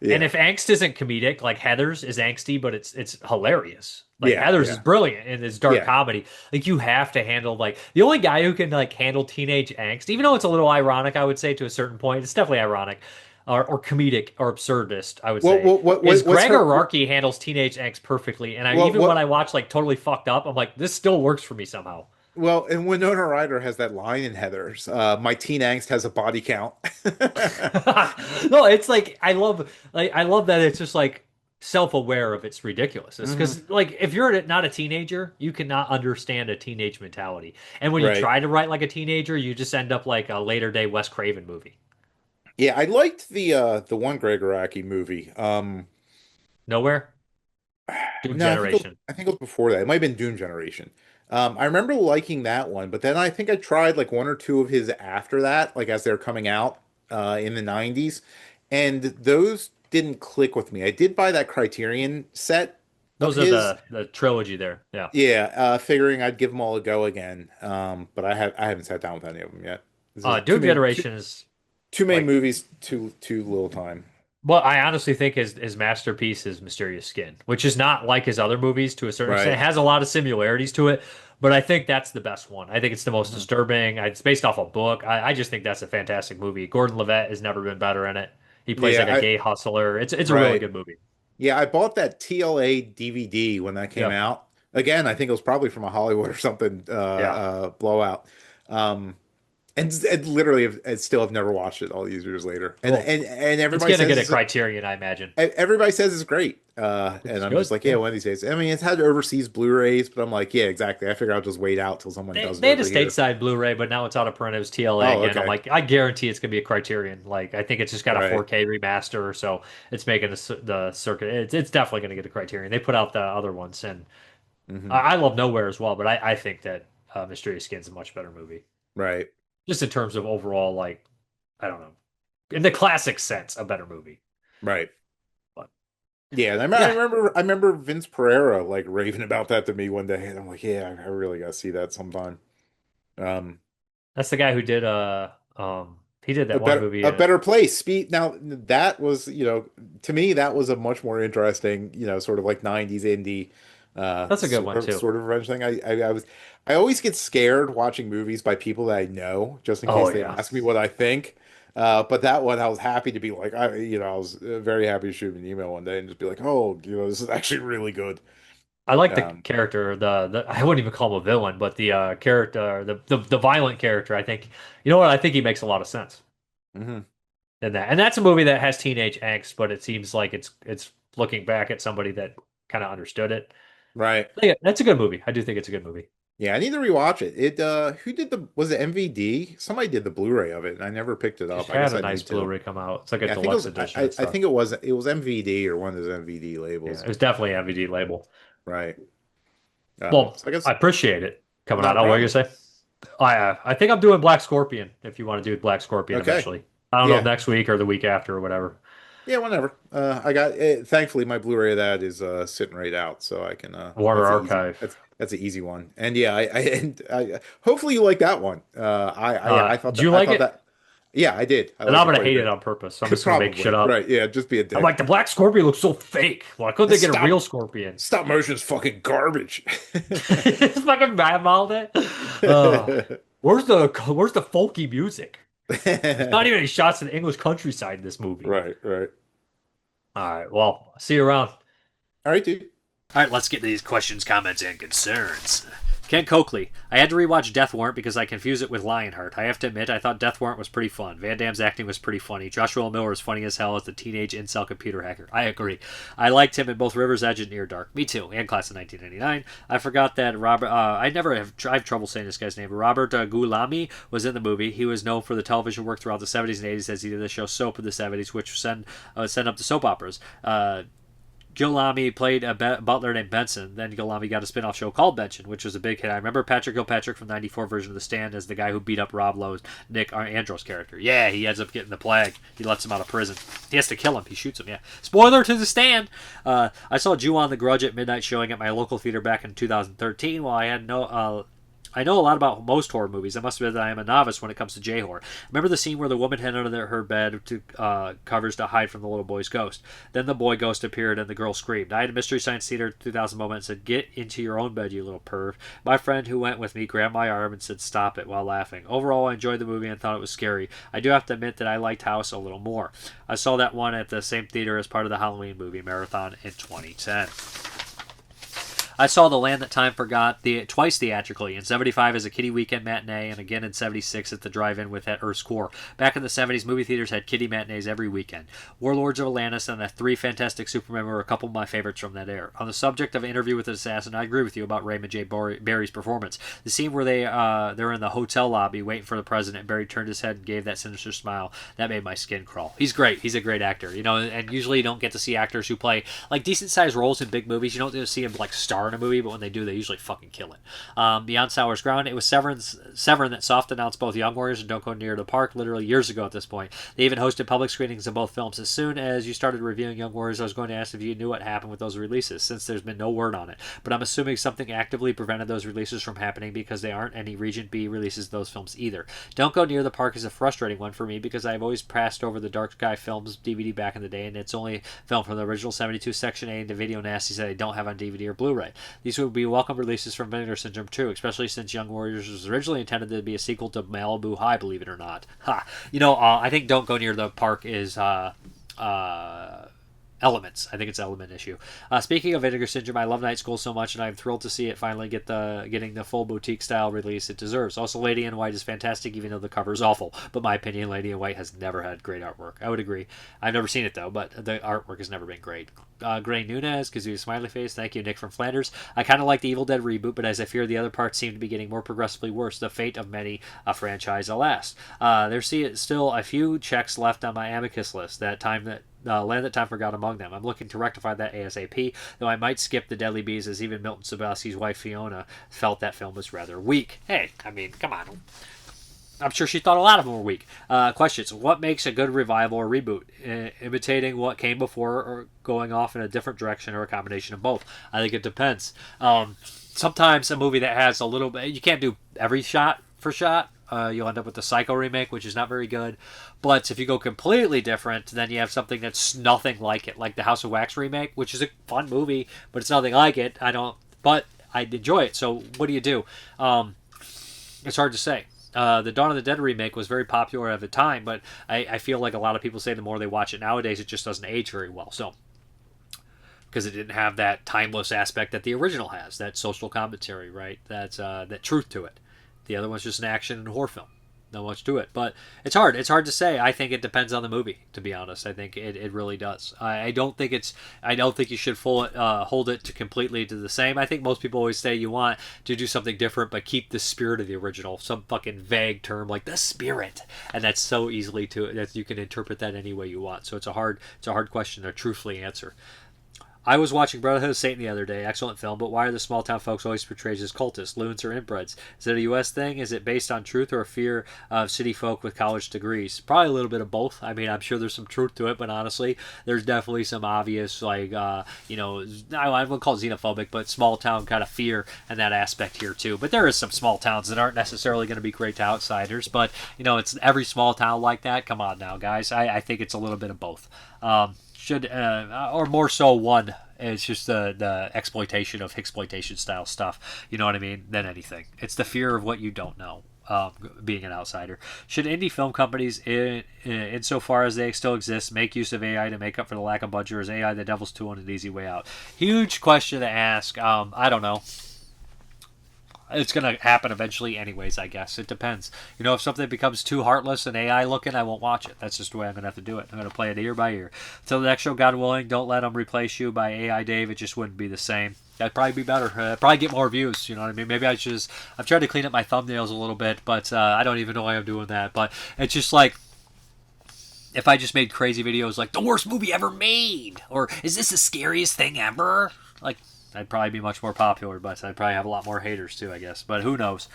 yeah. And if angst isn't comedic, like Heathers is angsty, but it's hilarious. Like Heathers is brilliant in this dark comedy. Like you have to handle the only guy who can like handle teenage angst, even though it's a little ironic, I would say to a certain point. It's definitely ironic. Or comedic or absurdist, I would say. Greg Araki handles teenage angst perfectly, and when I watch like Totally Fucked Up, I'm like, this still works for me somehow. Well, and Winona Ryder has that line in Heathers, my teen angst has a body count. No, it's like I love that it's just like self-aware of its ridiculousness. Because like if you're not a teenager, you cannot understand a teenage mentality. And when you try to write like a teenager, you just end up like a later day Wes Craven movie. Yeah, I liked the one Greg Araki movie. Nowhere? Doom Generation. I think it was before that. It might have been Doom Generation. I remember liking that one, but then I think I tried like one or two of his after that, like as they were coming out in the 90s, and those didn't click with me. I did buy that Criterion set. Those are the trilogy there. Yeah. Yeah, figuring I'd give them all a go again. But I haven't sat down with any of them yet. Doom Generation is too many movies, too little time. Well, I honestly think his masterpiece is Mysterious Skin, which is not like his other movies to a certain extent. It has a lot of similarities to it, but I think that's the best one. I think it's the most disturbing. It's based off a book. I just think that's a fantastic movie. Gordon Levitt has never been better in it. He plays like a gay hustler. It's a really good movie. Yeah, I bought that TLA DVD when that came out. Again, I think it was probably from a Hollywood or something blowout. And literally, I still have never watched it all these years later. And everybody says it's gonna get a Criterion, I imagine. Everybody says it's great, and I'm just like, one of these days. I mean, it's had overseas Blu-rays, but I'm like, yeah, exactly. I figure I'll just wait out till someone does it. They had a stateside Blu-ray, but now it's out of print. It was TLA again. Okay. I'm like, I guarantee it's gonna be a Criterion. Like, I think it's just got a 4K remaster, so it's making the circuit. It's definitely gonna get a Criterion. They put out the other ones, and I love Nowhere as well, but I think that Mysterious Skin's a much better movie. Right. Just in terms of overall, like, I don't know, in the classic sense, a better movie. Right. But yeah, and I remember Vince Pereira like raving about that to me one day, and I'm like, yeah, I really gotta see that sometime. That's the guy who did he did that movie, A Better Place. Now that was, to me that was a much more interesting, sort of like 90s indie. That's a good one too. Sort of revenge thing. I always get scared watching movies by people that I know, just in case they ask me what I think. But that one, I was happy to be like, I was very happy to shoot him an email one day and just be like, oh, this is actually really good. I like the character, the I wouldn't even call him a villain, but the character, the violent character. I think, you know what? I think he makes a lot of sense in that, and that's a movie that has teenage angst, but it seems like it's looking back at somebody that kind of understood it. Right. Yeah, that's a good movie. I do think it's a good movie. Yeah, I need to rewatch it. Who did was it MVD? Somebody did the Blu-ray of it, and I never picked it up. It had a nice Blu-ray come out. It's like a deluxe edition. I think it was MVD or one of those MVD labels. Yeah, it was definitely an MVD label. Right. Well, so I appreciate it coming out. What are you gonna say? I think I'm doing Black Scorpion. If you want to do Black Scorpion eventually, I don't know, next week or the week after or whatever. Yeah, whenever. I got thankfully my Blu-ray of that is sitting right out, so I can Warner Archive. That's an easy one, and yeah, I hopefully you like that one. I thought. Did you like it? Yeah, I did. And I'm gonna hate it on purpose. So I'm just gonna make shit up. Right? Yeah, just be a dick. I'm like, the Black Scorpion looks so fake. Why couldn't they get a real Scorpion? Stop motion is fucking garbage. It's fucking bad mouthed it. Where's the folky music? There's not even any shots in the English countryside in this movie. Right. All right. Well, see you around. All right, dude. All right, let's get to these questions, comments, and concerns. Ken Coakley. I had to rewatch Death Warrant because I confused it with Lionheart. I have to admit, I thought Death Warrant was pretty fun. Van Damme's acting was pretty funny. Joshua Miller is funny as hell as the teenage incel computer hacker. I agree. I liked him in both River's Edge and Near Dark. Me too. And Class of 1999. I forgot that Robert... I have trouble saying this guy's name. Robert Gulami was in the movie. He was known for the television work throughout the 70s and 80s as he did the show Soap in the 70s, which send up to soap operas. Gilami played a butler named Benson. Then Gilami got a spin-off show called Benson, which was a big hit. I remember Patrick Kilpatrick from the 94 version of The Stand as the guy who beat up Rob Lowe's Nick Andros character. Yeah, he ends up getting the plague. He lets him out of prison. He has to kill him. He shoots him, yeah. Spoiler to The Stand! I saw Ju-On the Grudge at midnight showing at my local theater back in 2013 while I had I know a lot about most horror movies. It must have been that I am a novice when it comes to J-horror. Remember the scene where the woman hid under her bed covers to hide from the little boy's ghost. Then the boy ghost appeared and the girl screamed. I had a Mystery Science Theater 2000 moment and said, "Get into your own bed, you little perv." My friend who went with me grabbed my arm and said, "Stop it," while laughing. Overall, I enjoyed the movie and thought it was scary. I do have to admit that I liked House a little more. I saw that one at the same theater as part of the Halloween movie marathon in 2010. I saw The Land That Time Forgot twice theatrically, in 75 as a kiddie weekend matinee, and again in 76 at the drive-in with at Earth's Core. Back in the 70s, movie theaters had kiddie matinees every weekend. Warlords of Atlantis and the Three Fantastic Supermen were a couple of my favorites from that era. On the subject of Interview with an Assassin, I agree with you about Raymond J. Barry's performance. The scene where they're in the hotel lobby waiting for the president, and Barry turned his head and gave that sinister smile, that made my skin crawl. He's great. He's a great actor, and usually you don't get to see actors who play like decent-sized roles in big movies. You don't get to see him like star in a movie, but when they do, they usually fucking kill it. Beyond Sour's Ground, it was Severin that soft announced both Young Warriors and Don't Go Near the Park literally years ago at this point. They even hosted public screenings of both films. As soon as you started reviewing Young Warriors, I was going to ask if you knew what happened with those releases, since there's been no word on it. But I'm assuming something actively prevented those releases from happening because they aren't any Region B releases of those films either. Don't Go Near the Park is a frustrating one for me because I've always passed over the Dark Sky Films DVD back in the day, and it's only film from the original 72 Section A and the video nasties that I don't have on DVD or Blu-ray. These would be welcome releases from Vinegar Syndrome 2, especially since Young Warriors was originally intended to be a sequel to Malibu High, believe it or not. I think Don't Go Near the Park is Elements. I think it's an Element issue. Speaking of Vinegar Syndrome, I love Night School so much, and I'm thrilled to see it finally getting the full boutique-style release it deserves. Also, Lady in White is fantastic, even though the cover is awful. But my opinion, Lady in White has never had great artwork. I would agree. I've never seen it, though, but the artwork has never been great. Gray Nunez, Kazoo Smiley Face, thank you, Nick from Flanders. I kind of like the Evil Dead reboot, but as I fear the other parts seem to be getting more progressively worse, the fate of many a franchise, alas. There's still a few checks left on my amicus list. Land That Time Forgot among them. I'm looking to rectify that ASAP, though I might skip The Deadly Bees, as even Milton Sebastian's wife Fiona felt that film was rather weak. Hey, I mean, come on. I'm sure she thought a lot of them were weak. Questions. What makes a good revival or reboot? Imitating what came before or going off in a different direction or a combination of both? I think it depends. Sometimes a movie that has a little bit... You can't do every shot for shot. You'll end up with the Psycho remake, which is not very good. But if you go completely different, then you have something that's nothing like it, like the House of Wax remake, which is a fun movie, but it's nothing like it. But I enjoy it. So what do you do? It's hard to say. The Dawn of the Dead remake was very popular at the time, but I feel like a lot of people say the more they watch it nowadays, it just doesn't age very well. So, because it didn't have that timeless aspect that the original has, that social commentary, right? That's that truth to it. The other one's just an action and horror film. Not much to it, but it's hard. It's hard to say. I think it depends on the movie, to be honest. I think it really does. I don't think you should hold it to completely to the same. I think most people always say you want to do something different, but keep the spirit of the original. Some fucking vague term like the spirit, and that's so easily that you can interpret that any way you want. So it's a hard question to truthfully answer. I was watching Brotherhood of Satan the other day. Excellent film, but why are the small town folks always portrayed as cultists, loons, or inbreds? Is it a U.S. thing? Is it based on truth or a fear of city folk with college degrees? Probably a little bit of both. I mean, I'm sure there's some truth to it, but honestly, there's definitely some obvious, like, I wouldn't call it xenophobic, but small town kind of fear and that aspect here too. But there is some small towns that aren't necessarily going to be great to outsiders, but, it's every small town like that. Come on now, guys. I think it's a little bit of both. Or more so one. It's just the exploitation of exploitation style stuff, you know what I mean, than anything. It's the fear of what you don't know, being an outsider. Should indie film companies, insofar as they still exist, make use of AI to make up for the lack of budget, or is AI the devil's tool and an easy way out? Huge question to ask. I don't know. It's going to happen eventually anyways, I guess. It depends. If something becomes too heartless and AI looking, I won't watch it. That's just the way I'm going to have to do it. I'm going to play it ear by ear. Till the next show, God willing, don't let them replace you by AI Dave. It just wouldn't be the same. That'd probably be better. Probably get more views, you know what I mean? Maybe I've tried to clean up my thumbnails a little bit, but I don't even know why I'm doing that. But it's just like, if I just made crazy videos like, the worst movie ever made, or is this the scariest thing ever? Like, I'd probably be much more popular, but I'd probably have a lot more haters too, I guess. But who knows?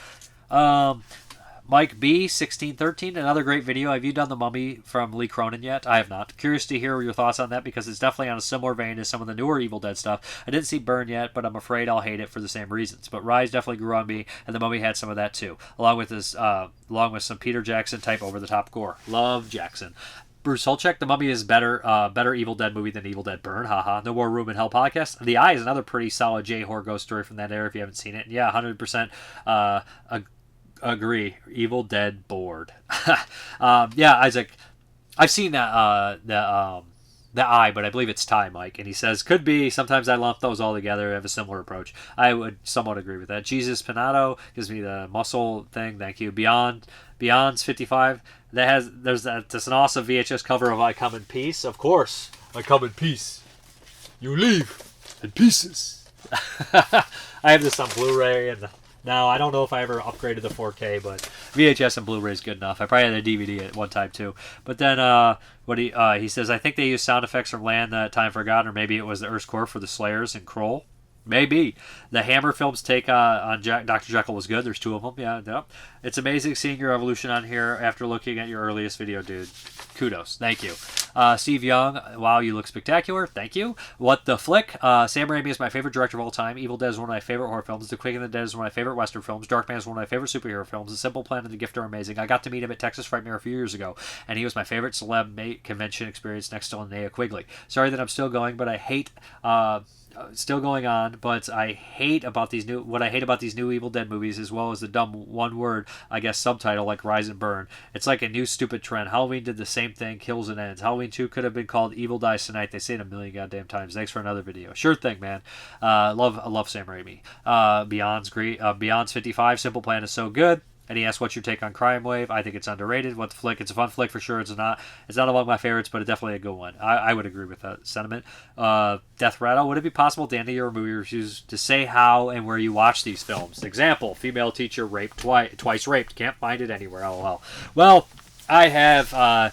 Mike B, 1613, another great video. Have you done The Mummy from Lee Cronin yet? I have not. Curious to hear your thoughts on that, because it's definitely on a similar vein as some of the newer Evil Dead stuff. I didn't see Burn yet, but I'm afraid I'll hate it for the same reasons. But Rise definitely grew on me, and The Mummy had some of that too, along with some Peter Jackson type over-the-top gore. Love Jackson. Bruce Holecheck, The Mummy is better Evil Dead movie than Evil Dead Burn. Haha. No More Room in Hell podcast. The Eye is another pretty solid J-horror ghost story from that era if you haven't seen it. And yeah, 100% agree. Evil Dead bored. Yeah, Isaac, I've seen that the Eye, but I believe it's Ty, Mike. And he says, could be. Sometimes I lump those all together. I have a similar approach. I would somewhat agree with that. Jesus Pinato gives me the muscle thing. Thank you. Beyond's 55. That's an awesome VHS cover of I Come in Peace. Of course, I come in peace. You leave in pieces. I have this on Blu-ray, and now I don't know if I ever upgraded the 4K, but VHS and Blu-ray is good enough. I probably had a DVD at one time too. But then he says, I think they used sound effects from Land That Time Forgotten, or maybe it was the Earth's Core for the Slayers and Kroll. Maybe. The Hammer films take on Dr. Jekyll was good. There's two of them. Yeah. It's amazing seeing your evolution on here after looking at your earliest video, dude. Kudos. Thank you. Steve Young, wow, you look spectacular. Thank you. What the Flick? Sam Raimi is my favorite director of all time. Evil Dead is one of my favorite horror films. The Quick and the Dead is one of my favorite Western films. Darkman is one of my favorite superhero films. The Simple Plan and The Gift are amazing. I got to meet him at Texas Frightmare a few years ago, and he was my favorite celeb convention experience next to Linnea Quigley. Sorry that I'm still going, but I hate... still going on, but I hate about these new Evil Dead movies, as well as the dumb one-word, I guess, subtitle like Rise and Burn. It's like a new stupid trend. Halloween did the same thing, kills and ends. Halloween 2 could have been called Evil Dies Tonight. They say it a million goddamn times. Thanks for another video. Sure thing, man. I love Sam Raimi. Beyond's great. Beyond's 55. Simple Plan is so good. And he asked, what's your take on Crime Wave? I think it's underrated. What the flick? It's a fun flick for sure. It's not among my favorites, but it's definitely a good one. I would agree with that sentiment. Death Rattle, would it be possible at the end of your movie reviews to say how and where you watch these films? Example, female teacher raped twice raped. Can't find it anywhere. LOL. Well, I have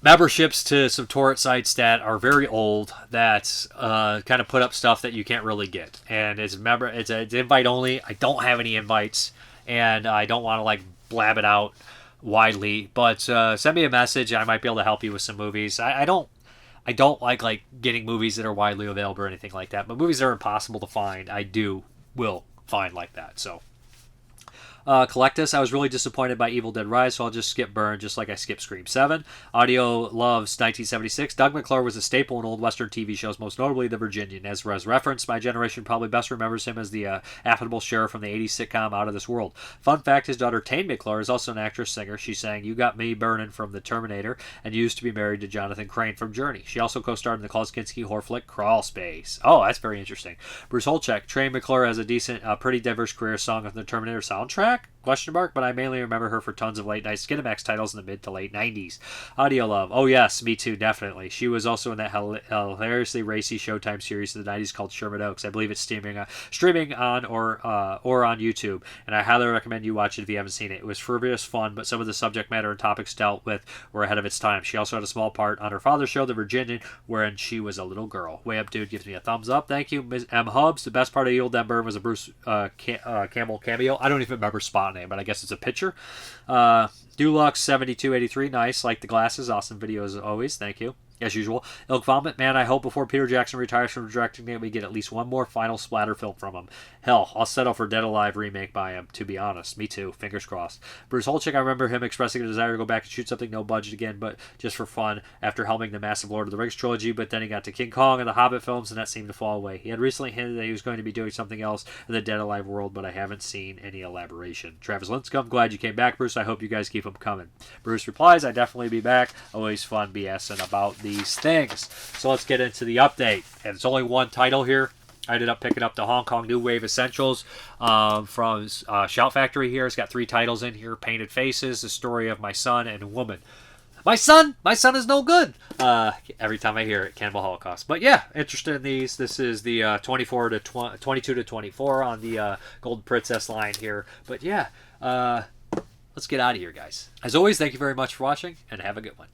memberships to some torrent sites that are very old that kind of put up stuff that you can't really get. And it's invite only. I don't have any invites. And I don't want to blab it out widely, but send me a message. I might be able to help you with some movies. I don't like getting movies that are widely available or anything like that. But movies that are impossible to find, will find like that. So Collectus, I was really disappointed by Evil Dead Rise, so I'll just skip Burn, just like I skipped Scream 7. Audio loves 1976. Doug McClure was a staple in old Western TV shows, most notably The Virginian. As referenced, my generation probably best remembers him as the affable sheriff from the 80s sitcom Out of This World. Fun fact, his daughter Tane McClure is also an actress-singer. She sang You Got Me Burnin' from The Terminator and used to be married to Jonathan Crane from Journey. She also co-starred in the Klaus Kinski horror flick Crawl Space. Oh, that's very interesting. Bruce Holecheck. Tane McClure has a decent, pretty diverse career, song on the Terminator soundtrack? Question mark, but I mainly remember her for tons of late night Skinamax titles in the mid to late 90s. Audio love. Oh yes, me too, definitely. She was also in that hilariously racy Showtime series of the 90s called Sherman Oaks. I believe it's streaming on or on YouTube, and I highly recommend you watch it if you haven't seen it. It was frivolous fun, but some of the subject matter and topics dealt with were ahead of its time. She also had a small part on her father's show, The Virginian, wherein she was a little girl. Way Up Dude gives me a thumbs up. Thank you, Ms. M. Hubs. The best part of Old Denver was a Bruce Campbell cameo. I don't even remember spot name, but I guess it's a picture. Dulux 7283, nice. Like the glasses, awesome video as always. Thank you. As usual. Ilk Vomit, man, I hope before Peter Jackson retires from directing that we get at least one more final splatter film from him. Hell, I'll settle for Dead Alive remake by him, to be honest. Me too. Fingers crossed. Bruce Holecheck, I remember him expressing a desire to go back and shoot something no budget again, but just for fun, after helming the massive Lord of the Rings trilogy, but then he got to King Kong and the Hobbit films, and that seemed to fall away. He had recently hinted that he was going to be doing something else in the Dead Alive world, but I haven't seen any elaboration. Travis Linscomb, glad you came back, Bruce. I hope you guys keep them coming. Bruce replies, I'd definitely be back. Always fun BSing about these things. So let's get into the update. And it's only one title here. I ended up picking up the Hong Kong New Wave Essentials from Shout Factory here. It's got 3 titles in here. Painted Faces, The Story of My Son, and a Woman. My son is no good. Every time I hear it, Cannibal Holocaust. But yeah, interested in these. This is the 22 to 24 on the Golden Princess line here. But yeah, let's get out of here, guys. As always, thank you very much for watching, and have a good one.